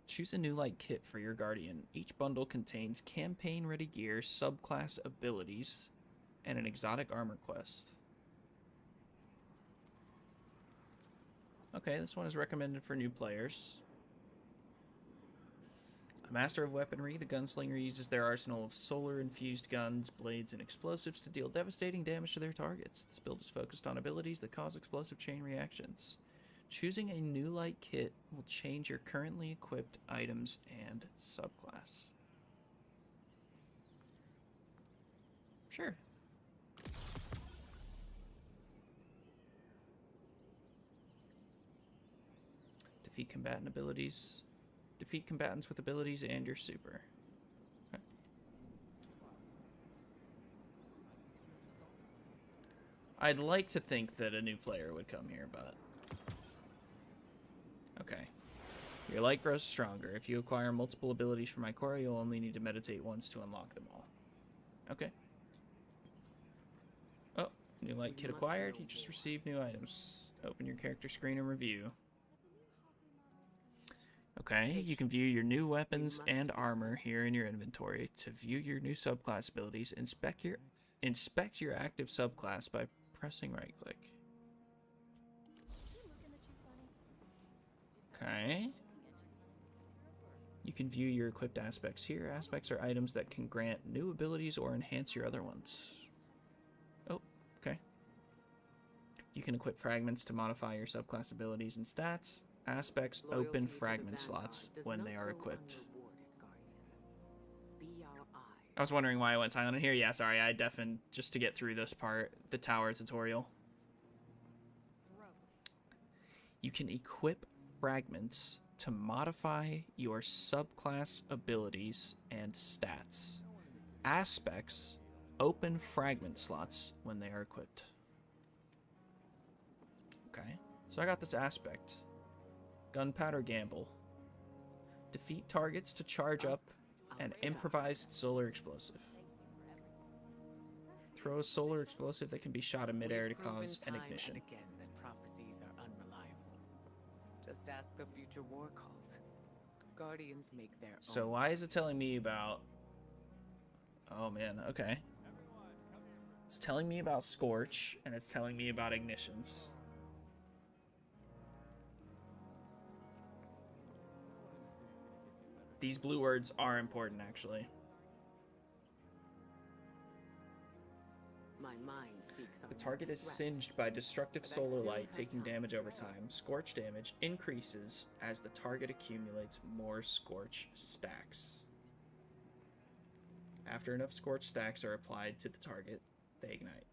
Choose a new light kit for your Guardian. Each bundle contains campaign-ready gear, subclass abilities, and an exotic armor quest. Okay, this one is recommended for new players. A master of weaponry, the gunslinger uses their arsenal of solar-infused guns, blades, and explosives to deal devastating damage to their targets. This build is focused on abilities that cause explosive chain reactions. Choosing a new light kit will change your currently equipped items and subclass. Sure. Defeat combatant abilities. Defeat combatants with abilities and your super. Okay. I'd like to think that a new player would come here, but... Okay. Your light grows stronger. If you acquire multiple abilities from Ikora, you'll only need to meditate once to unlock them all. Okay. Oh, new light kit acquired. You just received new items. Open your character screen and review. Okay, you can view your new weapons and armor here in your inventory. To view your new subclass abilities, inspect your active subclass by pressing right-click. Okay. You can view your equipped aspects here. Aspects are items that can grant new abilities or enhance your other ones. Oh, okay. You can equip fragments to modify your subclass abilities and stats. Aspects open fragment slots when they are equipped. I was wondering why I went silent in here. Yeah, sorry, I deafened just to get through this part, the tower tutorial. You can equip fragments to modify your subclass abilities and stats. Aspects open fragment slots when they are equipped. Okay, so I got this aspect. Gunpowder Gamble. Defeat targets to charge up an improvised solar explosive. Throw a solar explosive that can be shot in midair to cause an ignition. Again that prophecies are unreliable. Just ask the future war cult. Guardians make their So own. why is it telling me about... Oh man, okay. It's telling me about Scorch, and it's telling me about ignitions. These blue words are important, actually. My mind seeks The target is singed by destructive solar light, taking damage over time. Scorch damage increases as the target accumulates more Scorch stacks. After enough Scorch stacks are applied to the target, they ignite.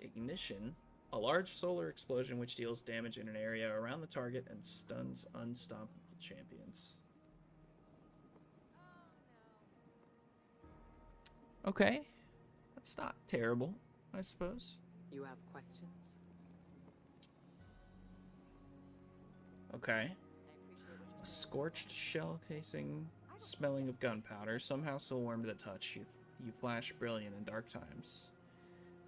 Ignition. A large solar explosion which deals damage in an area around the target and stuns unstoppable champions. Okay. That's not terrible, I suppose. You have questions? Okay. A scorched shell casing, smelling of gunpowder, somehow so warm to the touch. You flash brilliant in dark times.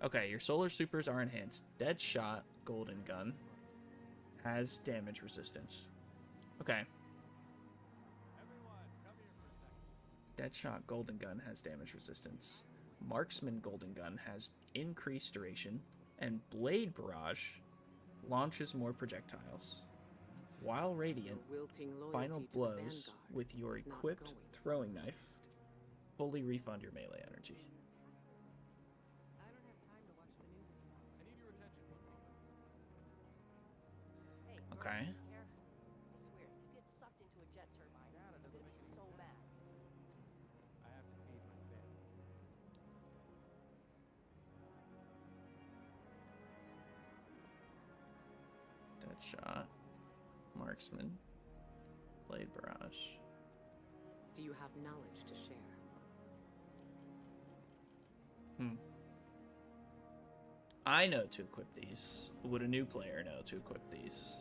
Okay, your solar supers are enhanced. Deadshot Golden Gun has damage resistance. Okay. Deadshot Golden Gun has damage resistance. Marksman Golden Gun has increased duration. And Blade Barrage launches more projectiles. while radiant, Your wilting loyalty final to the blows Vanguard with your is not equipped going to throwing be knife used. fully refund your melee energy. I don't have time to watch the news anymore. I need your attention one moment. Hey, Okay. Gordon, here. I swear, you get sucked into a jet turbine, Data you're doesn't gonna be make so mad. I have to feed my family. Deadshot, marksman, blade barrage. Do you have knowledge to share? I know to equip these. Would a new player know to equip these?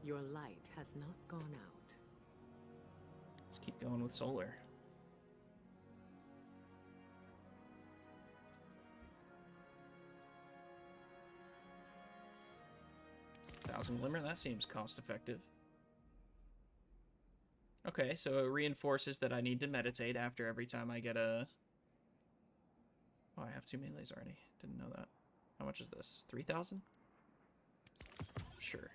Your light has not gone out. Let's keep going with solar. Thousand Glimmer, that seems cost effective. Okay, so it reinforces that I need to meditate after every time I get a... Oh, I have 2 melees already. Didn't know that. How much is this? 3,000? Sure.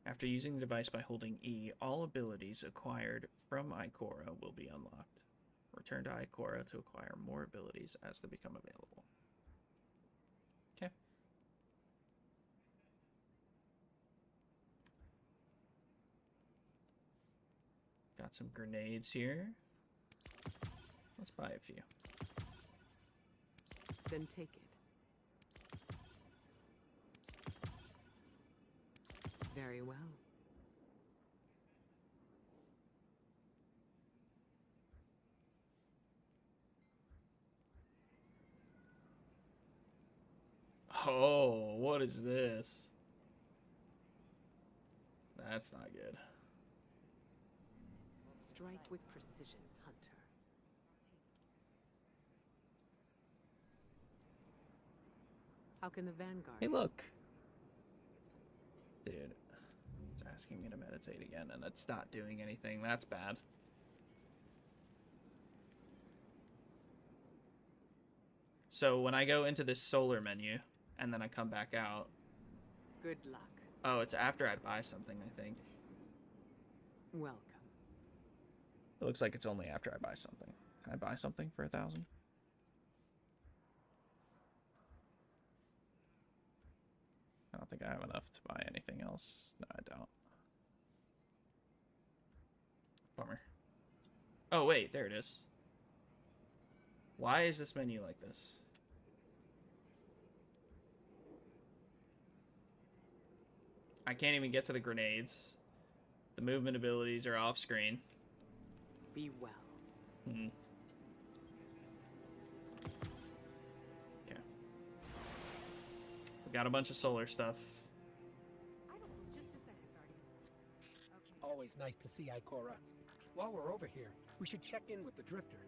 After using the device by holding E, all abilities acquired from Ikora will be unlocked. Return to Ikora to acquire more abilities as they become available. Okay. Got some grenades here. Let's buy a few. Then take it. Very well. Oh, what is this? That's not good. Strike with precision, Hunter. How can the Vanguard... Hey, look. Dude, it's asking me to meditate again, and it's not doing anything. That's bad. So when I go into this solar menu, and then I come back out... Good luck. Oh, it's after I buy something, I think. Welcome. It looks like it's only after I buy something. Can I buy something for 1,000? I don't think I have enough to buy anything else. No, I don't. Bummer. Oh, wait, there it is. Why is this menu like this? I can't even get to the grenades. The movement abilities are off screen. Be well. Hmm. Okay. We got a bunch of solar stuff. Just a second, Guardian. Always nice to see Ikora. While we're over here, we should check in with the Drifter.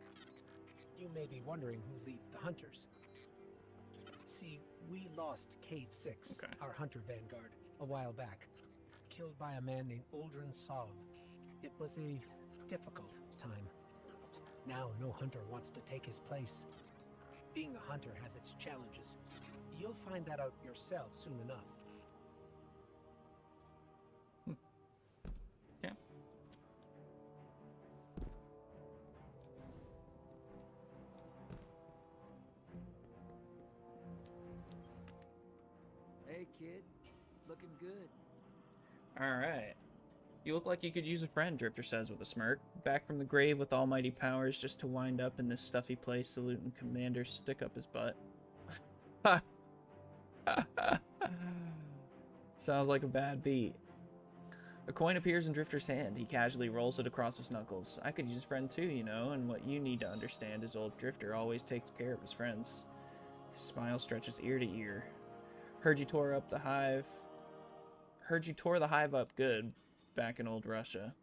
You may be wondering who leads the Hunters. See, we lost Cade 6, our Hunter Vanguard, a while back. Killed by a man named Uldren Sov. It was a difficult time. Now no hunter wants to take his place. Being a hunter has its challenges. You'll find that out yourself soon enough. Okay. Hey, kid. Looking good. Alright. You look like you could use a friend, Drifter says with a smirk. Back from the grave with almighty powers just to wind up in this stuffy place saluting Commander stick up his butt. Sounds like a bad beat. A coin appears in Drifter's hand. He casually rolls it across his knuckles. I could use a friend too, you know, and what you need to understand is old Drifter always takes care of his friends. His smile stretches ear to ear. Heard you tore the hive up good back in old Russia.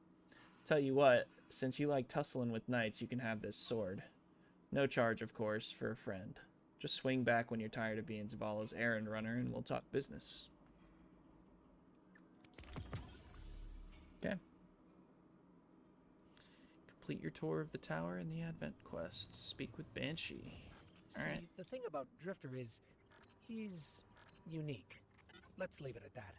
Tell you what, since you like tussling with knights, you can have this sword. No charge, of course, for a friend. Just swing back when you're tired of being Zavala's errand runner and we'll talk business. Okay. Complete your tour of the tower and the Advent quest. Speak with Banshee. See, Alright. the thing about Drifter is, he's unique. Let's leave it at that.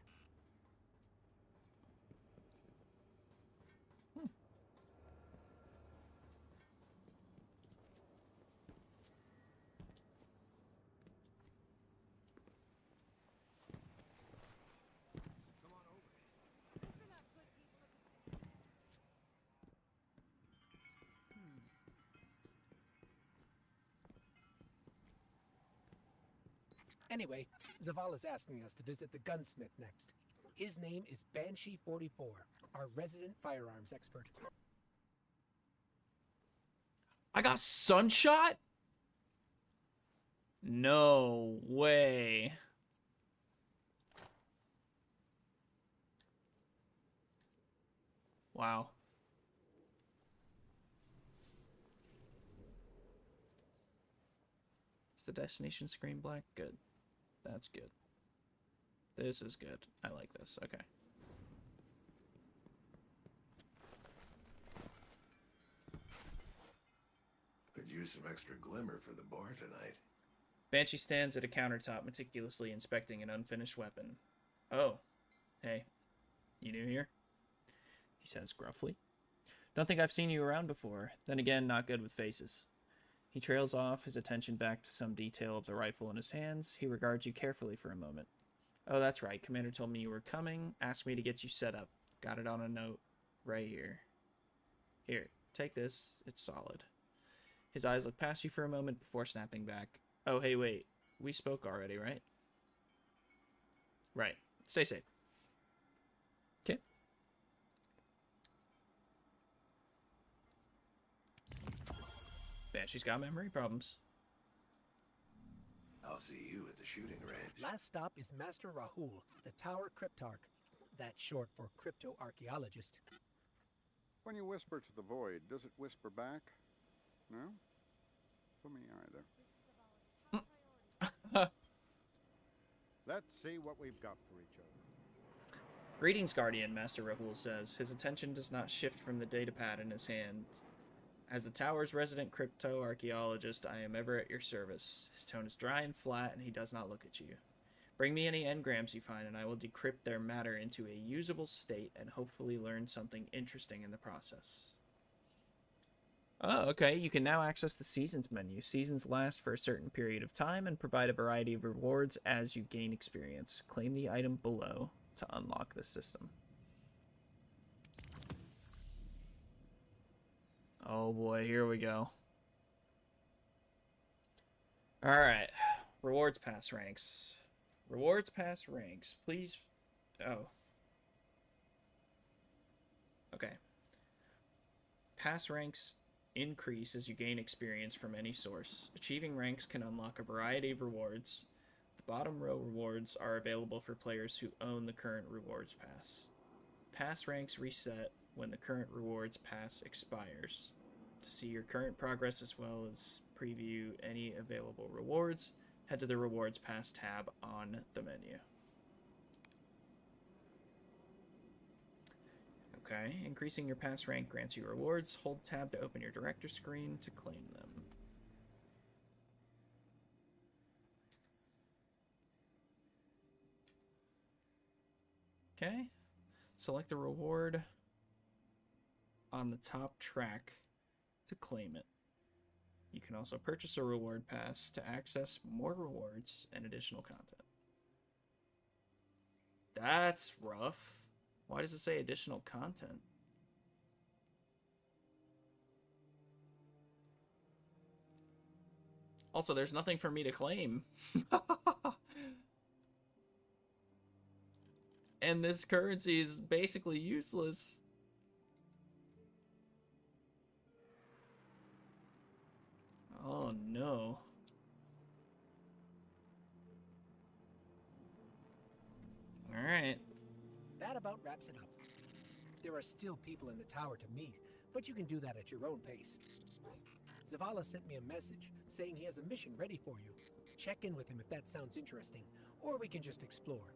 Anyway, Zavala's asking us to visit the gunsmith next. His name is Banshee44, our resident firearms expert. I got Sunshot? No way. Wow. Is the destination screen black? Good. That's good. This is good. I like this. Okay. Could use some extra glimmer for the bar tonight. Banshee stands at a countertop, meticulously inspecting an unfinished weapon. Oh. Hey. You new here? He says gruffly. Don't think I've seen you around before. Then again, not good with faces. He trails off, his attention back to some detail of the rifle in his hands. He regards you carefully for a moment. Oh, that's right. Commander told me you were coming. Asked me to get you set up. Got it on a note right here. Here, take this. It's solid. His eyes look past you for a moment before snapping back. Oh, hey, wait. We spoke already, right? Right. Stay safe. Okay. Banshee's got memory problems. I'll see you at the shooting range. Last stop is Master Rahul, the Tower Cryptarch. That's short for crypto-archaeologist. When you whisper to the void, does it whisper back? No? For me either. Let's see what we've got for each other. Greetings, Guardian, Master Rahul says. His attention does not shift from the datapad in his hand. As the tower's resident crypto-archaeologist, I am ever at your service. His tone is dry and flat, and he does not look at you. Bring me any engrams you find, and I will decrypt their matter into a usable state and hopefully learn something interesting in the process. Oh, okay. You can now access the Seasons menu. Seasons last for a certain period of time and provide a variety of rewards as you gain experience. Claim the item below to unlock the system. Oh boy, here we go. Alright. Rewards pass ranks. Rewards pass ranks. Please. Oh. Okay. Pass ranks increase as you gain experience from any source. Achieving ranks can unlock a variety of rewards. The bottom row rewards are available for players who own the current rewards pass. Pass ranks reset when the current rewards pass expires. To see your current progress as well as preview any available rewards, head to the rewards pass tab on the menu. Okay, increasing your pass rank grants you rewards. Hold tab to open your director screen to claim them. Okay, select the reward on the top track to claim it. You can also purchase a reward pass to access more rewards and additional content. That's rough. Why does it say additional content? Also, there's nothing for me to claim. And this currency is basically useless. Oh no. Alright. That about wraps it up. There are still people in the tower to meet, but you can do that at your own pace. Zavala sent me a message saying he has a mission ready for you. Check in with him if that sounds interesting, or we can just explore.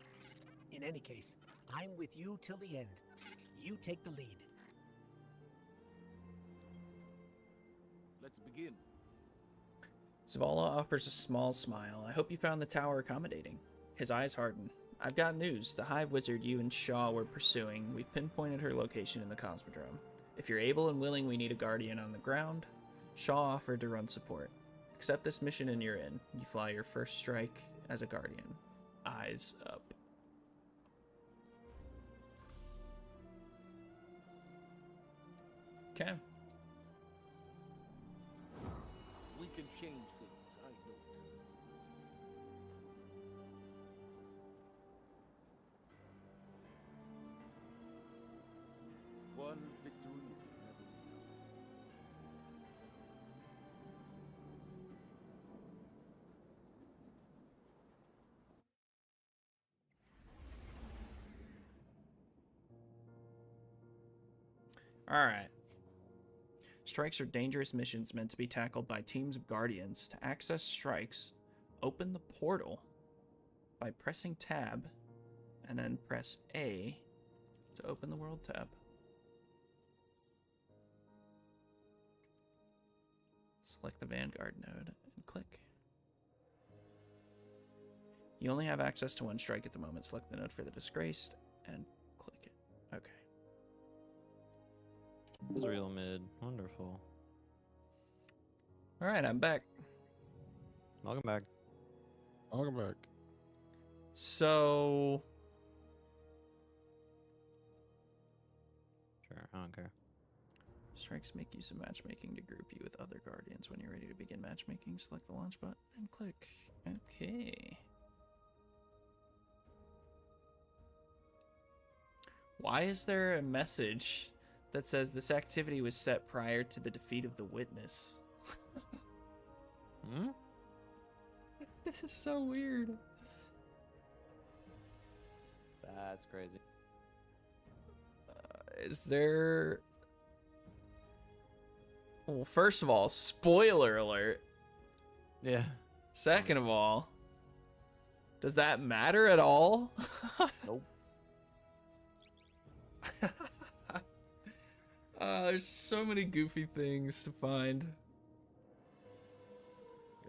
In any case, I'm with you till the end. You take the lead. Let's begin. Zavala offers a small smile. I hope you found the tower accommodating. His eyes harden. I've got news. The Hive Wizard you and Shaw were pursuing, we've pinpointed her location in the Cosmodrome. If you're able and willing, we need a Guardian on the ground. Shaw offered to run support. Accept this mission and you're in. You fly your first strike as a Guardian. Eyes up. Okay. We can change things, I know it. One victory is never enough. All right. Strikes are dangerous missions meant to be tackled by teams of Guardians. To access strikes, open the portal by pressing tab and then press A to open the world tab. Select the Vanguard node and click. You only have access to one strike at the moment. Select the node for the Disgraced and click it. Okay. Israel mid. Wonderful. All right, I'm back. Welcome back. Welcome back. So... Sure, I don't care. Strikes make use of matchmaking to group you with other Guardians. When you're ready to begin matchmaking, select the launch button and click. Okay. Why is there a message that says this activity was set prior to the defeat of the witness? Hmm? This is so weird. That's crazy. Is there... Well, first of all, spoiler alert. Yeah. Second of all, does that matter at all? Nope. There's so many goofy things to find.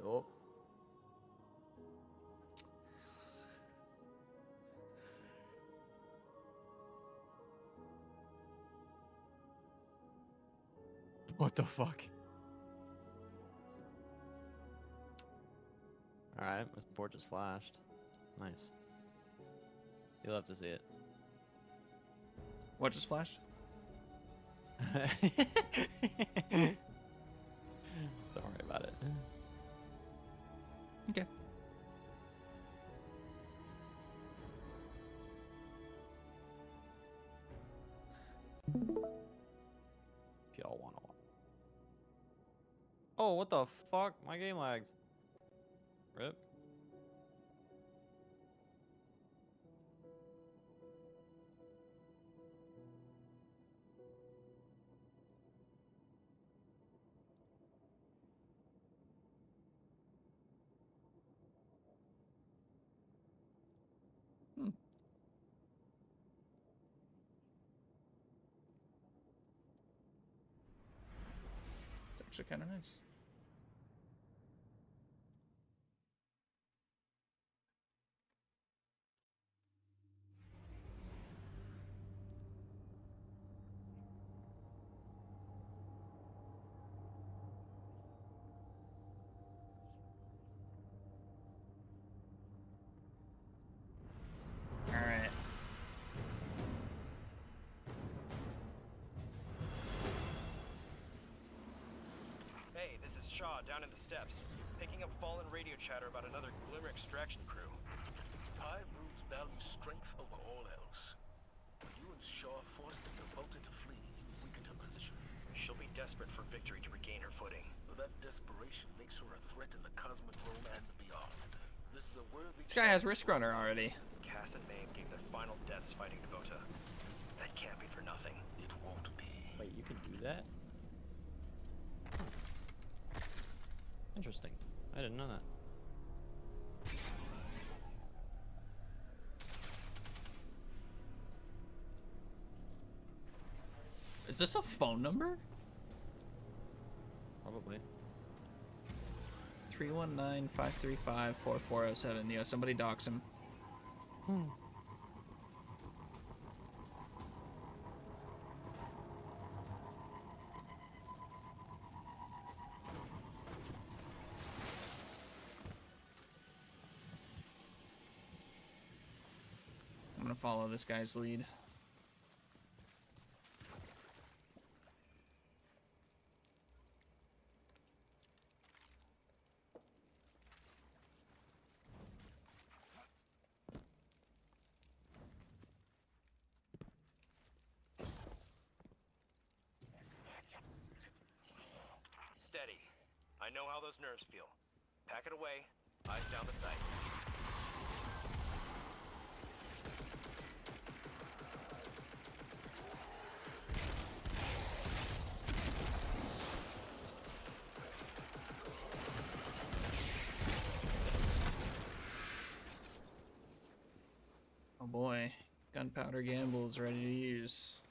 Yup. What the fuck? Alright, my support just flashed. Nice. You'll have to see it. What just flashed? Don't worry about it. Okay. If y'all want to watch. Oh, what the fuck? My game lagged. Rip. It's actually kind of nice. All right. Hey, this is Shaw down in the steps, picking up fallen radio chatter about another Glimmer extraction crew. Hive brutes value strength over all else. You and Shaw forced Novota to flee, weakened her position. She'll be desperate for victory to regain her footing. That desperation makes her a threat in the Cosmodrome and beyond. This is a worthy... This guy has Risk Runner already. Cass and Maeve gave their final deaths fighting Novota. That can't be for nothing. It won't be. Wait, you can do that? Interesting. I didn't know that. Is this a phone number? Probably. 319-535-4407. Yo, somebody dox him. I'm gonna follow this guy's lead. Steady. I know how those nerves feel. Pack it away. Eyes down the sights. Oh boy. Gunpowder Gamble is ready to use.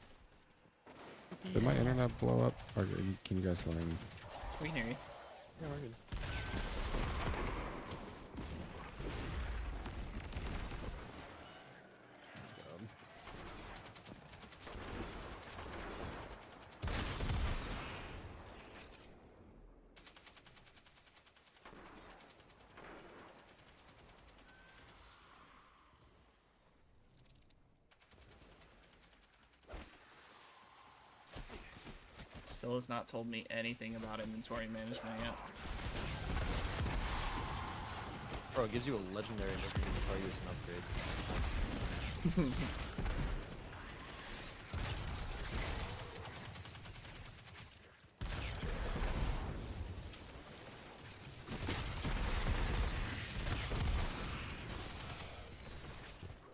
Did my internet blow up? Or can you guys let me? We can hear you. Yeah, we're good. Still has not told me anything about inventory management yet. Bro, it gives you a legendary looking inventory as an upgrade.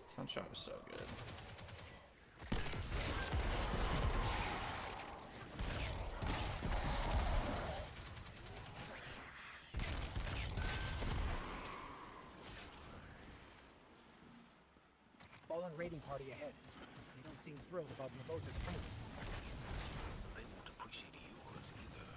Sunshot is so good. Fallen raiding party ahead. They don't seem thrilled about Navota's presence. They won't appreciate yours either.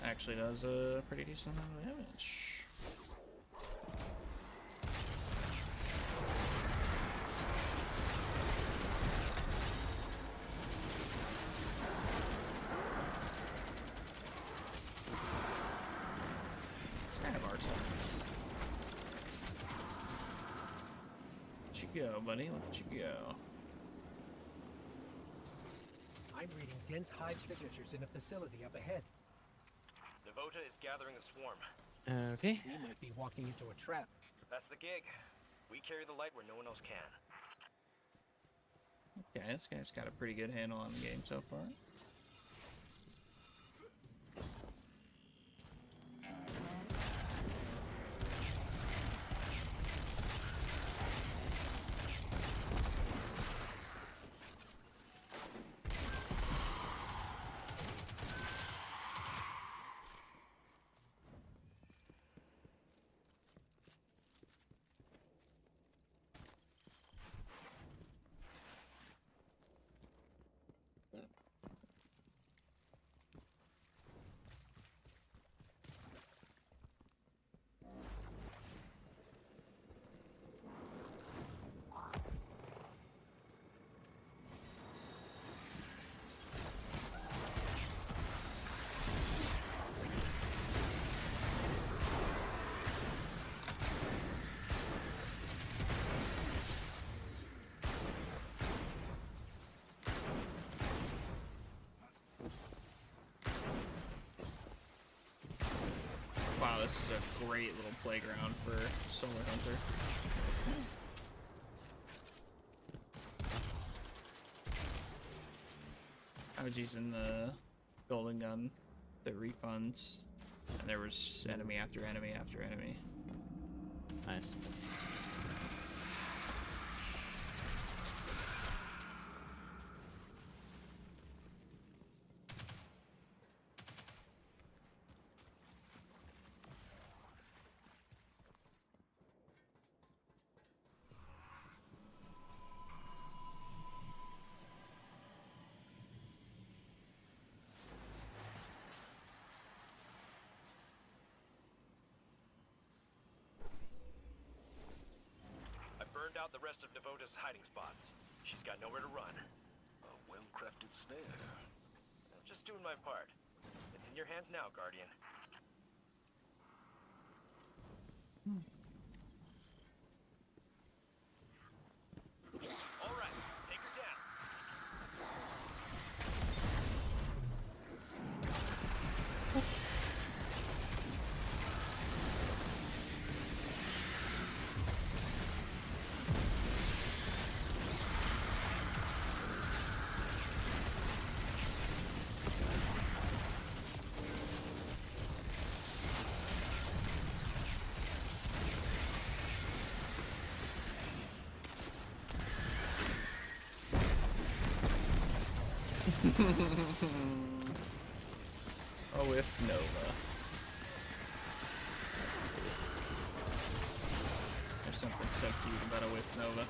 Actually does a pretty decent amount of damage. It's kind of arson. Look at you go, buddy. Look at you go. I'm reading dense hive signatures in a facility up ahead. Navota is gathering a swarm. Okay. We might be walking into a trap. That's the gig. We carry the light where no one else can. Okay, this guy's got a pretty good handle on the game so far. this is a great little playground for Solar Hunter. I was using the golden gun, the refunds, and there was just enemy after enemy after enemy. Nice. Out the rest of Devota's hiding spots. She's got nowhere to run. A well-crafted snare. I'm just doing my part. It's in your hands now, Guardian. All right, take her down. Oh, with Nova. There's something so cute about a Whiff Nova.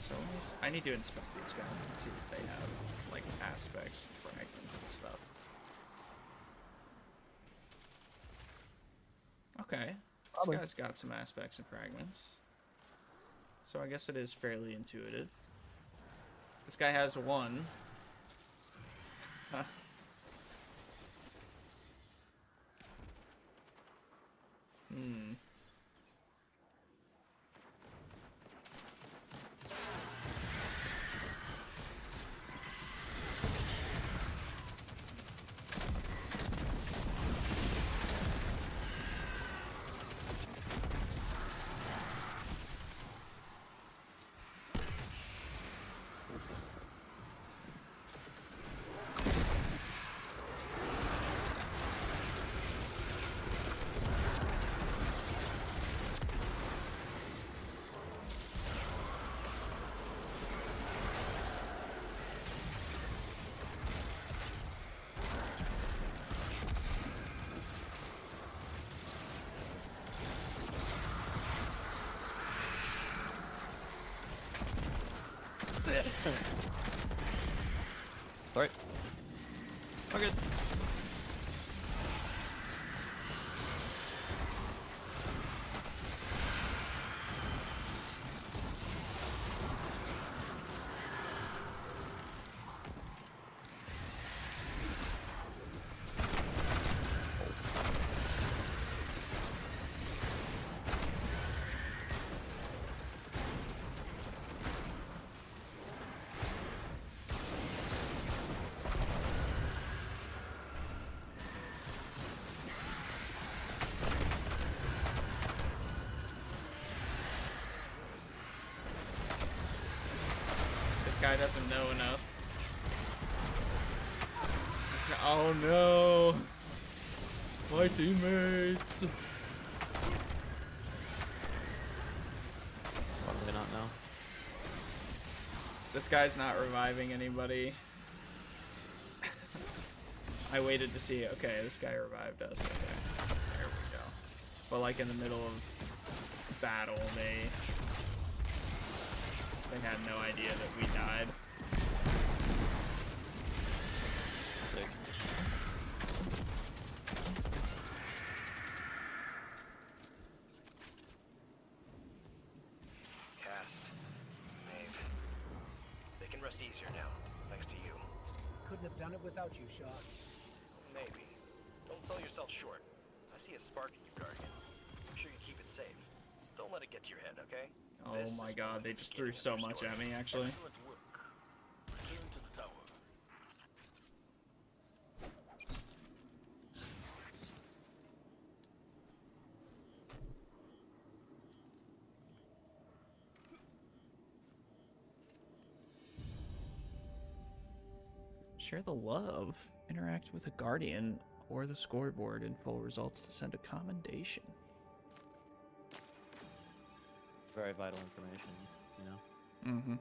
So I need to inspect these guys and see if they have like aspects, fragments, and stuff. Okay, Probably. this guy's got some aspects and fragments. So I guess it is fairly intuitive. This guy has one. Huh. Hmm. Sorry. We're good. This guy doesn't know enough. Oh no! My teammates! What do they not know? This guy's not reviving anybody. I waited to see, okay, this guy revived us. Okay, there we go. But like in the middle of battle, they had no idea that we died. Sick. Cass, Maeve, they can rest easier now, thanks to you. Couldn't have done it without you, Shaw. Maybe. Don't sell yourself short. I see a spark in you, Guardian. Make sure you keep it safe. Don't let it get to your head, okay? Oh my god, they just threw so much at me, actually. Excellent work. Return to the tower. Share the love. Interact with a guardian or the scoreboard in full results to send a commendation. Very vital information, you know? Mm-hmm.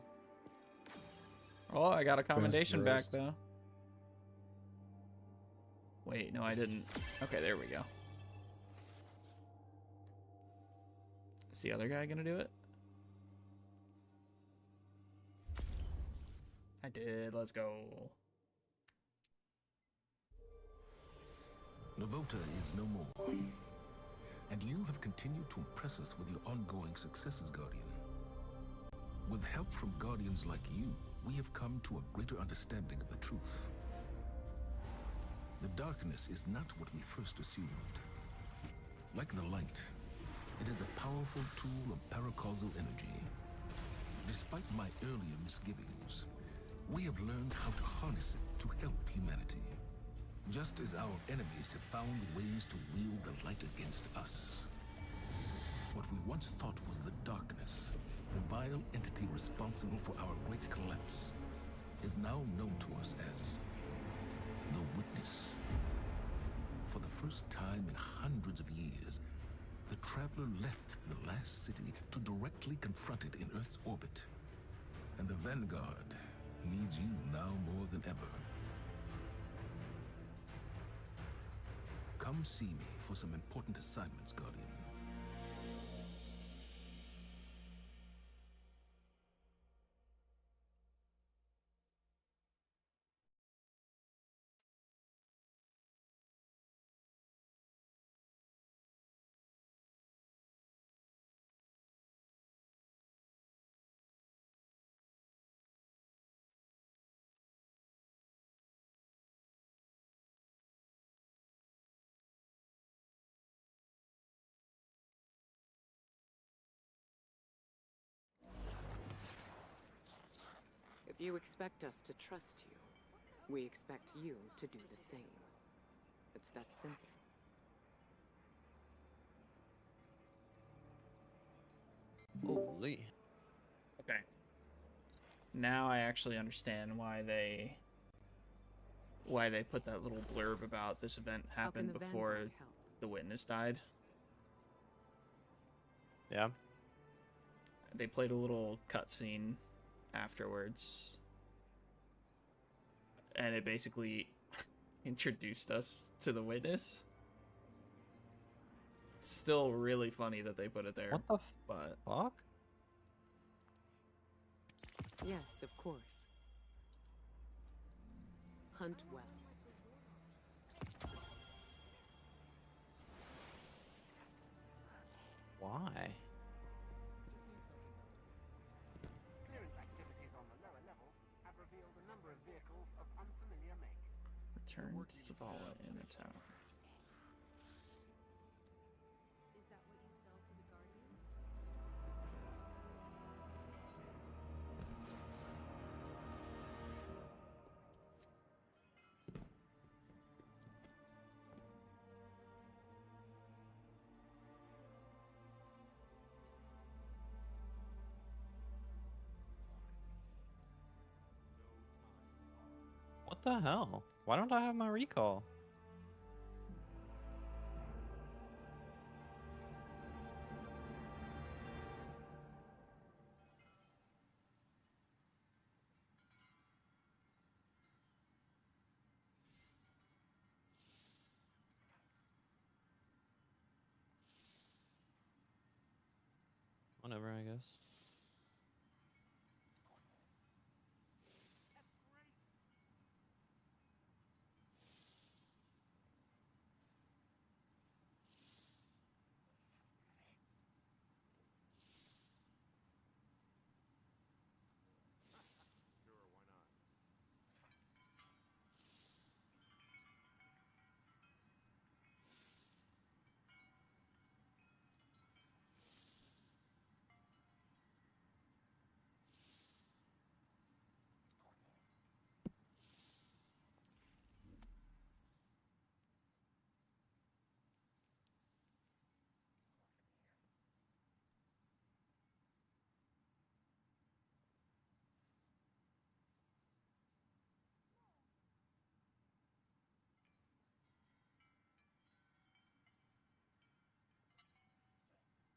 Oh, I got a commendation back, roast. though. Wait, no, I didn't. Okay, there we go. Is the other guy gonna do it? I did. Let's go. Novota is no more. And you have continued to impress us with your ongoing successes, Guardian. With help from Guardians like you, we have come to a greater understanding of the truth. The darkness is not what we first assumed. Like the light, it is a powerful tool of paracausal energy. Despite my earlier misgivings, we have learned how to harness it to help humanity. Just as our enemies have found ways to wield the light against us. What we once thought was the darkness, the vile entity responsible for our great collapse, is now known to us as the Witness. For the first time in hundreds of years, the Traveler left the last city to directly confront it in Earth's orbit. And the Vanguard needs you now more than ever. Come see me for some important assignments, Guardian. If you expect us to trust you, we expect you to do the same. It's that simple. Holy. Okay. Now I actually understand why they put that little blurb about this event happened the before Vanguard help? the witness died. Yeah. They played a little cutscene afterwards, and it basically introduced us to the witness. Still really funny that they put it there. What the but fuck? Yes, of course. Hunt well. Why? Clearance activities on the lower levels have revealed a number of vehicles of unfamiliar make. return to Zavala in a tower. Is that what you sell to the Guardians? the hell? Why don't I have my recall? Whatever, I guess.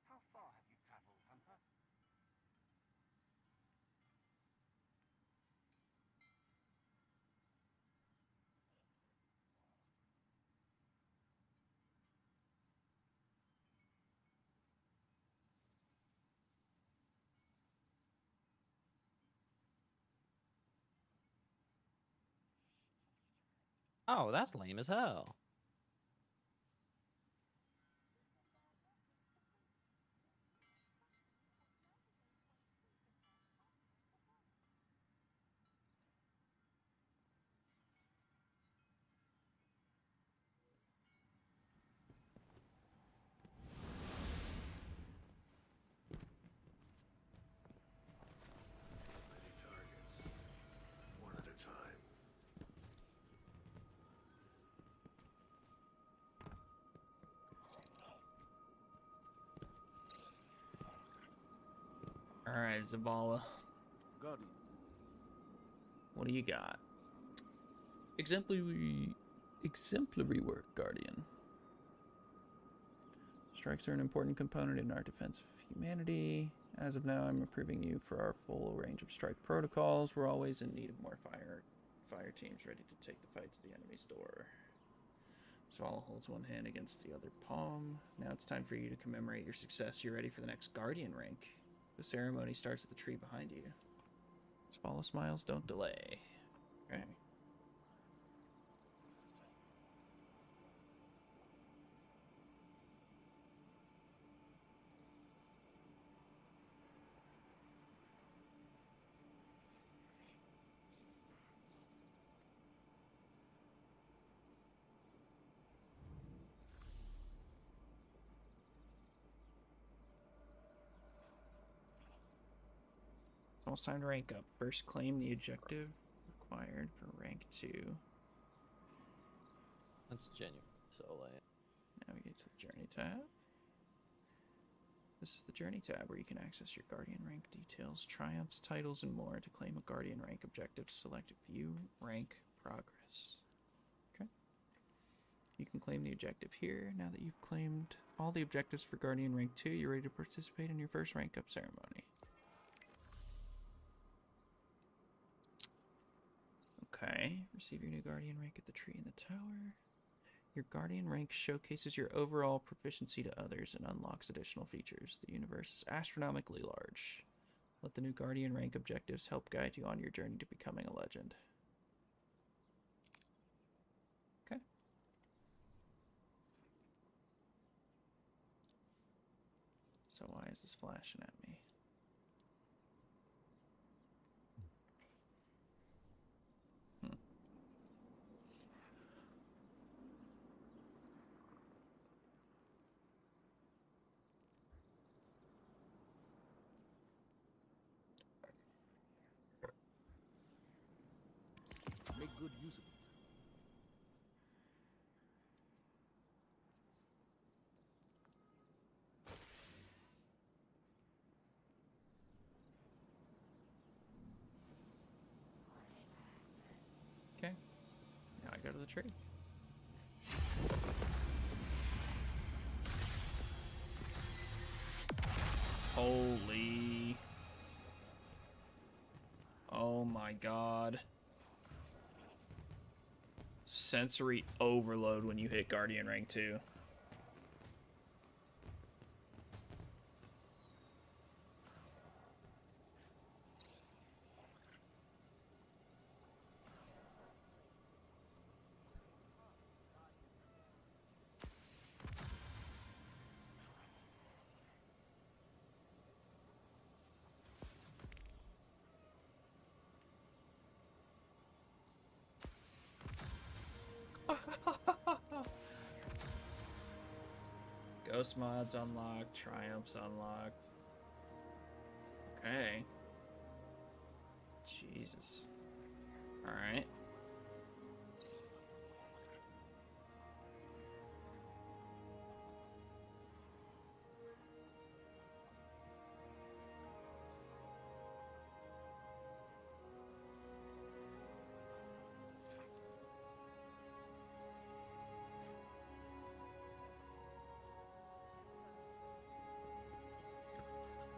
How far have you traveled, Hunter? Oh, that's lame as hell. Many targets. One at a time. Alright, Zavala. Guardian. What do you got? Exemplary work, Guardian. Strikes are an important component in our defense of humanity. As of now, I'm approving you for our full range of strike protocols. We're always in need of more fire teams ready to take the fight to the enemy's door. Zavala holds one hand against the other palm. Now it's time for you to commemorate your success. You're ready for the next Guardian rank. The ceremony starts at the tree behind you. Zavala smiles, don't delay. Okay. It's almost time to rank up. First, claim the objective required for rank 2. That's genuine. So lame. Now we get to the Journey tab. This is the Journey tab where you can access your Guardian rank details, triumphs, titles, and more. To claim a Guardian rank objective, select View Rank Progress. Okay. You can claim the objective here. Now that you've claimed all the objectives for Guardian rank 2, you're ready to participate in your first rank up ceremony. Okay. Receive your new Guardian rank at the tree in the tower. Your Guardian rank showcases your overall proficiency to others and unlocks additional features. The universe is astronomically large. Let the new Guardian rank objectives help guide you on your journey to becoming a legend. Okay. So why is this flashing at me? Make good use of it. Okay. go to the tree. Holy. Oh my god. Sensory overload when you hit Guardian rank 2. Ghost mods unlocked, triumphs unlocked. Okay. Jesus. Alright.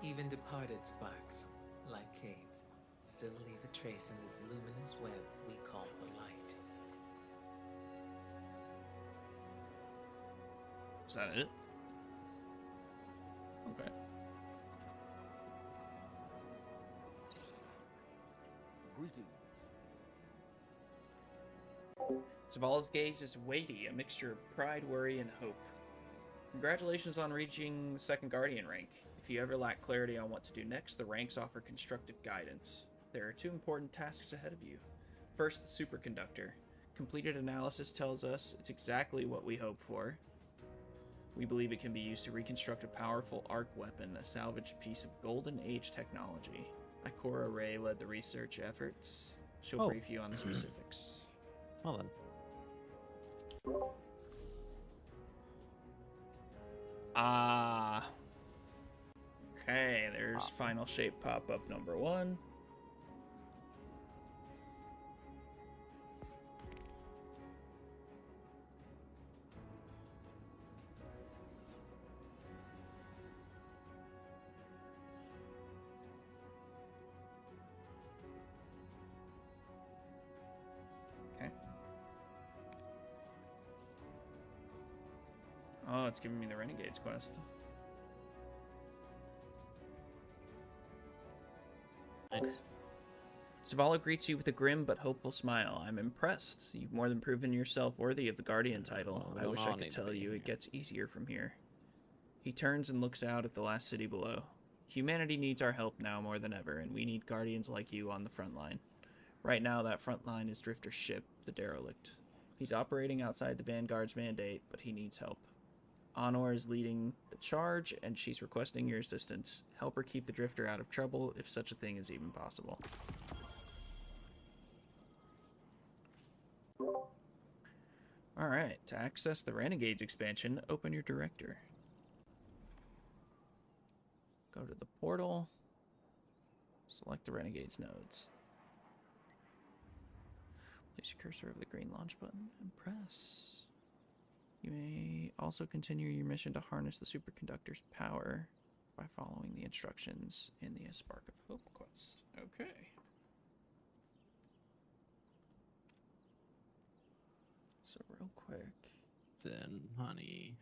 Even departed sparks, like Cade's, still leave a trace in this luminous web we call the light. Is that it? Okay. Greetings. Zavala's gaze is weighty, a mixture of pride, worry, and hope. Congratulations on reaching the 2nd Guardian rank. If you ever lack clarity on what to do next, the ranks offer constructive guidance. There are 2 important tasks ahead of you. First, the superconductor. Completed analysis tells us it's exactly what we hoped for. We believe it can be used to reconstruct a powerful arc weapon, a salvaged piece of Golden Age technology. Ikora Ray led the research efforts. She'll brief you on the specifics. Well then. Ah. Okay, there's final shape pop-up number 1. Okay. Oh, it's giving me the Renegades quest. Thanks. Zavala greets you with a grim but hopeful smile. I'm impressed. You've more than proven yourself worthy of the Guardian title. I wish I could tell you it gets easier from here. He turns and looks out at the last city below. Humanity needs our help now more than ever, and we need Guardians like you on the front line. Right now, that front line is Drifter's ship, the Derelict. He's operating outside the Vanguard's mandate, but he needs help. Honor is leading the charge, and she's requesting your assistance. Help her keep the Drifter out of trouble, if such a thing is even possible. Alright, to access the Renegades expansion, open your director. Go to the portal. Select the Renegades nodes. Place your cursor over the green launch button and press. You may also continue your mission to harness the superconductor's power by following the instructions in the A Spark of Hope quest. Okay. So real quick. Then, honey.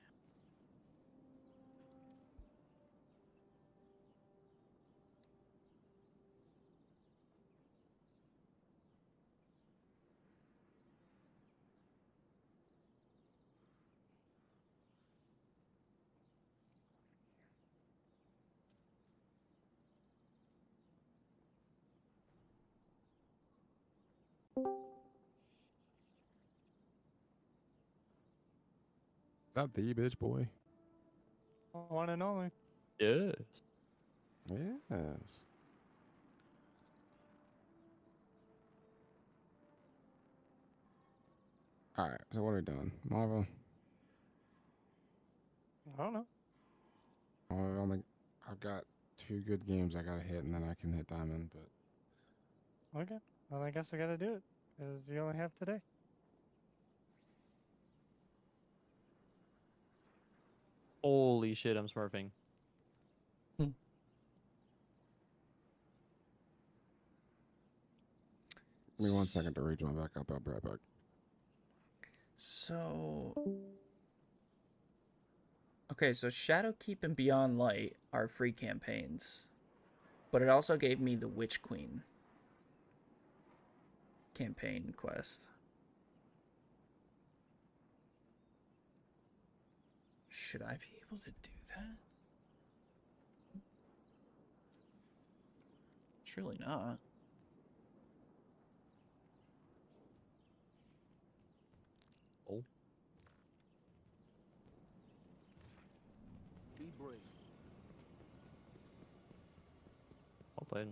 Is that the bitch boy? One and only. Yes. Yes. Alright, so what are we doing? Marvel? I don't know. I've got 2 good games I gotta hit and then I can hit Diamond, but Okay. Well, I guess we gotta do it, because you only have today. Holy shit, I'm smurfing. Give me 1 second to rejoin back up. I'll be right back. So, okay, so Shadowkeep and Beyond Light are free campaigns, but it also gave me the Witch Queen campaign quest. Should I be able to do that? Surely not. Oh. Be brave. I'll play it.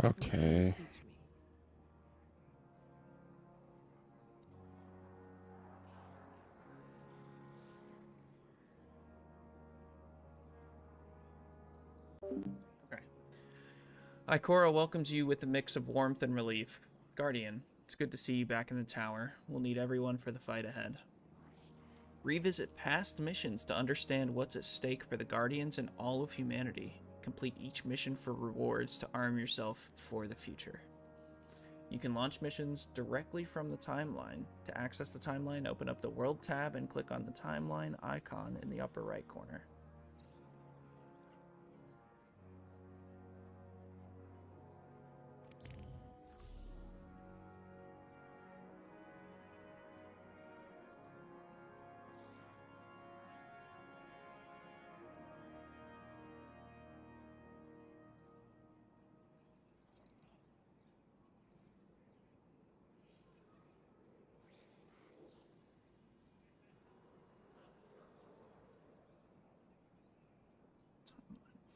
Okay. Okay. Ikora welcomes you with a mix of warmth and relief. Guardian, it's good to see you back in the tower. We'll need everyone for the fight ahead. Revisit past missions to understand what's at stake for the Guardians and all of humanity. Complete each mission for rewards to arm yourself for the future. You can launch missions directly from the timeline. To access the timeline, open up the World tab and click on the timeline icon in the upper right corner.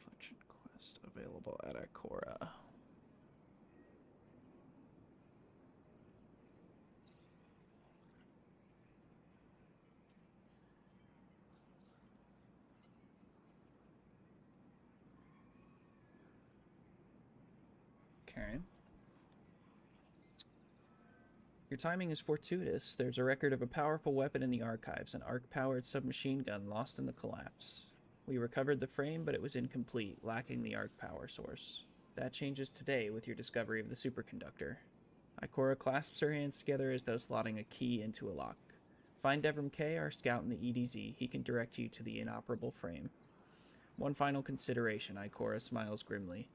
Reflection quest available at Ikora. Okay. Your timing is fortuitous. There's a record of a powerful weapon in the archives, an arc-powered submachine gun lost in the collapse. We recovered the frame, but it was incomplete, lacking the arc power source. That changes today with your discovery of the superconductor. Ikora clasps her hands together as though slotting a key into a lock. Find Devrim K, our scout in the EDZ. He can direct you to the inoperable frame. One final consideration, Ikora smiles grimly.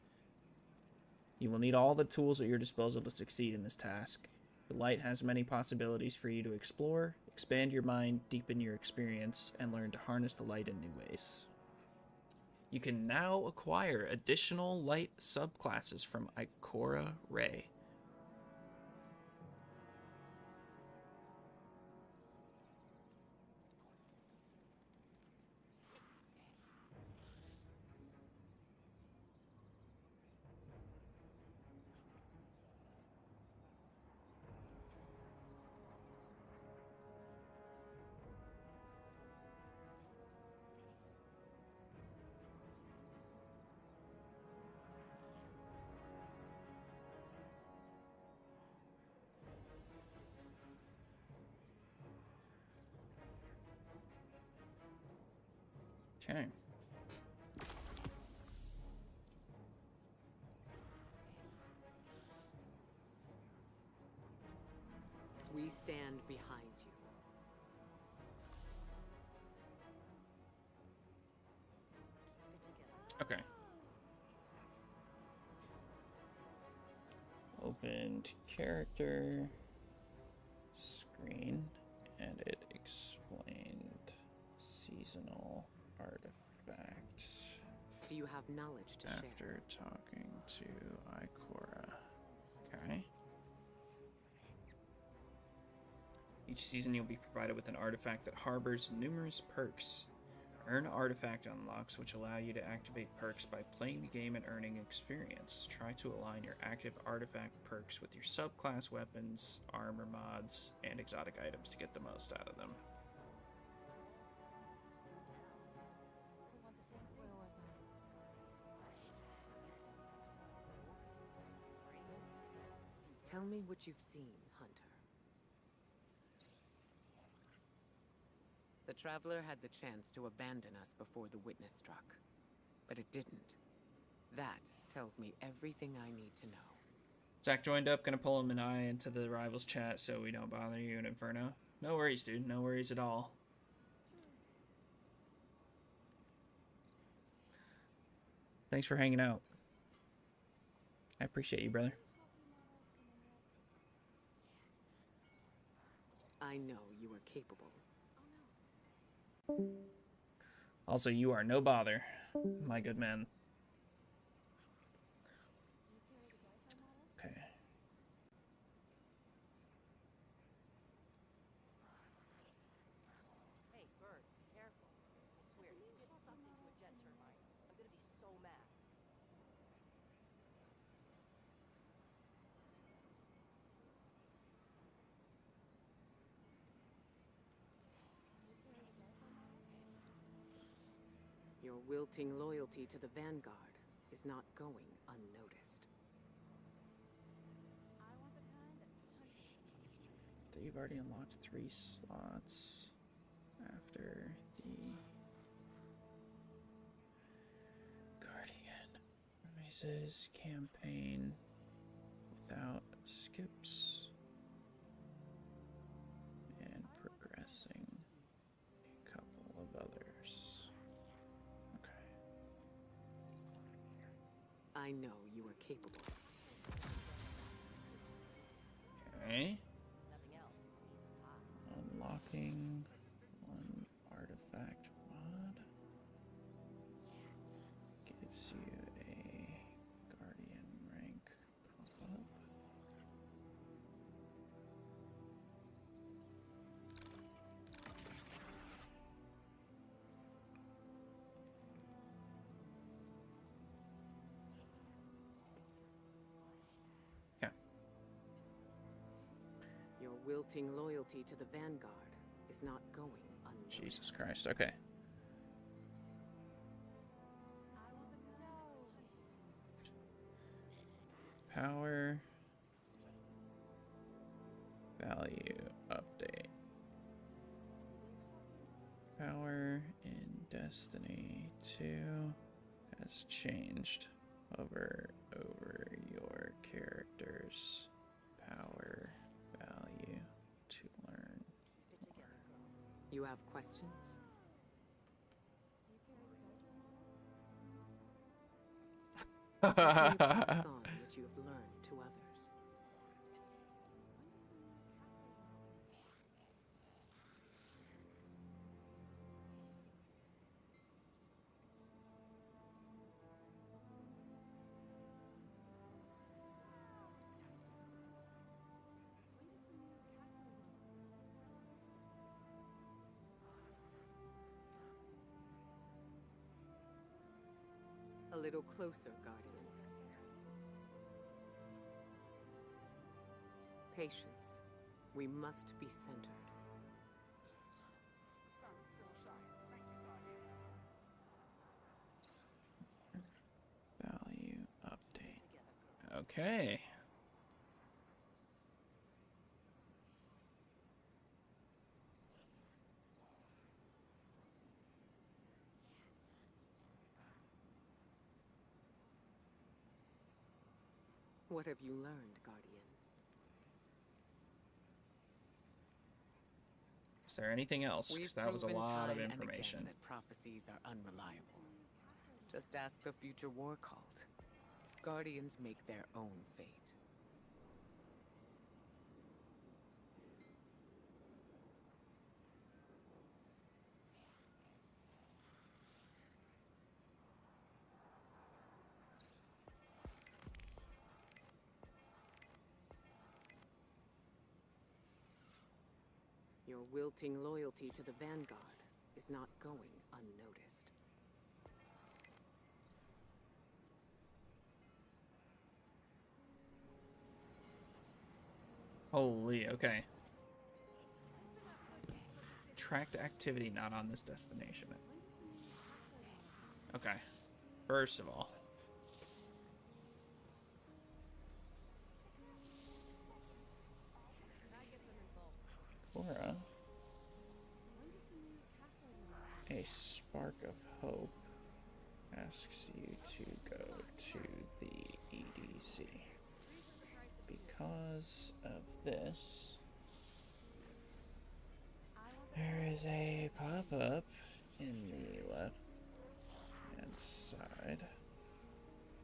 You will need all the tools at your disposal to succeed in this task. The light has many possibilities for you to explore, expand your mind, deepen your experience, and learn to harness the light in new ways. You can now acquire additional light subclasses from Ikora Rey. Okay. We stand behind you. Okay. Opened character screen, and it explained seasonal artifacts. Do you have knowledge to after share? talking to Ikora. Okay. Each season you'll be provided with an artifact that harbors numerous perks. Earn artifact unlocks, which allow you to activate perks by playing the game and earning experience. Try to align your active artifact perks with your subclass weapons, armor mods, and exotic items to get the most out of them. Tell me what you've seen, Hunter. The Traveler had the chance to abandon us before the witness struck, but it didn't. That tells me everything I need to know. Zach joined up, gonna pull him and I into the Rivals chat so we don't bother you in Inferno. No worries, dude. No worries at all. Thanks for hanging out. I appreciate you, brother. I know you are capable. Also, you are no bother, my good man. Okay. Hey, Bird, careful. I swear, you get sucked into a jet turbine, I'm gonna be so mad. Your wilting loyalty to the Vanguard is not going unnoticed. You've already unlocked 3 slots after the Guardian Rises campaign without skips and progressing a couple of others. Okay. I know you are capable. Okay. Unlocking 1 artifact mod gives you a Guardian rank pop-up. Yeah. Your wilting loyalty to the Vanguard is not going unnoticed. Jesus Christ, okay. Power value update. Power in Destiny 2 has changed over your character's power value to learn more. You have questions? How can you pass on what you have learned to others? A little closer, Guardian. Patience. We must be centered. Value update. Okay. What have you learned, Guardian? Is there anything else? Because that was a proven lot of time and information. again that prophecies are unreliable. Just ask the future war cult. Guardians make their own fate. Your wilting loyalty to the Vanguard is not going unnoticed. Holy, okay. Tracked activity not on this destination. Okay. First of all. Cora. A spark of hope asks you to go to the EDZ. Because of this, there is a pop-up in the left hand side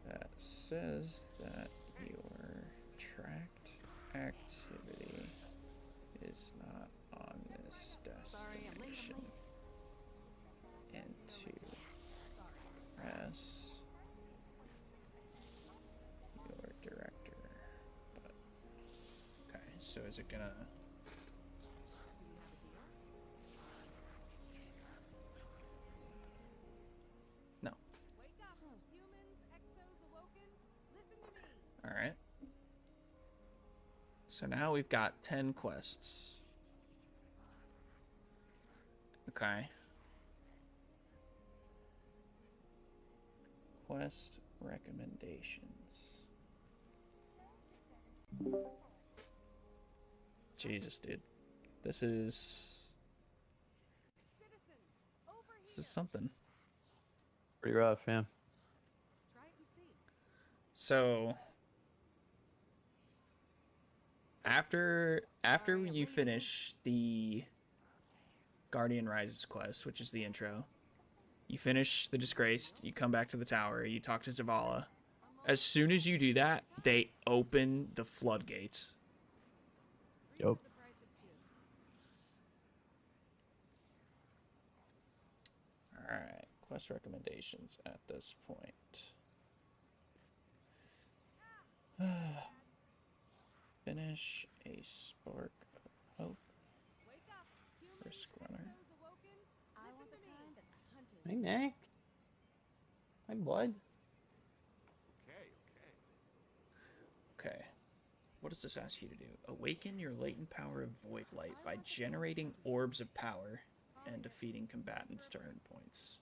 that says that your tracked activity is not on this destination, and to press your director. But okay, so is it gonna? No. All right. So now we've got 10 quests. Okay. Quest recommendations. Jesus, dude. This is something. Pretty rough, yeah. So after you finish the Guardian Rises quest, which is the intro, you finish the Disgraced, you come back to the tower, you talk to Zavala. As soon as you do that, they open the floodgates. Yup. Alright, quest recommendations at this point. Finish a spark of hope. Risk runner. Hey, Nick. Hi, bud. Okay. What does this ask you to do? Awaken your latent power of Void Light by generating orbs of power and defeating combatants' turn points.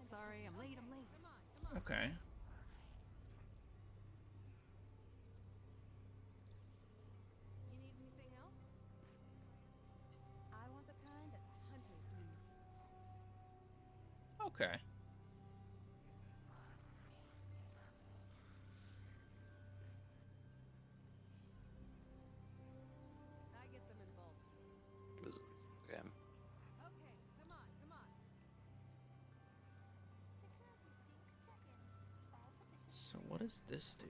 Sorry, I'm late. Okay. You need anything else? I want the kind that hunters use. Okay. I get them in bulk. Okay. Okay, come on. So what does this do?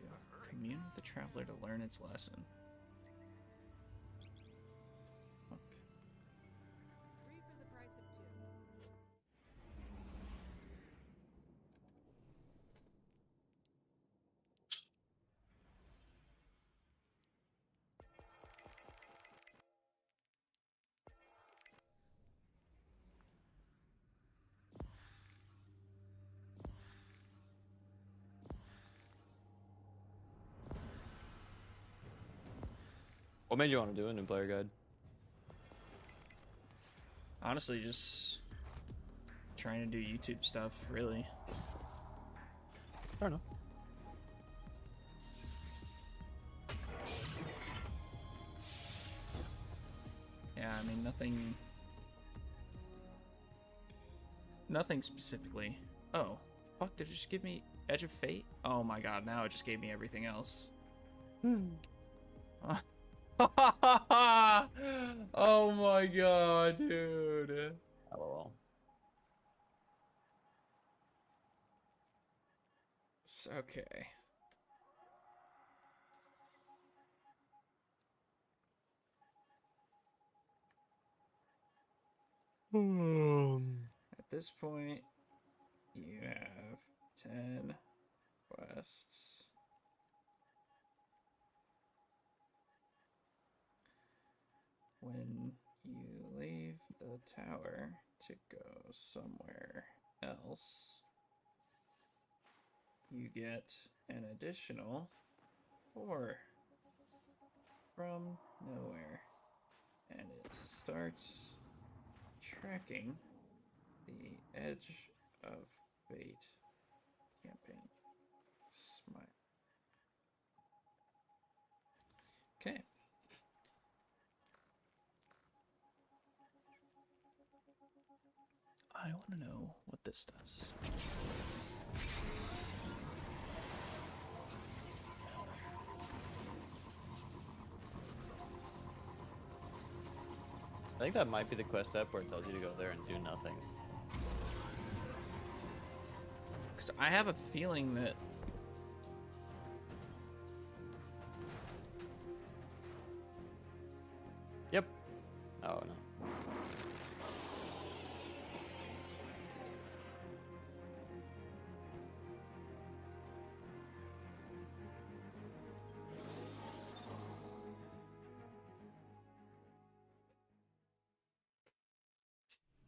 Commune with the traveler to learn its lesson. Fuck. 3 for the price of 2. What made you want to do a new player guide? Honestly, just trying to do YouTube stuff, really. Fair enough. Yeah, I mean, nothing specifically. Oh, fuck, did it just give me Edge of Fate? Oh my god, now it just gave me everything else. Oh my god, dude. LOL. Okay. At this point, you have 10 quests. when you leave the tower to go somewhere else, you get an additional 4 from nowhere, and it starts tracking the Edge of Fate campaign. Smite. Okay. I want to know what this does. I think that might be the quest step where it tells you to go there and do nothing. Because I have a feeling that Yep. Oh no.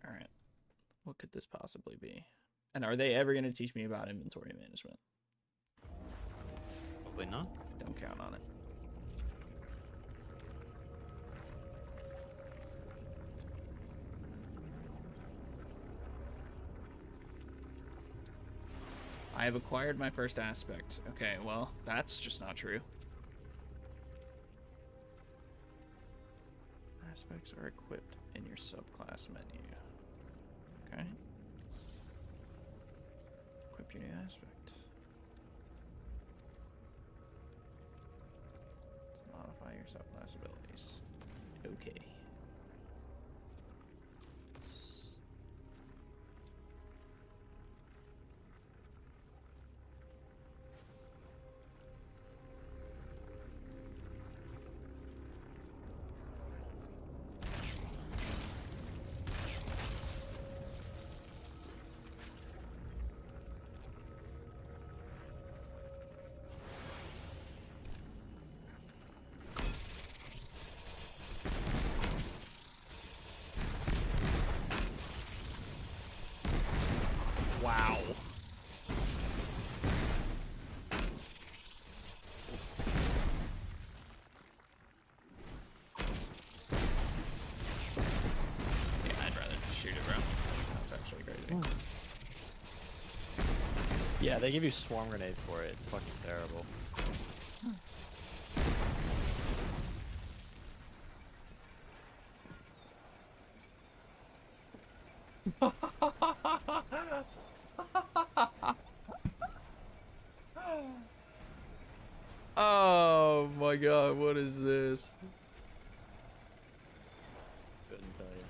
all right, what could this possibly be? And are they ever going to teach me about inventory management? Probably not. Don't count on it. I have acquired my first aspect. Okay, well, that's just not true. Aspects are equipped in your subclass menu. Okay. Equip your new aspect. To modify your subclass abilities. Okay. Wow. Yeah, I'd rather just shoot it, bro. That's actually crazy. Yeah, they give you swarm grenade for it. It's fucking terrible. Oh my god, what is this? Couldn't tell you.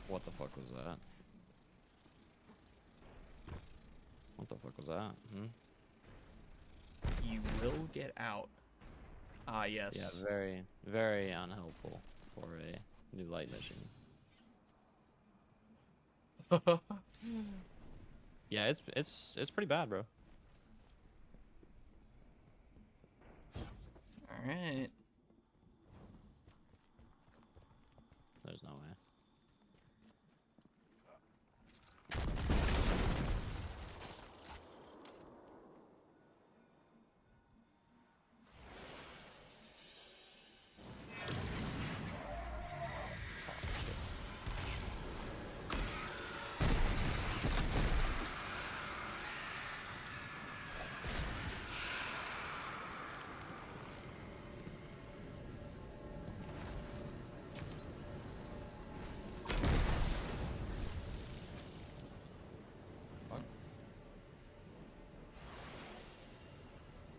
What the fuck was that? What the fuck was that? You will get out. Ah, yes. Yeah, very, very unhelpful for a new light mission. Yeah, it's pretty bad, bro. All right. There's no way.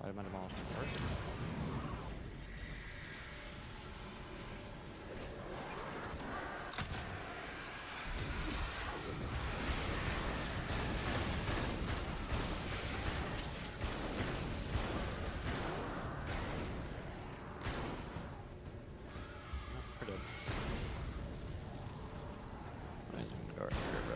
Am I demolished the park? We're dead. Amazing guard here, bro.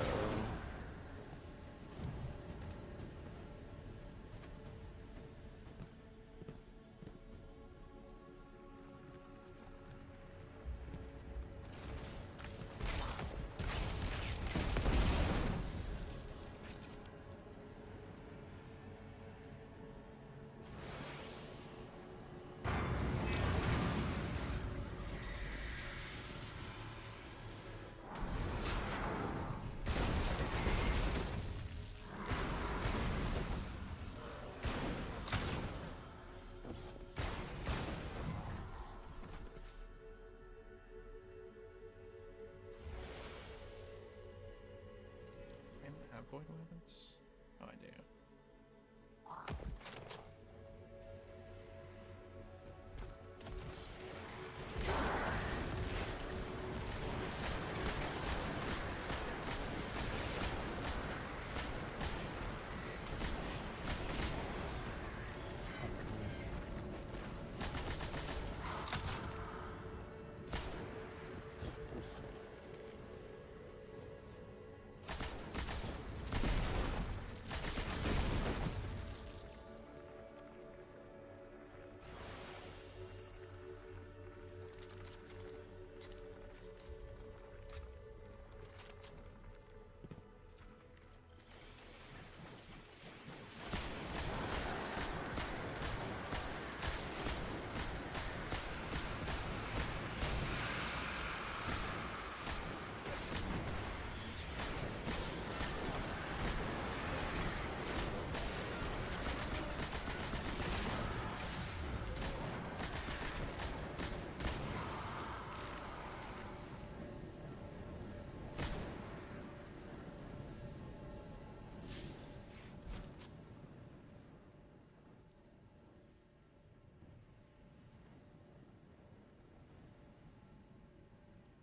Have void weapons? Oh, I do.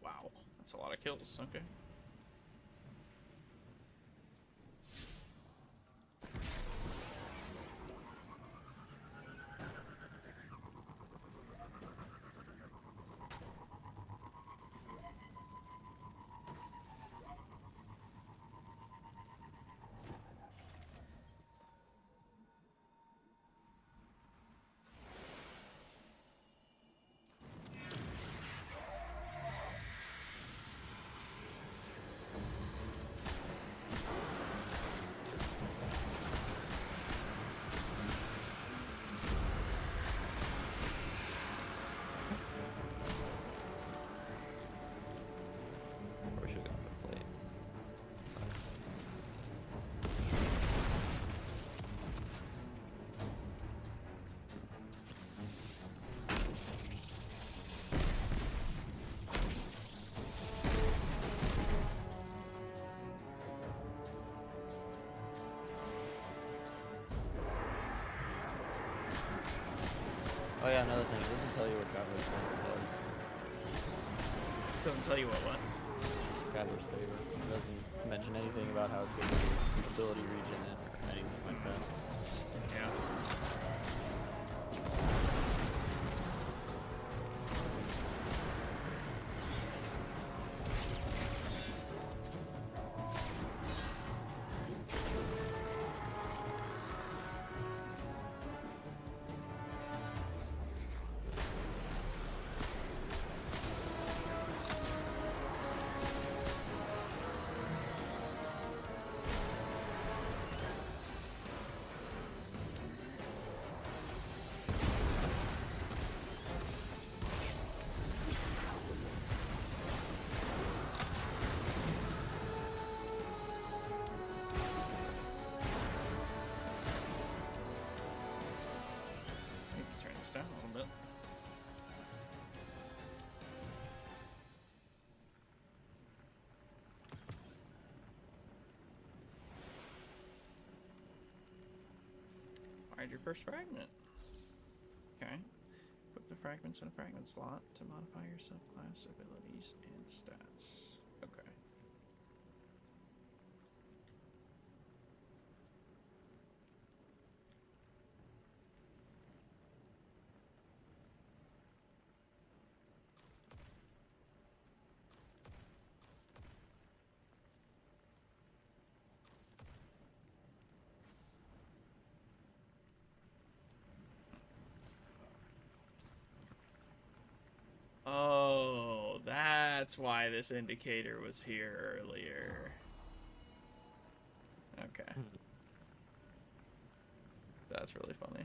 Wow, that's a lot of kills. Okay. Probably should have gone for the plate. Oh yeah, another thing. It doesn't tell you what Traveler's Favor does. Doesn't tell you what? Traveler's Favor. It doesn't mention anything about how it's going to be ability regen it or anything like that. Yeah. Down a little bit. Find your first fragment. fragments in a fragment slot to modify your subclass abilities and stats. Okay. Oh, that's why this indicator was here earlier. Okay. That's really funny.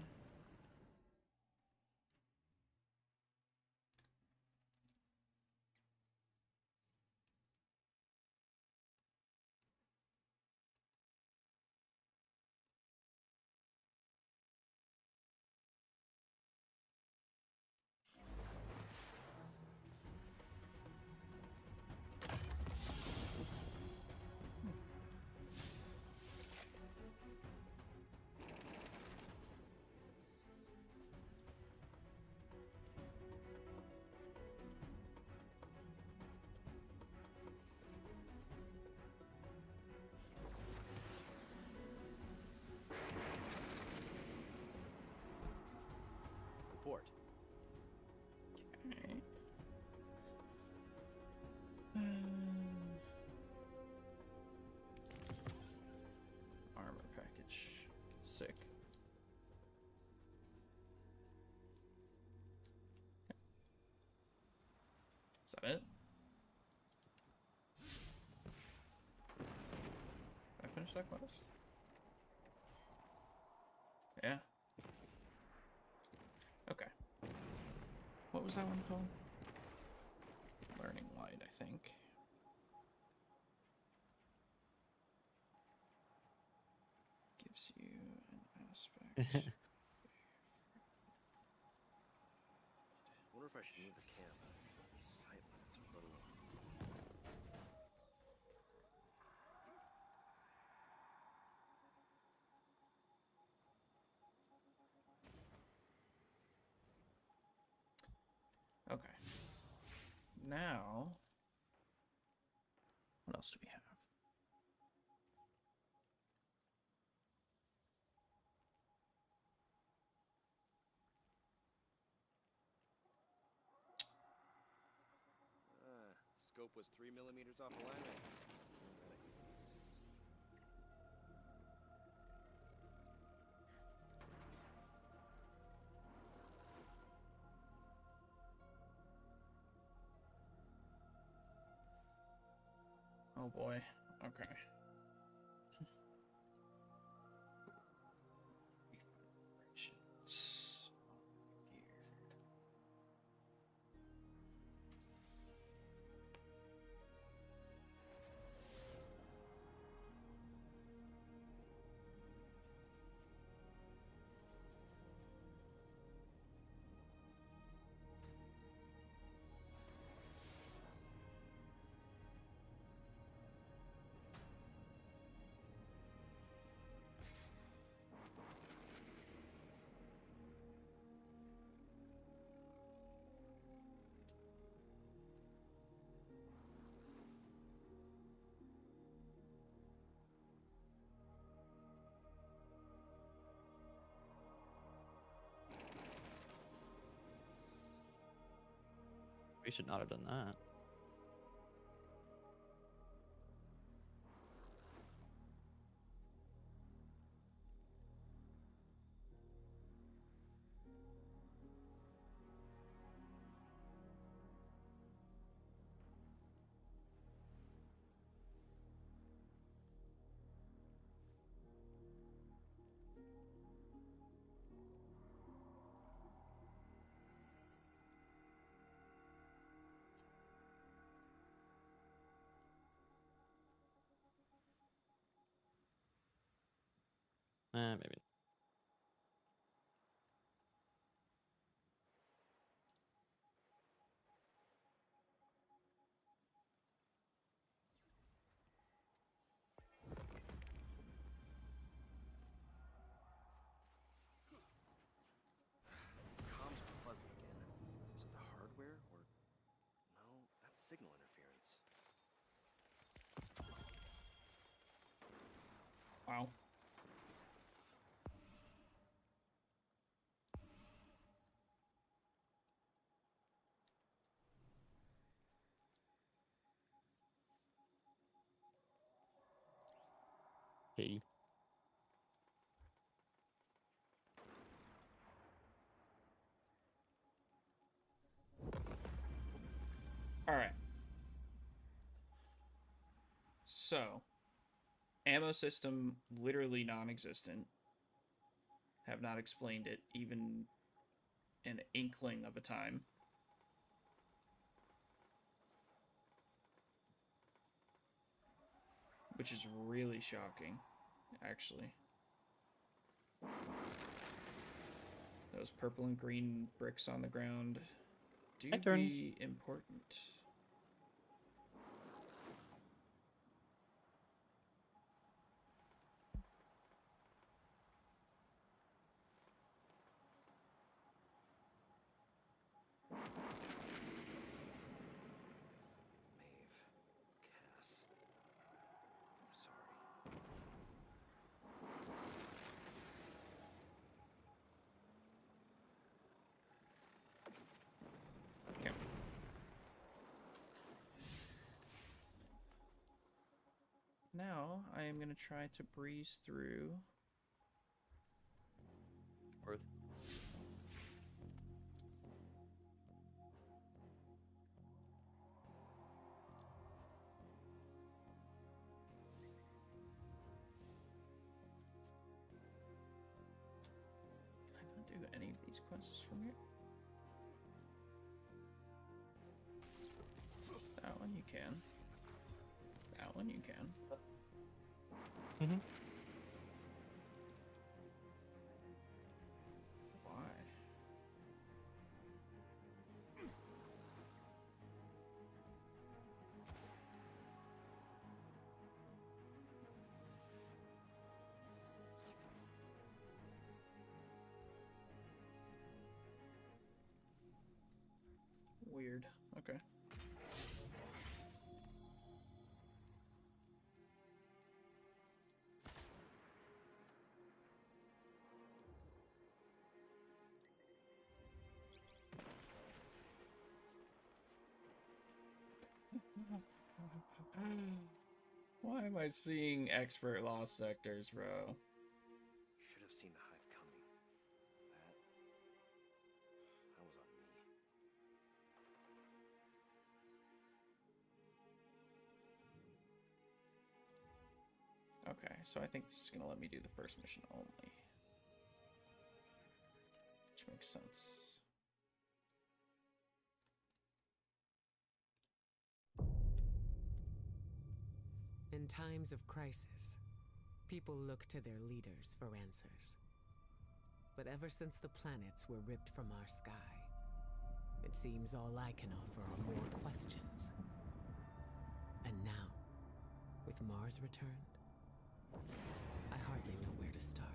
Report. Okay. Armor package. Sick. Is that it? Did I finish that quest? Yeah. Okay. What was that one called? Learning Light, I think. Gives you an aspect. Wonder if I should move the camp. These sightlines are a little. Okay. Now, what else do we have? Scope was 3 millimeters off alignment. Oh boy. Okay. We should not have done that. Maybe. Comms are fuzzy again. signal interference. Wow. Hey. All right. So, ammo system literally non-existent. Have not explained it even an inkling of a time. Which is really shocking, actually. Those purple and green bricks on the ground do be important. Now, I am going to try to breeze through. Worth. Can I not do any of these quests from here? That one you can. That one you can. Mm-hmm. Why? Weird. Okay. Why am I seeing expert lost sectors, bro? Should have seen the hive coming. That was on me. Okay, so I think this is gonna let me do the first mission only. Which makes sense. In times of crisis, people look to their leaders for answers. But ever since the planets were ripped from our sky, it seems all I can offer are more questions. And now, with Mars returned, I hardly know where to start.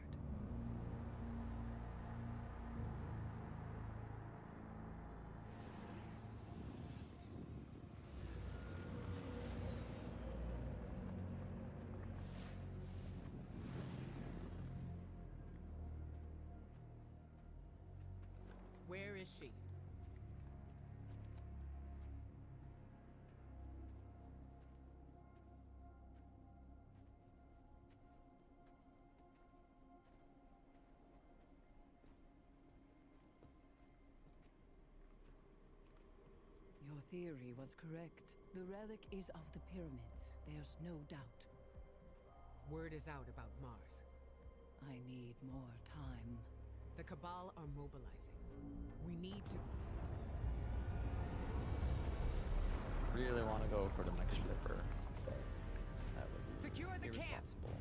Where is she? Your theory was correct. The relic is of the pyramids. There's no doubt. Word is out about Mars. I need more time. The Cabal are mobilizing. We need to... Really want to go for the next slipper. That would be Secure the camp! irresponsible.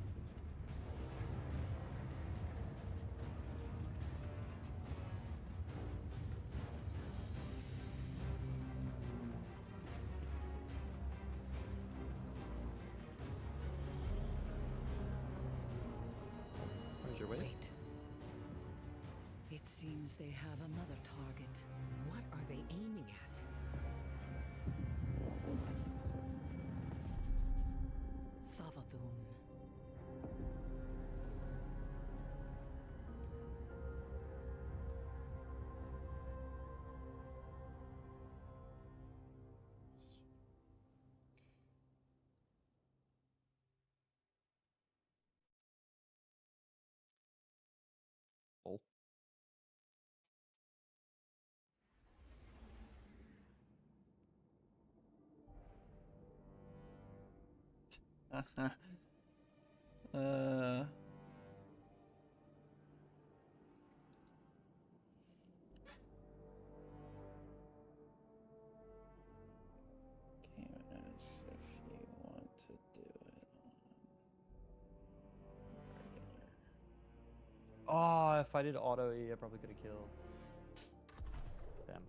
Where's your way? Wait. It seems they have another target. What are they aiming at? Game asks if you want to do it on regular. Oh, if I did auto E, I probably could have killed. Damn.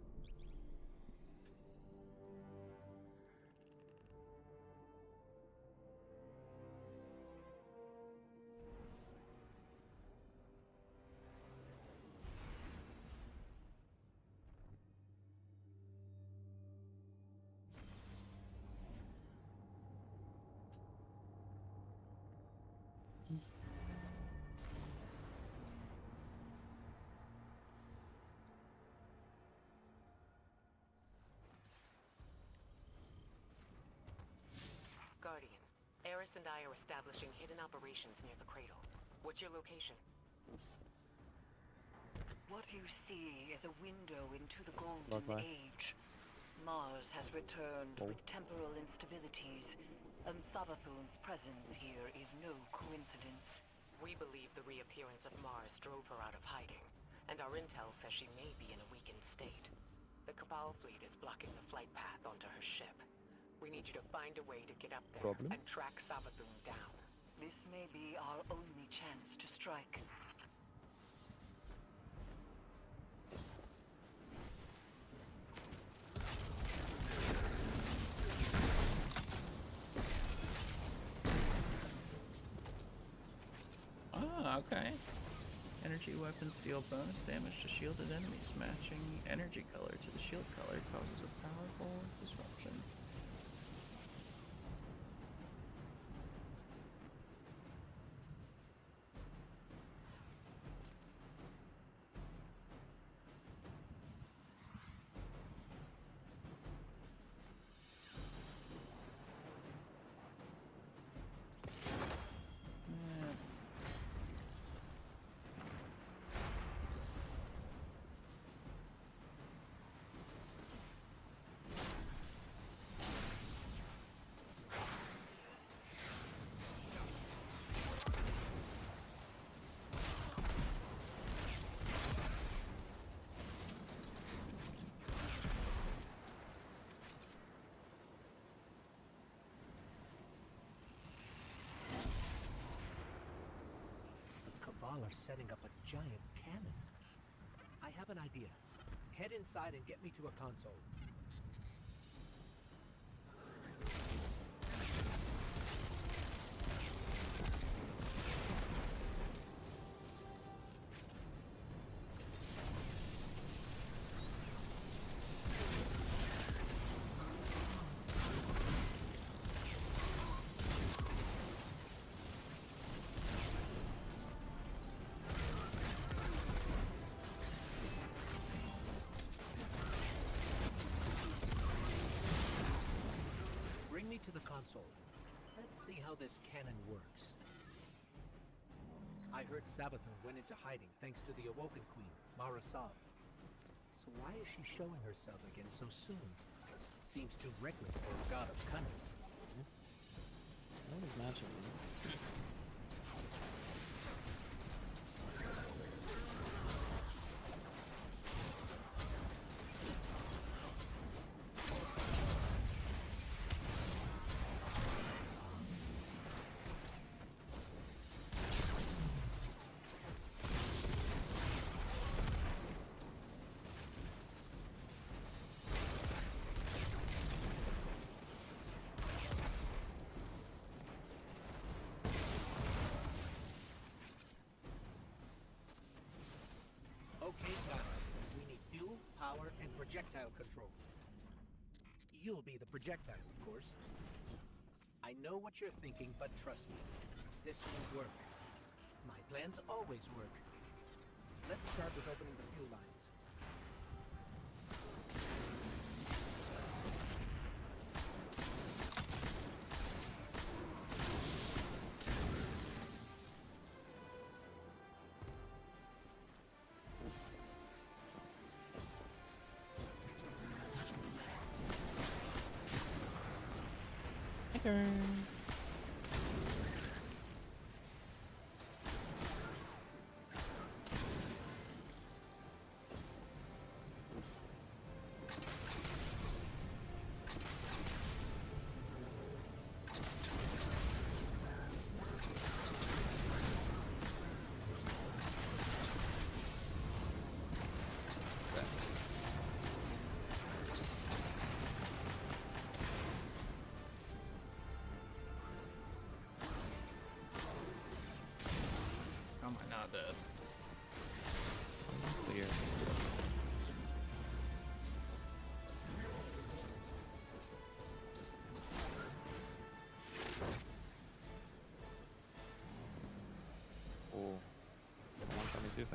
Guardian, Eris and I are establishing hidden operations near the cradle. What's your location? What you see is a window into the Golden Bye-bye. Age. Mars has returned Oh. with temporal instabilities, and Savathun's presence here is no coincidence. We believe the reappearance of Mars drove her out of hiding, and our intel says she may be in a weakened state. The Cabal fleet is blocking the flight path onto her ship. We need you to find a way to get up there Problem? and track Savathun down. This may be our only chance to strike. Ah, okay. Energy weapons deal bonus damage to shielded enemies. Matching energy color to the shield color causes a powerful disruption. Cabal are setting up a giant cannon. I have an idea. Head inside and get me to a console. Bring me to the console. Let's see how this cannon works. I heard Savathun went into hiding thanks to the Awoken Queen, Mara Sov. So why is she showing herself again so soon? Seems too reckless for a god of cunning. What is matching? Okay, Clara. We need fuel, power, and projectile control. You'll be the projectile, of course. I know what you're thinking, but trust me, this won't work. My plans always work. Let's start with opening the fuel lines.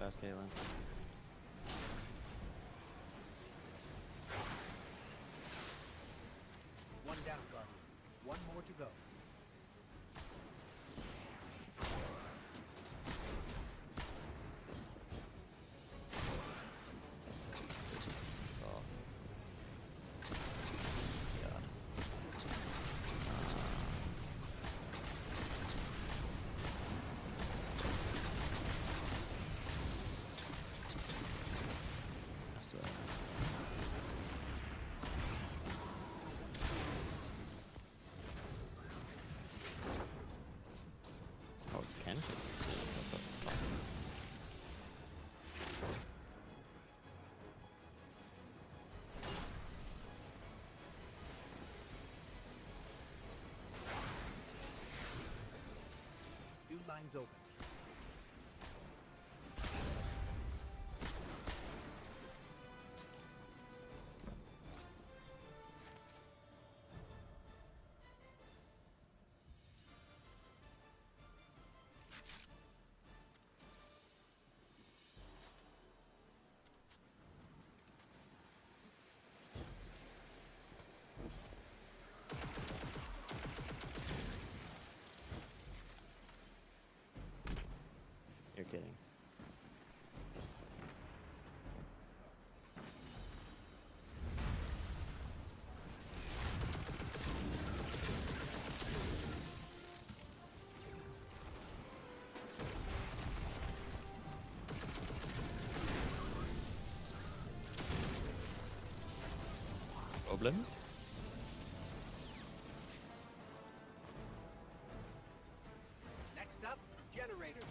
fast, Caitlin. One down, Guardian. One more to go. It's off. God. Let's do it. Oh, it's Ken. What the fuck? Few lines open. You're kidding. Problem? Next up, generators.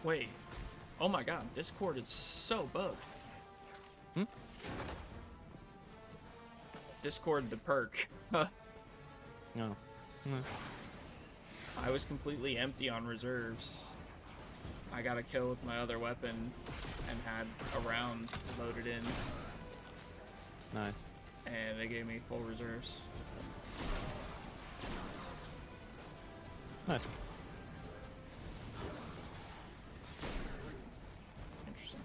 Wait. Oh my god, Discord is so bugged. Discord the perk. No. I was completely empty on reserves. I got a kill with my other weapon and had a round loaded in. Nice. And they gave me full reserves. Nice. Interesting.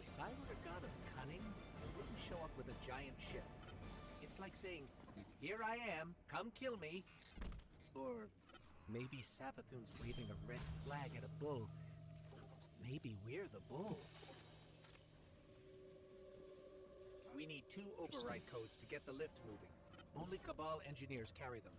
If I were a god of cunning, I wouldn't show up with a giant ship. It's like saying, here I am, come kill me. Or maybe Savathun's waving a red flag at a bull. Maybe we're the bull. We need 2 override codes to get the lift moving. Only Cabal engineers carry them.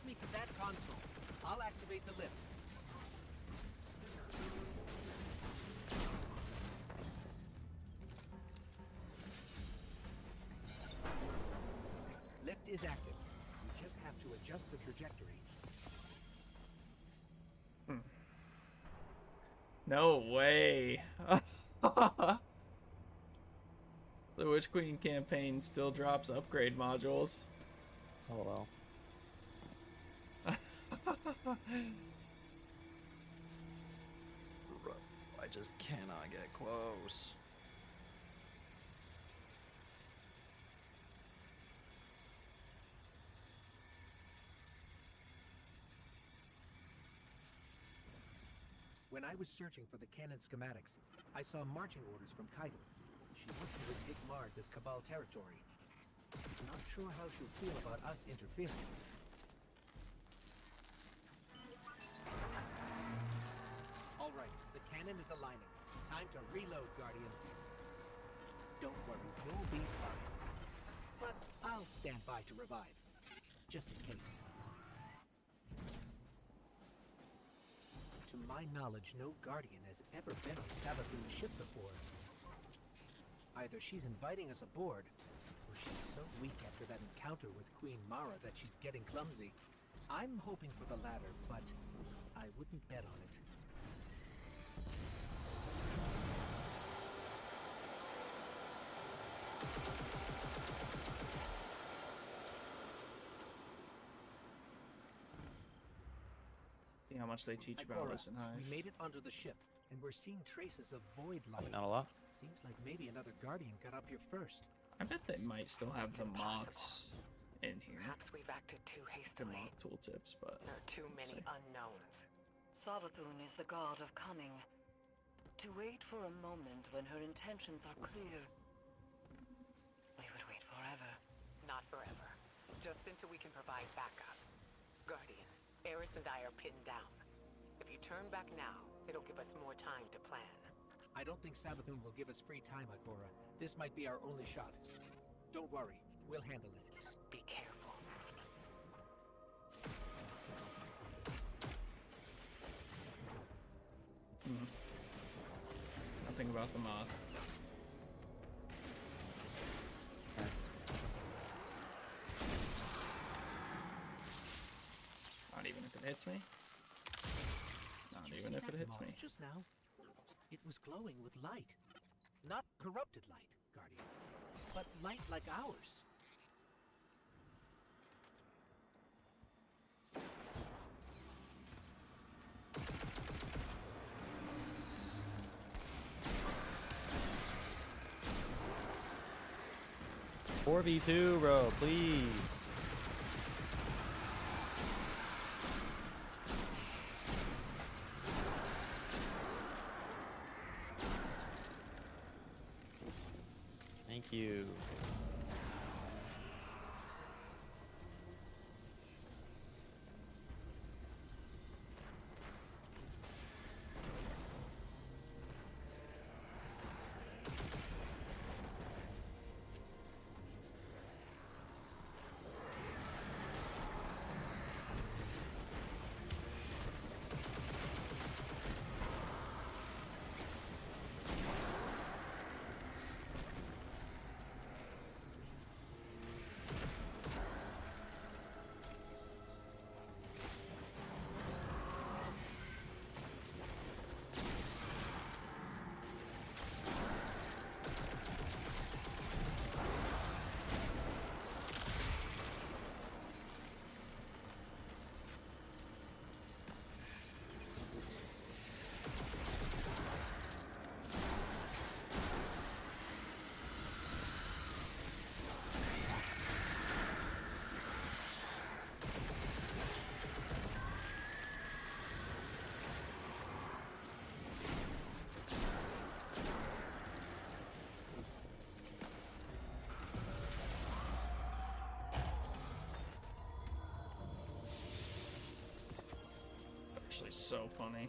To that console. I'll activate the lift. Lift is active. You just have to adjust the trajectory. No way. The Witch Queen campaign still drops upgrade modules. Oh well. I just cannot get close. When I was searching for the cannon schematics, I saw marching orders from Kaido. She wants me to take Mars as Cabal territory. Not sure how she'll feel about us interfering. All right, the cannon is aligning. Time to reload, Guardian. Don't worry, you'll be fine. But I'll stand by to revive, just in case. To my knowledge, no Guardian has ever been on Savathun's ship before. Either she's inviting us aboard, or she's so weak after that encounter with Queen Mara that she's getting clumsy. I'm hoping for the latter, but I wouldn't bet on it. See how much they teach about Ikora, Listen Hive. we made it onto the ship, and we're seeing traces of void light. Not a lot. Seems like maybe another Guardian got up here first. I bet they might still have the moths in here. Perhaps we've acted too The hastily. moth tooltips, but There are too many see. unknowns. Savathun is the god of cunning. To wait for a moment when her intentions are clear. We would wait forever. Not forever. Just until we can provide backup. Guardian, Eris and I are pinned down. If you turn back now, it'll give us more time to plan. I don't think Savathun will give us free time, Ikora. This might be our only shot. Don't worry, we'll handle it. Be careful. Nothing about the moth. Not even if it hits me. Not Did you even see if it that hits moth me. just now? It was glowing with light. Not corrupted light, Guardian, but light like ours. Four v2, bro, please. Thank you. Actually, so funny.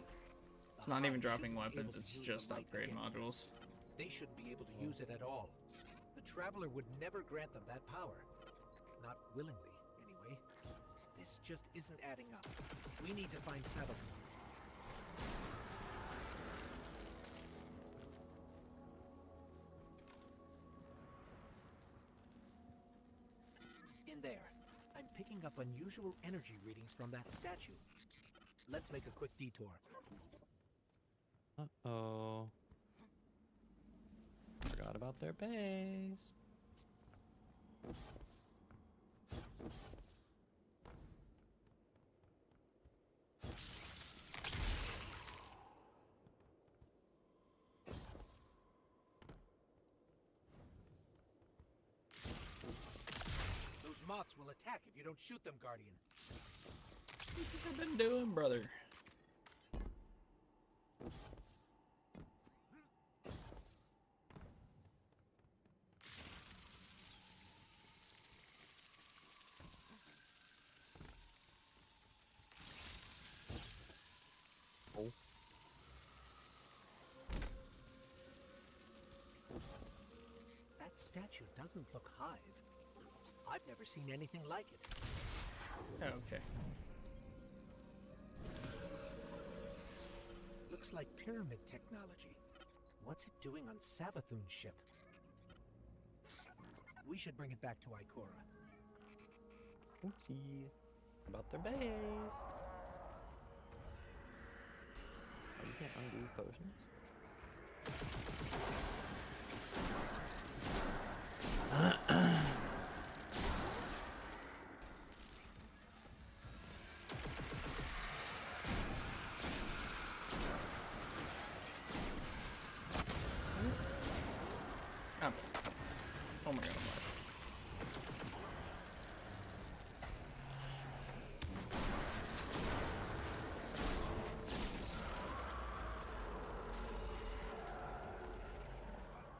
It's not even dropping weapons, it's just upgrade modules. They shouldn't be able to use it at all. The Traveler would never grant them that power. Not willingly, anyway. This just isn't adding up. We need to find Savathun. In there. I'm picking up unusual energy readings from that statue. Let's make a quick detour. Uh-oh. Forgot about their base. Those moths will attack if you don't shoot them, Guardian. What have you been doing, brother? Oh. That statue doesn't look Hive. I've never seen anything like it. Oh, okay. Looks like pyramid technology. What's it doing on Savathun's ship? We should bring it back to Ikora. Oopsies. About their base. Oh, you can't undo potions. Oh my god, I'm alive.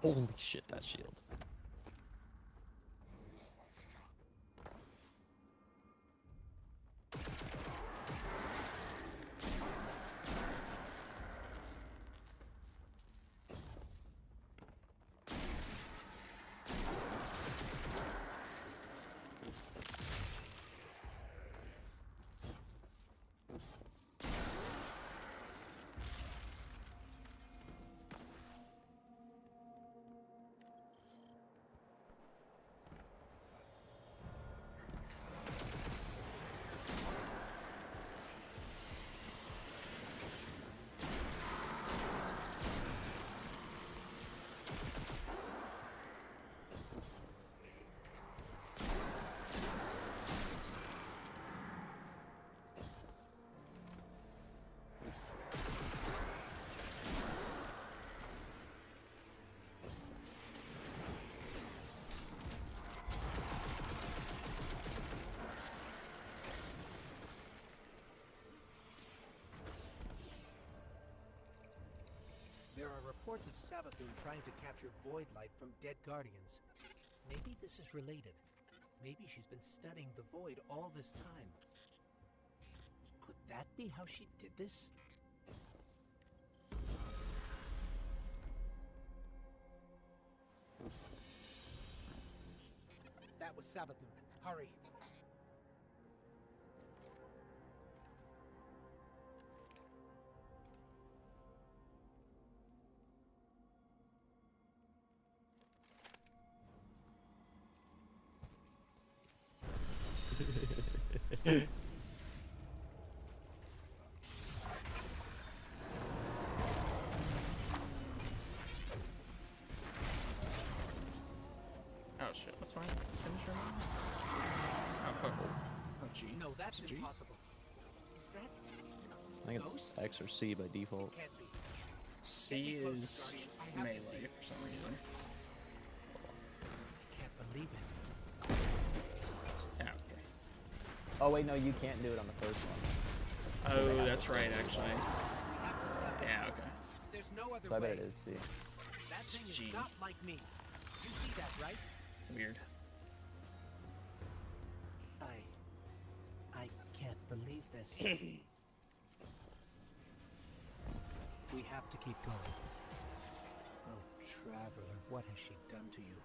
Holy shit, that shield. There are reports of Savathun trying to capture Void Light from dead Guardians. Maybe this is related. Maybe she's been studying the Void all this time. Could that be how she did this? That was Savathun. Hurry! Oh shit, what's my finisher? Oh, cool. Oh gee. No, that's Gee. impossible. Is that I think it's Ghost? X or C by default. Can't be. C Get me closer, is Guardian. I have to see melee it. for some reason. Can't believe it. Yeah, okay. Oh wait, no, you can't do it on the first one. Oh, that's right, actually. We have to stop it. Yeah, okay. There's no other So I way. bet it is C. That thing G. is not like me. You see that, right? Weird. I can't believe this. We have to keep going. Oh, Traveler, what has she done to you?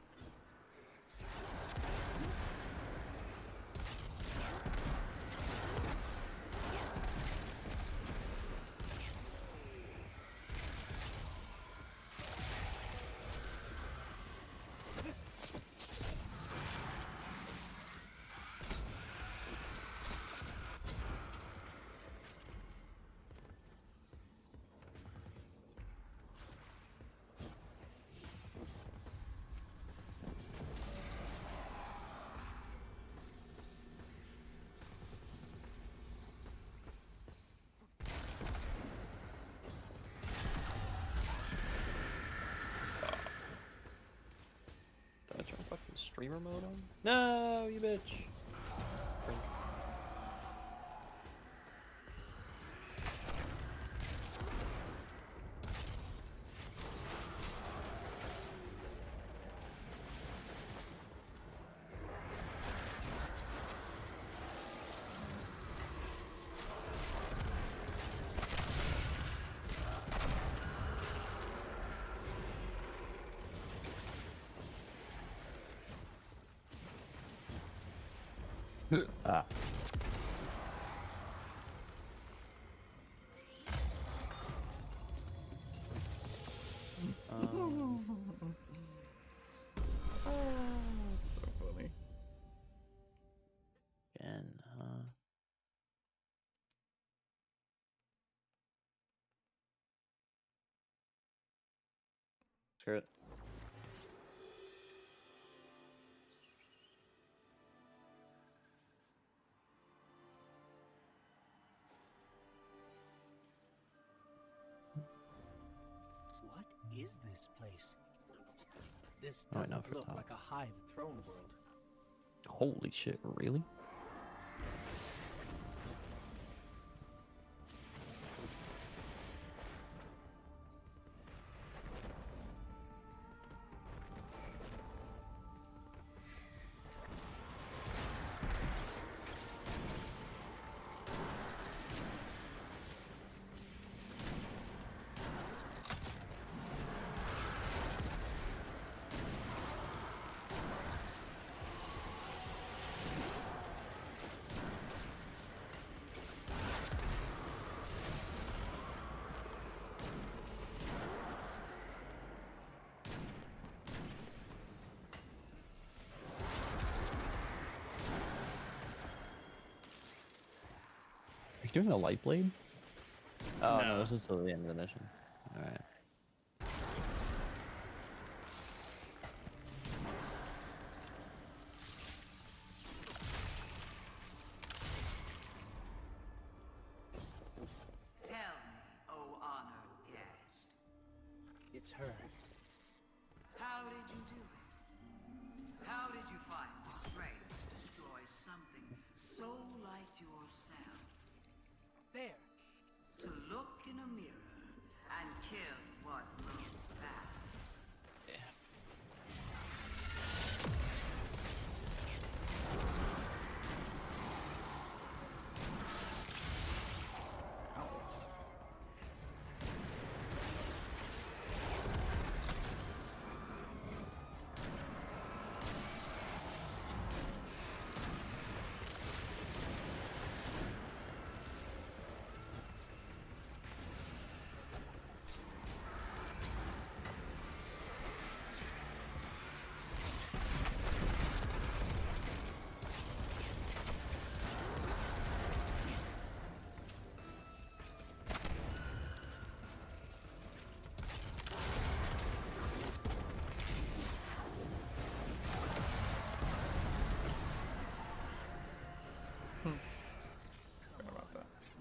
streamer mode on? No, you bitch. Cringe. Ah. That's so funny. Again, screw it. What is this place? This Oh, I know doesn't for look top. like a hive throne world. Holy shit, really? Are you doing a light blade? Oh no, this is still the end of the mission. Alright. Tell me, oh honored guest. It's her. How did you do it? How did you find the strength to destroy something so like yourself? There. To look in a mirror and kill what looks bad.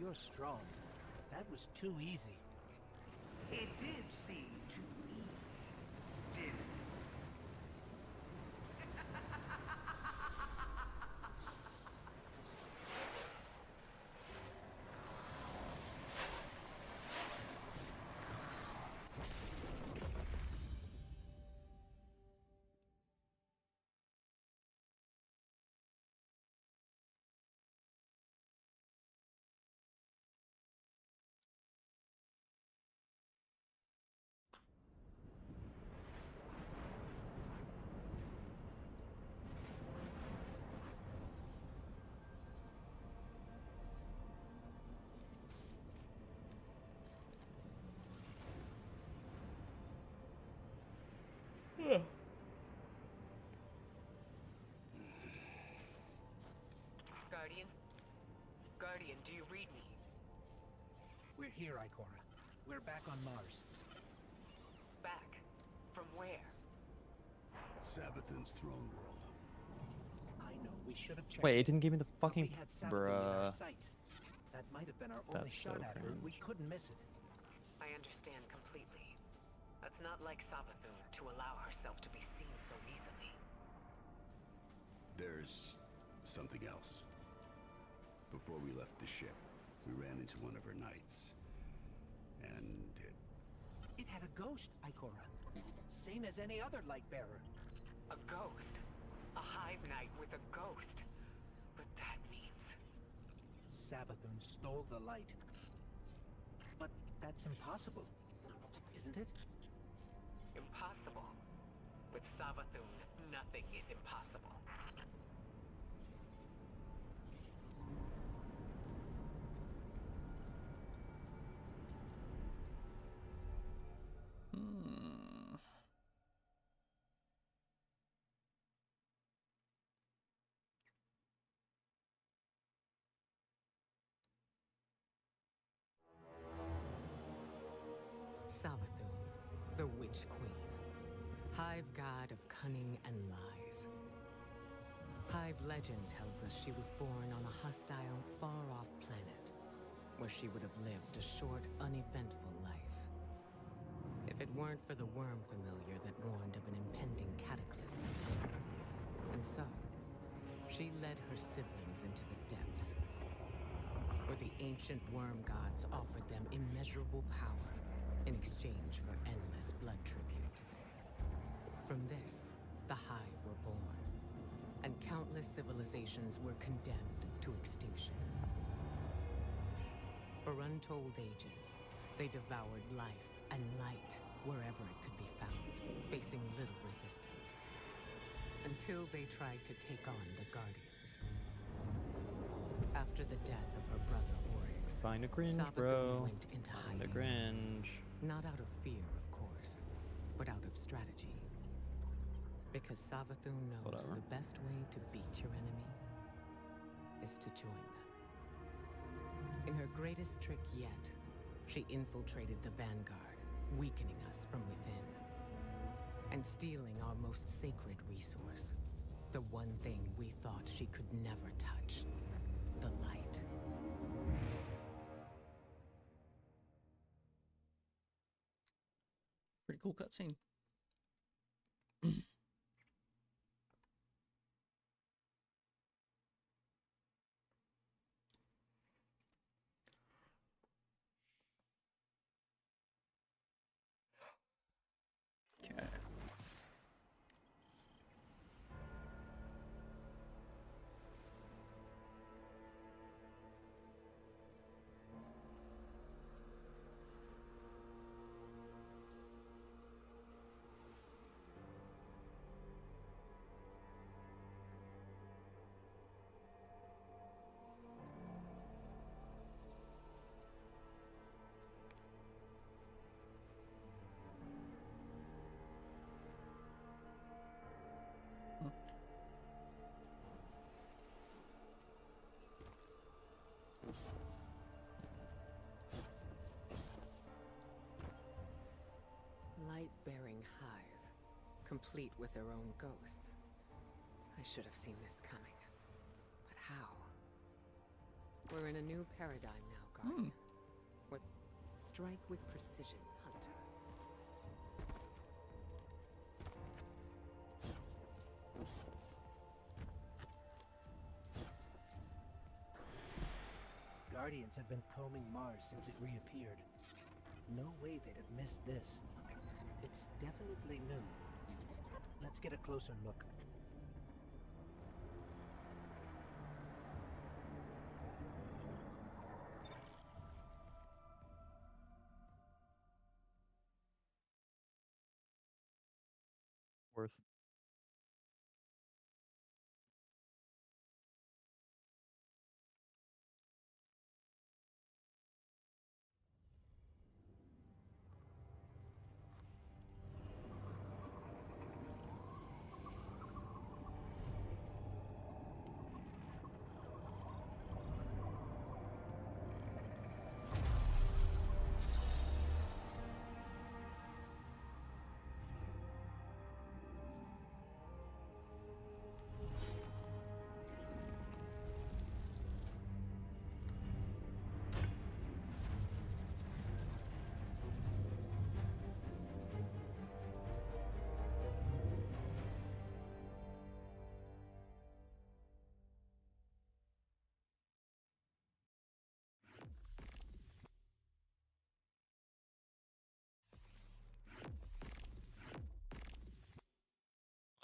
You're strong. That was too easy. It did seem too easy, didn't it? Guardian? Guardian, do you read me? We're here, Ikora. We're back on Mars. Back? From where? Savathun's throne world. I know, we should have checked. Wait, it didn't give me the But fucking we had Savathun in our bruh. sights. That might have been our only That's shot so at her. We cringe. couldn't miss it. I understand completely. That's not like Savathun to allow herself to be seen so easily. There's something else. Before we left the ship, we ran into one of her knights. And It had a ghost, Ikora. Same as any other light bearer. A ghost? A hive knight with a ghost? But that means... Savathun stole the light. But that's impossible, isn't it? Impossible. With Savathun, nothing is impossible. Savathun, the Witch Queen. Hive god of cunning and lies. Hive legend tells us she was born on a hostile, far-off planet, where she would have lived a short, uneventful life. If it weren't for the worm familiar that warned of an impending cataclysm. And so, she led her siblings into the depths, where the ancient worm gods offered them immeasurable power in exchange for endless blood tribute. From this, the Hive were born, and countless civilizations were condemned to extinction. For untold ages, they devoured life and light wherever it could be found, facing little resistance. Until they tried to take on the Guardians. After the death of her brother Oryx, Find a cringe, Savathun bro. went into Find a hiding. cringe. Not out of fear, of course, but out of strategy. Because Savathun knows Whatever. the best way to beat your enemy is to join them. In her greatest trick yet, she infiltrated the Vanguard, weakening us from within. And stealing our most sacred resource. The one thing we thought she could never touch. The light. Pretty cool cutscene. Okay. Light-bearing hive, complete with their own ghosts. I should have seen this coming. But how? We're in a new paradigm now, Guardian. What? Strike with precision, Hunter. Guardians have been combing Mars since it reappeared. No way they'd have missed this. It's definitely new. Let's get a closer look. Worth.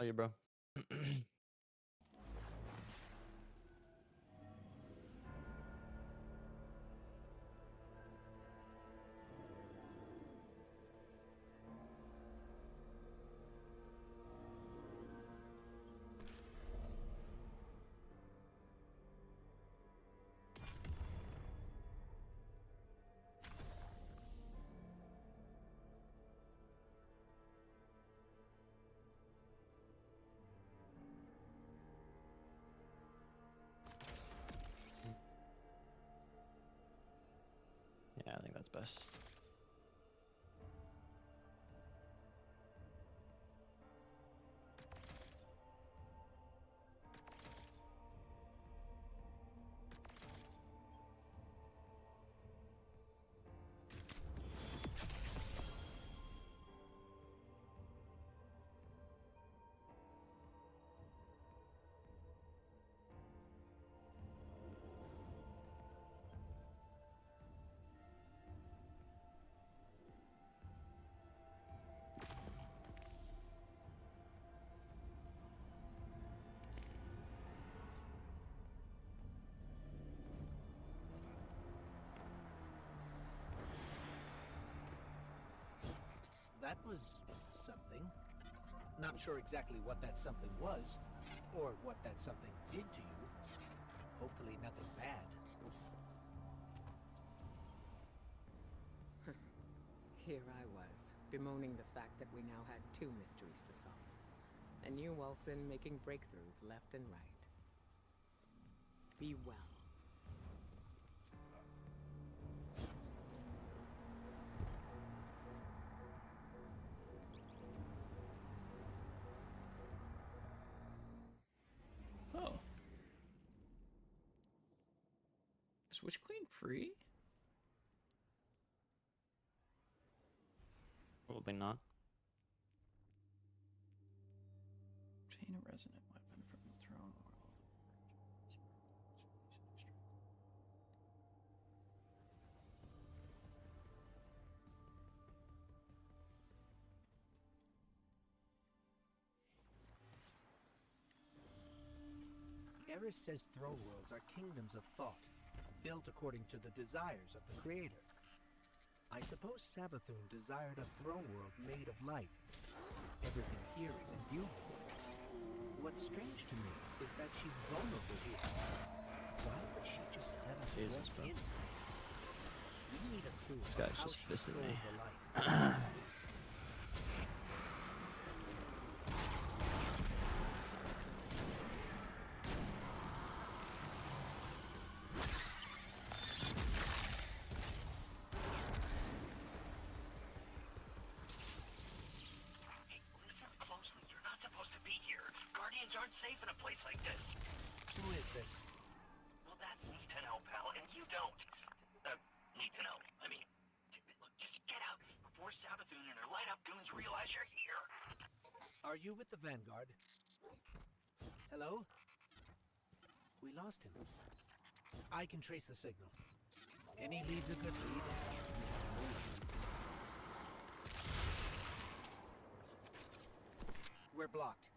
Oh, yeah, bro. Yeah, I think that's best. That was something. Not sure exactly what that something was, or what that something did to you. Hopefully nothing bad. Here I was, bemoaning the fact that we now had 2 mysteries to solve. And you, Wilson, making breakthroughs left and right. Be well. Oh. Is Witch Queen free? Probably not. Obtain a resonant weapon from the throne world. Eris says throne worlds are kingdoms of thought, built according to the desires of the Creator. I suppose Savathun desired a throne world made of light. Everything here is imbued with it. What's strange to me is that she's vulnerable here. Why would she just let us Jesus, walk bro. in? We need a clue This on guy's how just she fisting stole me. the light. Hey, listen closely. You're not supposed to be here. Guardians aren't safe in a place like this. Who is this? Well, that's neat to know, pal, and you don't. Need to know. I mean, look, just get out before Savathun and her light-up goons realize you're here. Are you with the Vanguard? Hello? We lost him. I can trace the signal. Any lead's a good lead. No leads. We're blocked,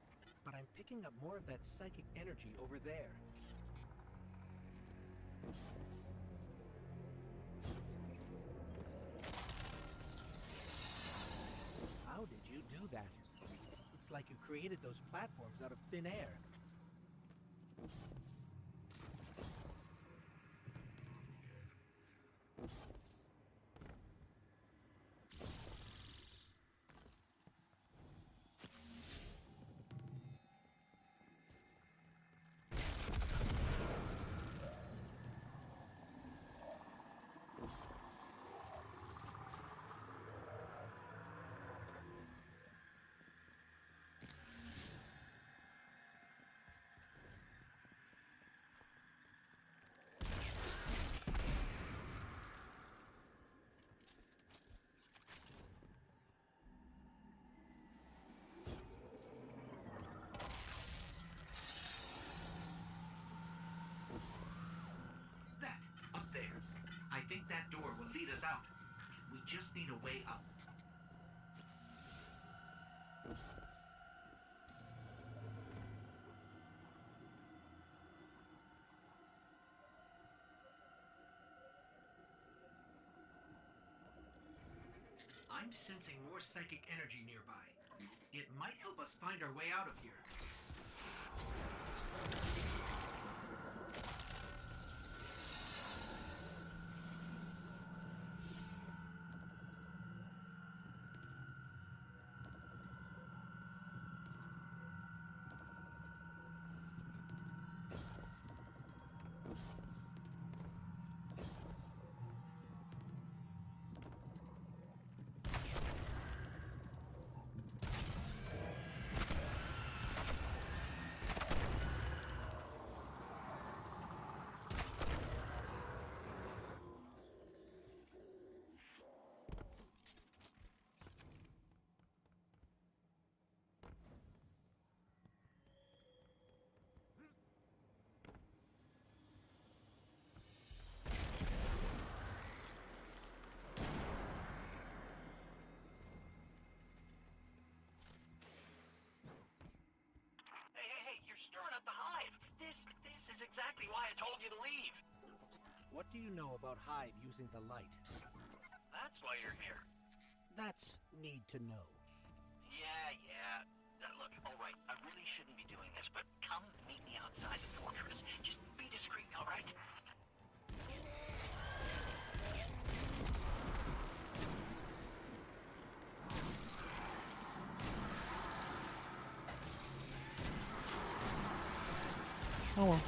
but I'm picking up more of that psychic energy over there. How did you do that? It's like you created those platforms out of thin air. That, up there. I think that door will lead us out. We just need a way up. I'm sensing more psychic energy nearby. It might help us find our way out of here. Stirring up the hive. This is exactly why I told you to leave. What do you know about Hive using the light? That's why you're here. That's need to know. Yeah. Look, all right, I really shouldn't be doing this, but come meet me outside the fortress. Just be discreet, all right? Oh well.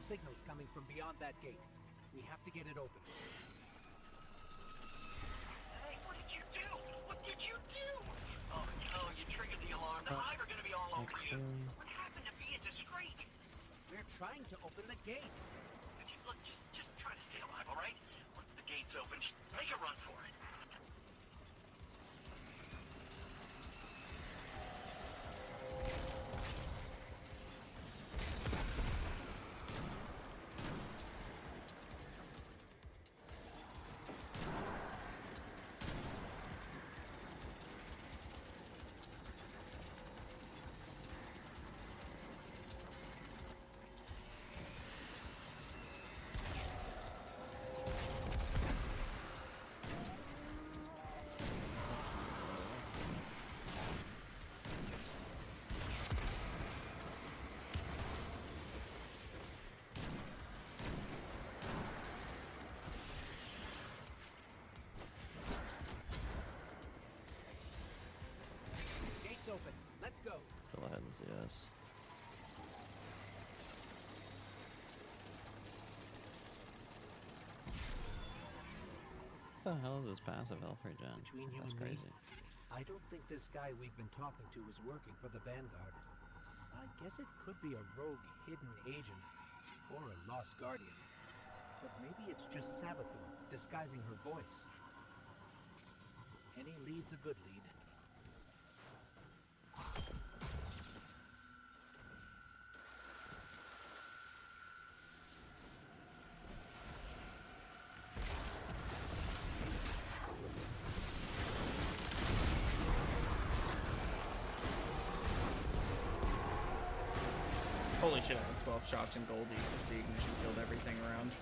Signals coming from beyond that gate. We have to get it open. Hey, what did you do? What did you do? Oh no, you triggered the alarm. The hive are gonna be all over you. What happened to being discreet? We're trying to open the gate. Look, just try to stay alive, all right? Once the gate's open, just make a run for it. Gate's open. Let's go. Still ahead, yes. What the hell is this passive health regen? Between you That's and crazy. me, I don't think this guy we've been talking to is working for the Vanguard. I guess it could be a rogue hidden agent or a lost guardian. But maybe it's just Sabathun disguising her voice. Any lead's a good lead. Holy shit, I had 12 shots in Goldie because the ignition killed everything around.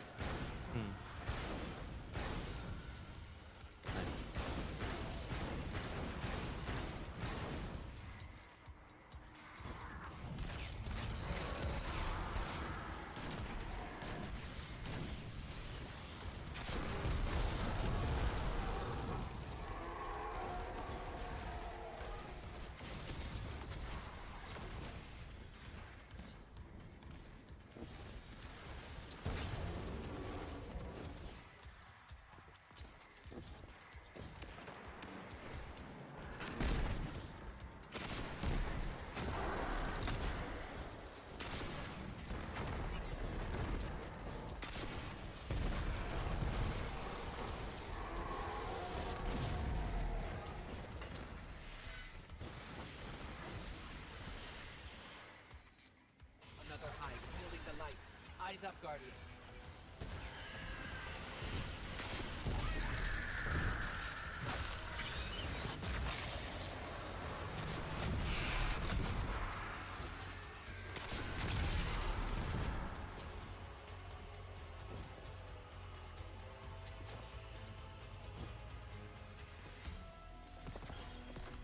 up, Guardian.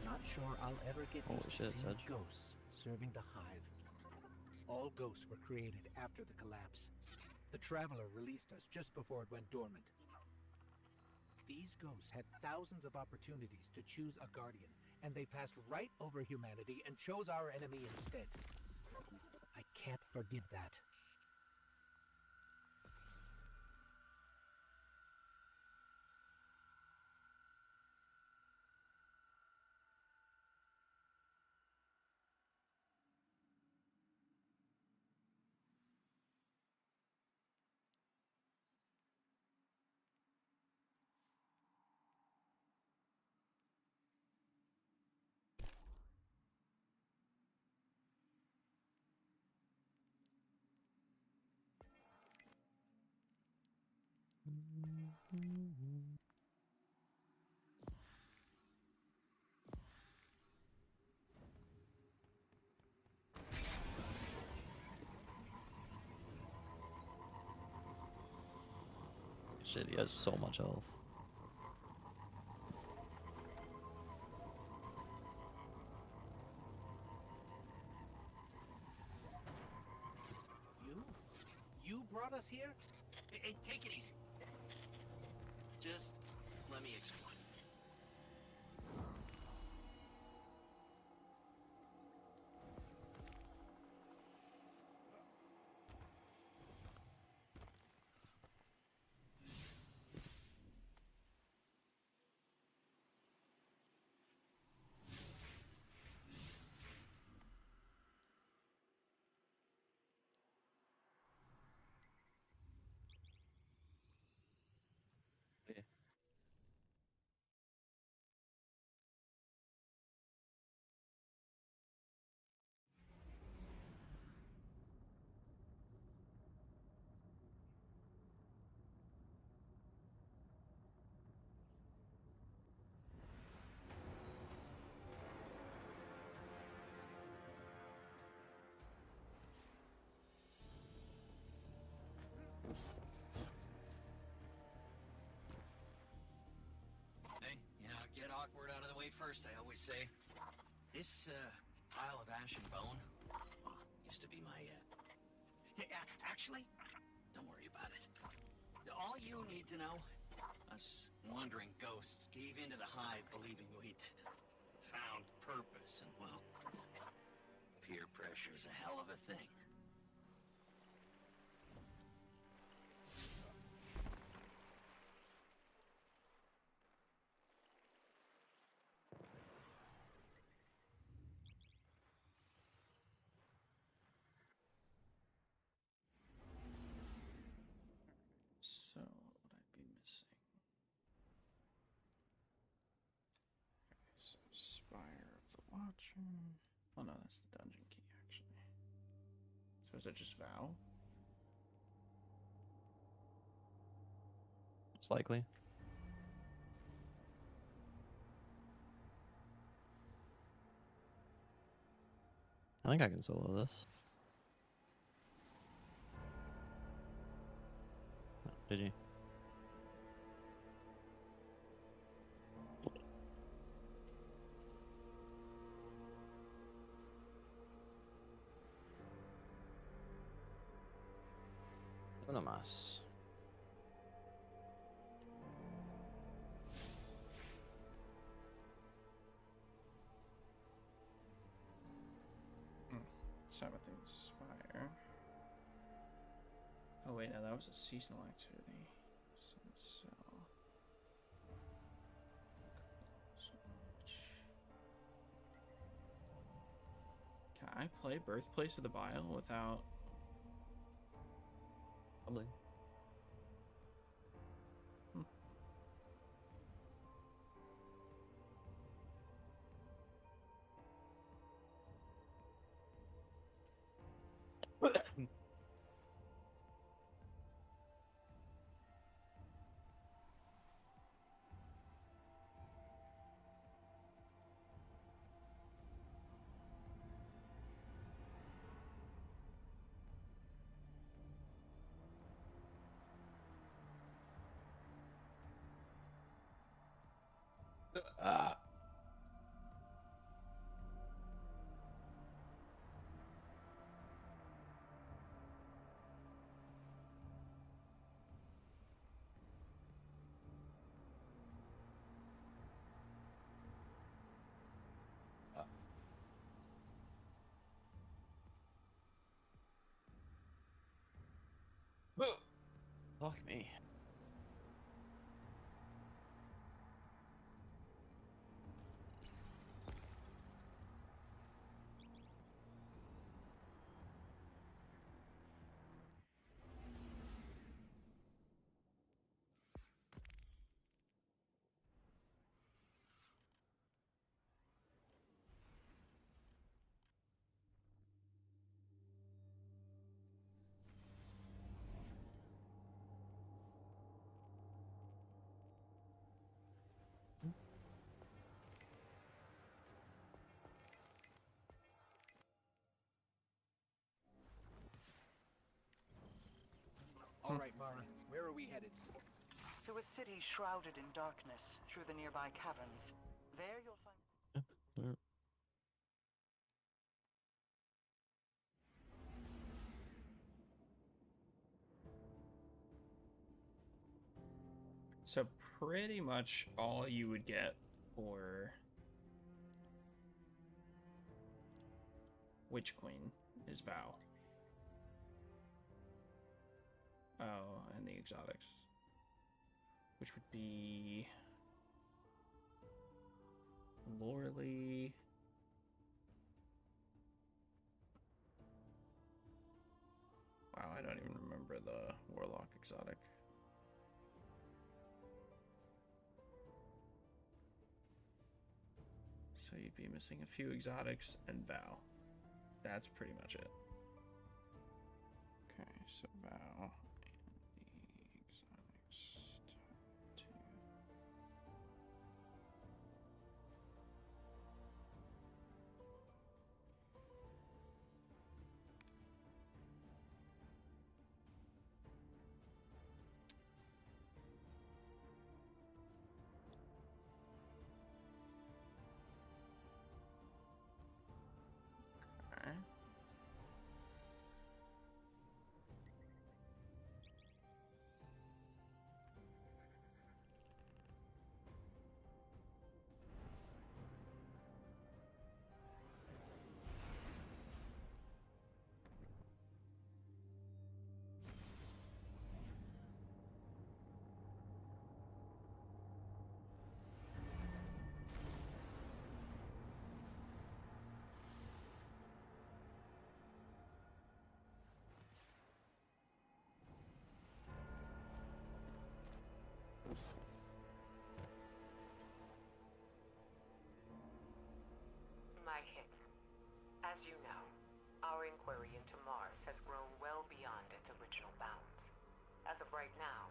Not sure I'll ever get Holy used shit, to seeing Sedge. ghosts serving the Hive. All ghosts were created after the collapse. The Traveler released us just before it went dormant. These ghosts had thousands of opportunities to choose a Guardian, and they passed right over humanity and chose our enemy instead. I can't forgive that. Shit, he has so much health. You brought us here? Hey, take it easy. Just let me explain. Hey, get awkward out of the way first, I always say. This, pile of ash and bone used to be my, actually, don't worry about it. All you need to know, us wandering ghosts gave into the Hive believing we'd found purpose, and, well, peer pressure's a hell of a thing. So, what would I be missing? Okay, so Spire of the Watcher. Oh no, that's the dungeon key, actually. So is it just Vow? Most likely. I think I can solo this. Oh, did you? Una más. Sabbathing Spire. Oh wait, no, that was a seasonal activity. So. Can I play Birthplace of the Bile without? Probably. Fuck me. All right, Mara, where are we headed? To a city shrouded in darkness through the nearby caverns. There you'll find... So pretty much all you would get for Witch Queen is Vow. Oh, and the exotics. Which would be Loreley. Wow, I don't even remember the Warlock exotic. So you'd be missing a few exotics and Vow. That's pretty much it. Okay, so Vow and the exotics tab 2. Okay. My king, as you know, our inquiry into Mars has grown well beyond its original bounds. As of right now,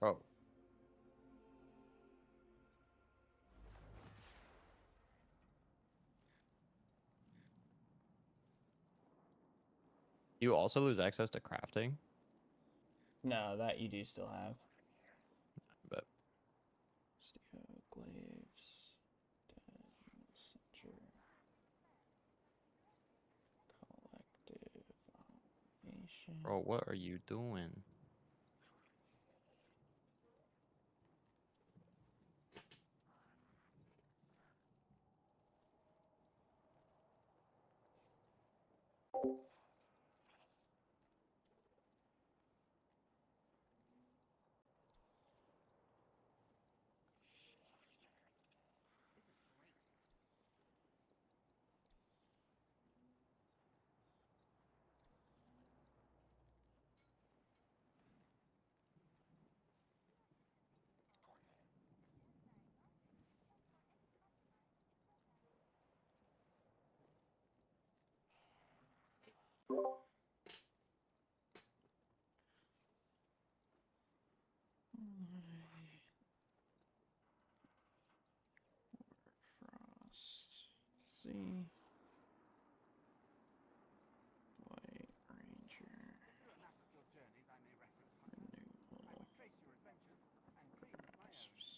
Bro. You also lose access to crafting? No, that you do still have. But Steel glaives, dead center, collective obligation. bro, what are you doing? Frost. See. White Ranger. Renewal. Wisps.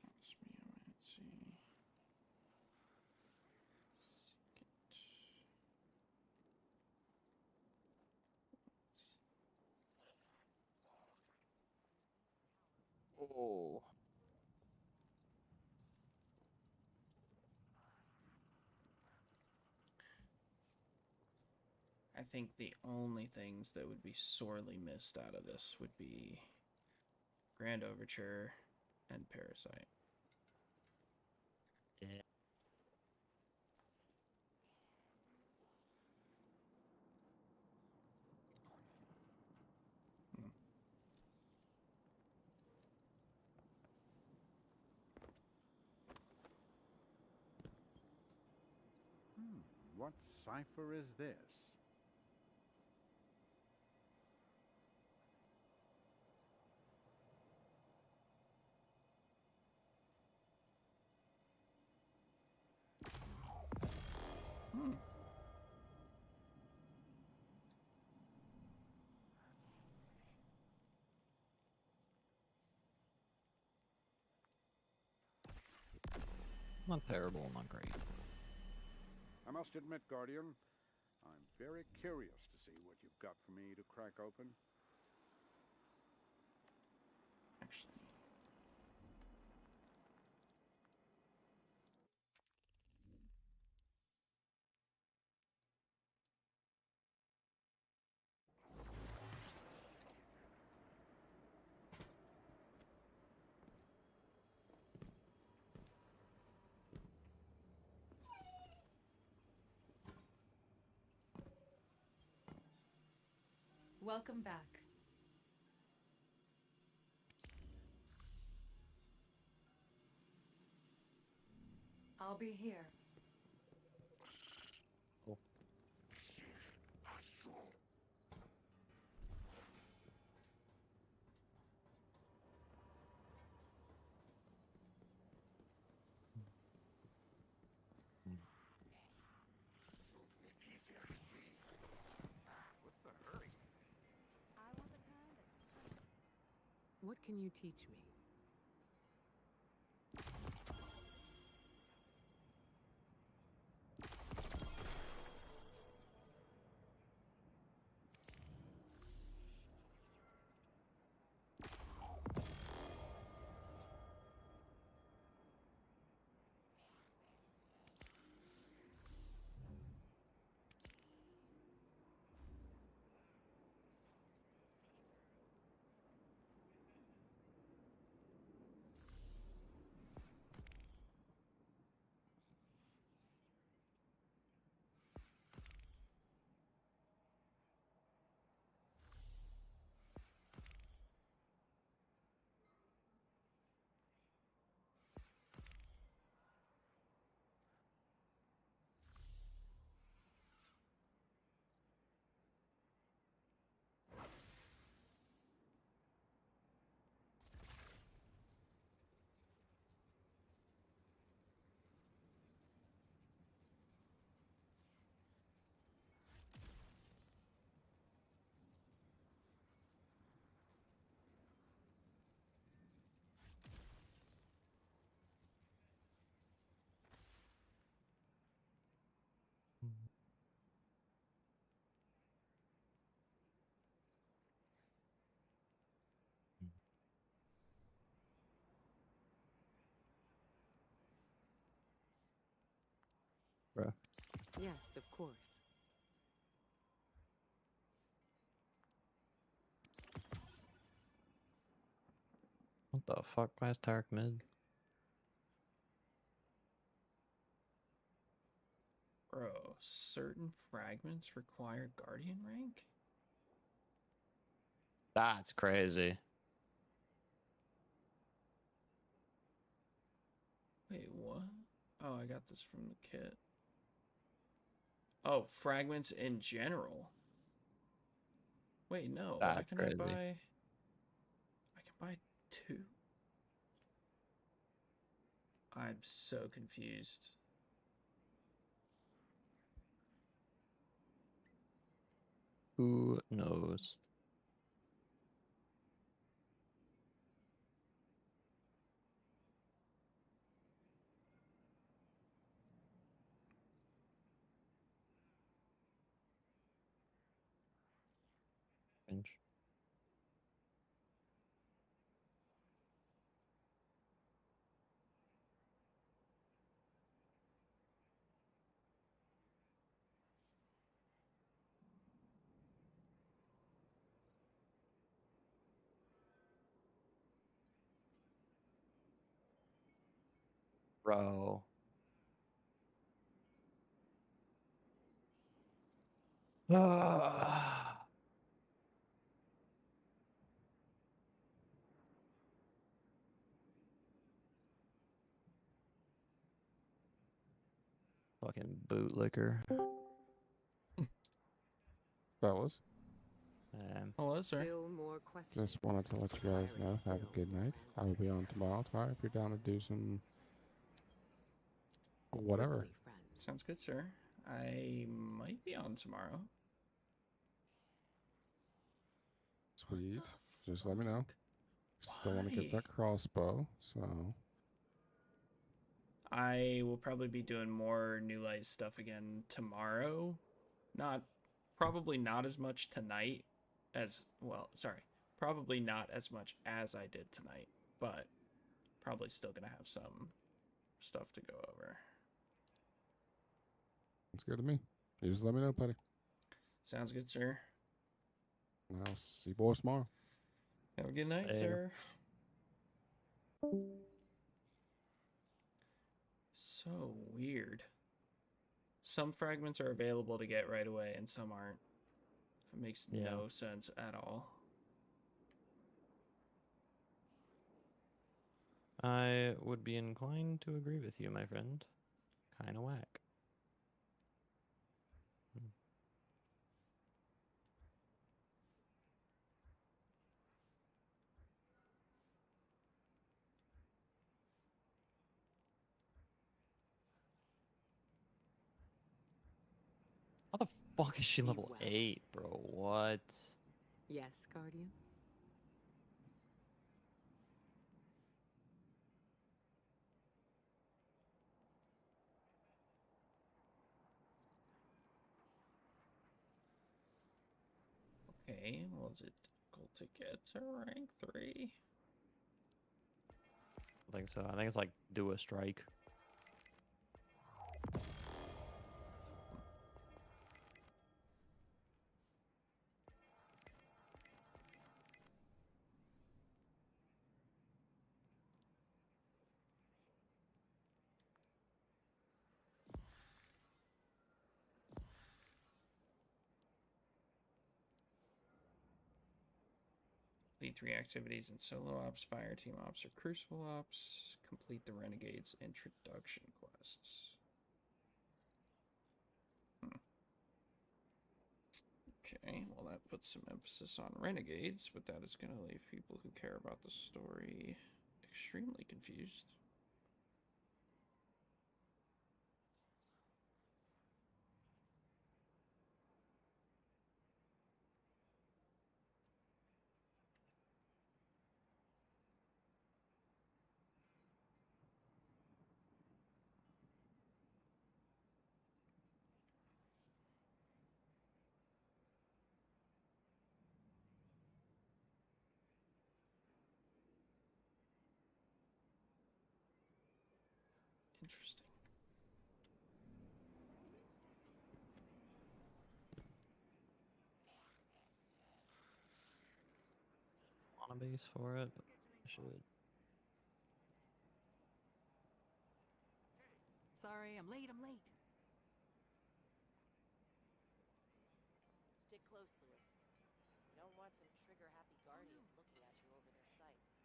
Osmiomancy. Oh. I think the only things that would be sorely missed out of this would be Grand Overture and Parasite. Yeah. What cipher is this? Not terrible, not great. I must admit, Guardian, I'm very curious to see what you've got for me to crack open. Actually. Welcome back. I'll be here. Cool. What's the hurry? What can you teach me? Bruh. Yes, of course. What the fuck? Why is Tarek mid? Bro, certain fragments require Guardian rank? That's crazy. Wait, what? Oh, I got this from the kit. Oh, fragments in general. Wait, no. Why That's can crazy. I can buy 2? I'm so confused. Who knows? Cringe. Bro. Fucking bootlicker. Fellas, Hello, sir. Still more questions. just wanted to let you guys know. Have a good night. I will be on tomorrow. Try if you're down to do some whatever. Sounds good, sir. I might be on tomorrow. Sweet. Just let me know. Still want to get that crossbow, so I will probably be doing more New Light stuff again tomorrow. Probably not as much tonight as, well, sorry. Probably not as much as I did tonight, but probably still going to have some stuff to go over. it's good to me. You just let me know, buddy. Sounds good, sir. And I'll see you boys tomorrow. Have a good night, Later. sir. So weird. Some fragments are available to get right away and some aren't. It makes no sense at all. I would be inclined to agree with you, my friend. Kinda whack. How the fuck is she level 8, bro? What? Yes, Guardian? Okay, was it difficult to get to rank 3? I think so. I think it's like do a strike. Complete 3 activities in solo ops, fire team ops, or crucible ops. Complete the Renegades introduction quests. Okay, well that puts some emphasis on Renegades, but that is going to leave people who care about the story extremely confused. Interesting. base for it, but I should. Sorry, I'm late. Stick close, Lewis. You don't want some trigger-happy Guardian looking at you over their sights.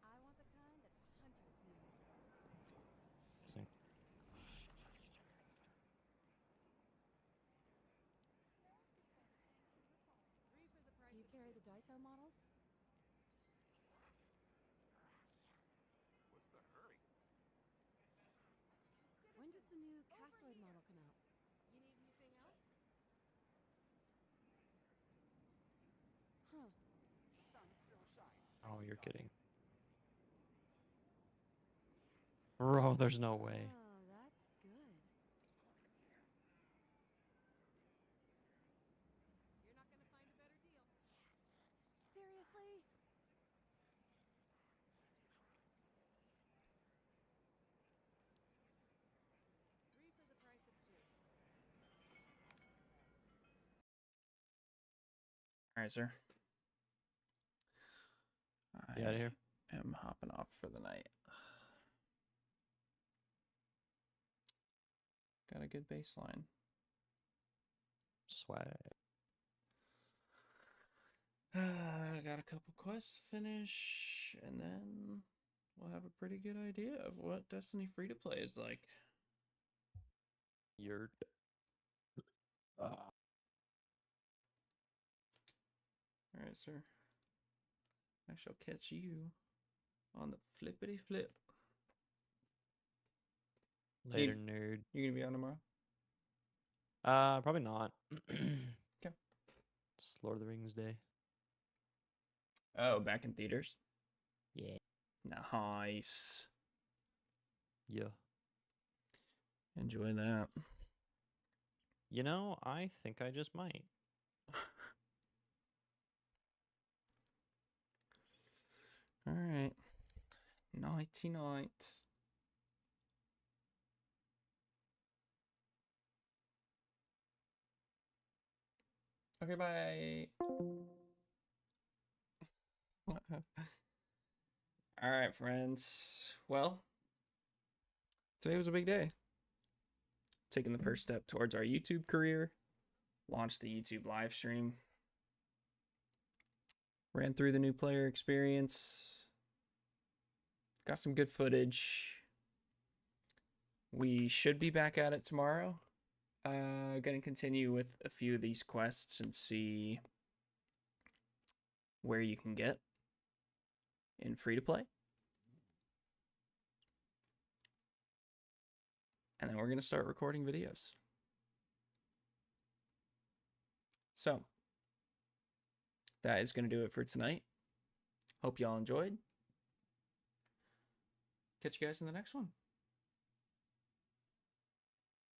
I want the kind that hunters use. See. Do you carry the Daito models? What's the hurry? When does the new Cassoid model come out? You need anything else? Huh. Sun still shines. Oh, you're kidding. Bro, there's no way. Oh, that's good. You're not gonna find a better deal. Seriously? Three for the price of two. All right, sir. Get out of here. I am hopping off for the night. Got a good baseline. Swag. I got a couple quests to finish, and then we'll have a pretty good idea of what Destiny free to play is like. You're. All right, sir. I shall catch you on the flippity flip. Later, nerd. You gonna be on tomorrow? Probably not. Okay. It's Lord of the Rings Day. Oh, back in theaters? Yeah. Nice. Yeah. Enjoy that. You know, I think I just might. All right. Nighty night. Okay, bye. All right, friends. Well, today was a big day. Taking the first step towards our YouTube career. Launched the YouTube live stream. Ran through the new player experience. Got some good footage. We should be back at it tomorrow. Gonna continue with a few of these quests and see where you can get in free to play. And then we're gonna start recording videos. So that is gonna do it for tonight. Hope y'all enjoyed. Catch you guys in the next one.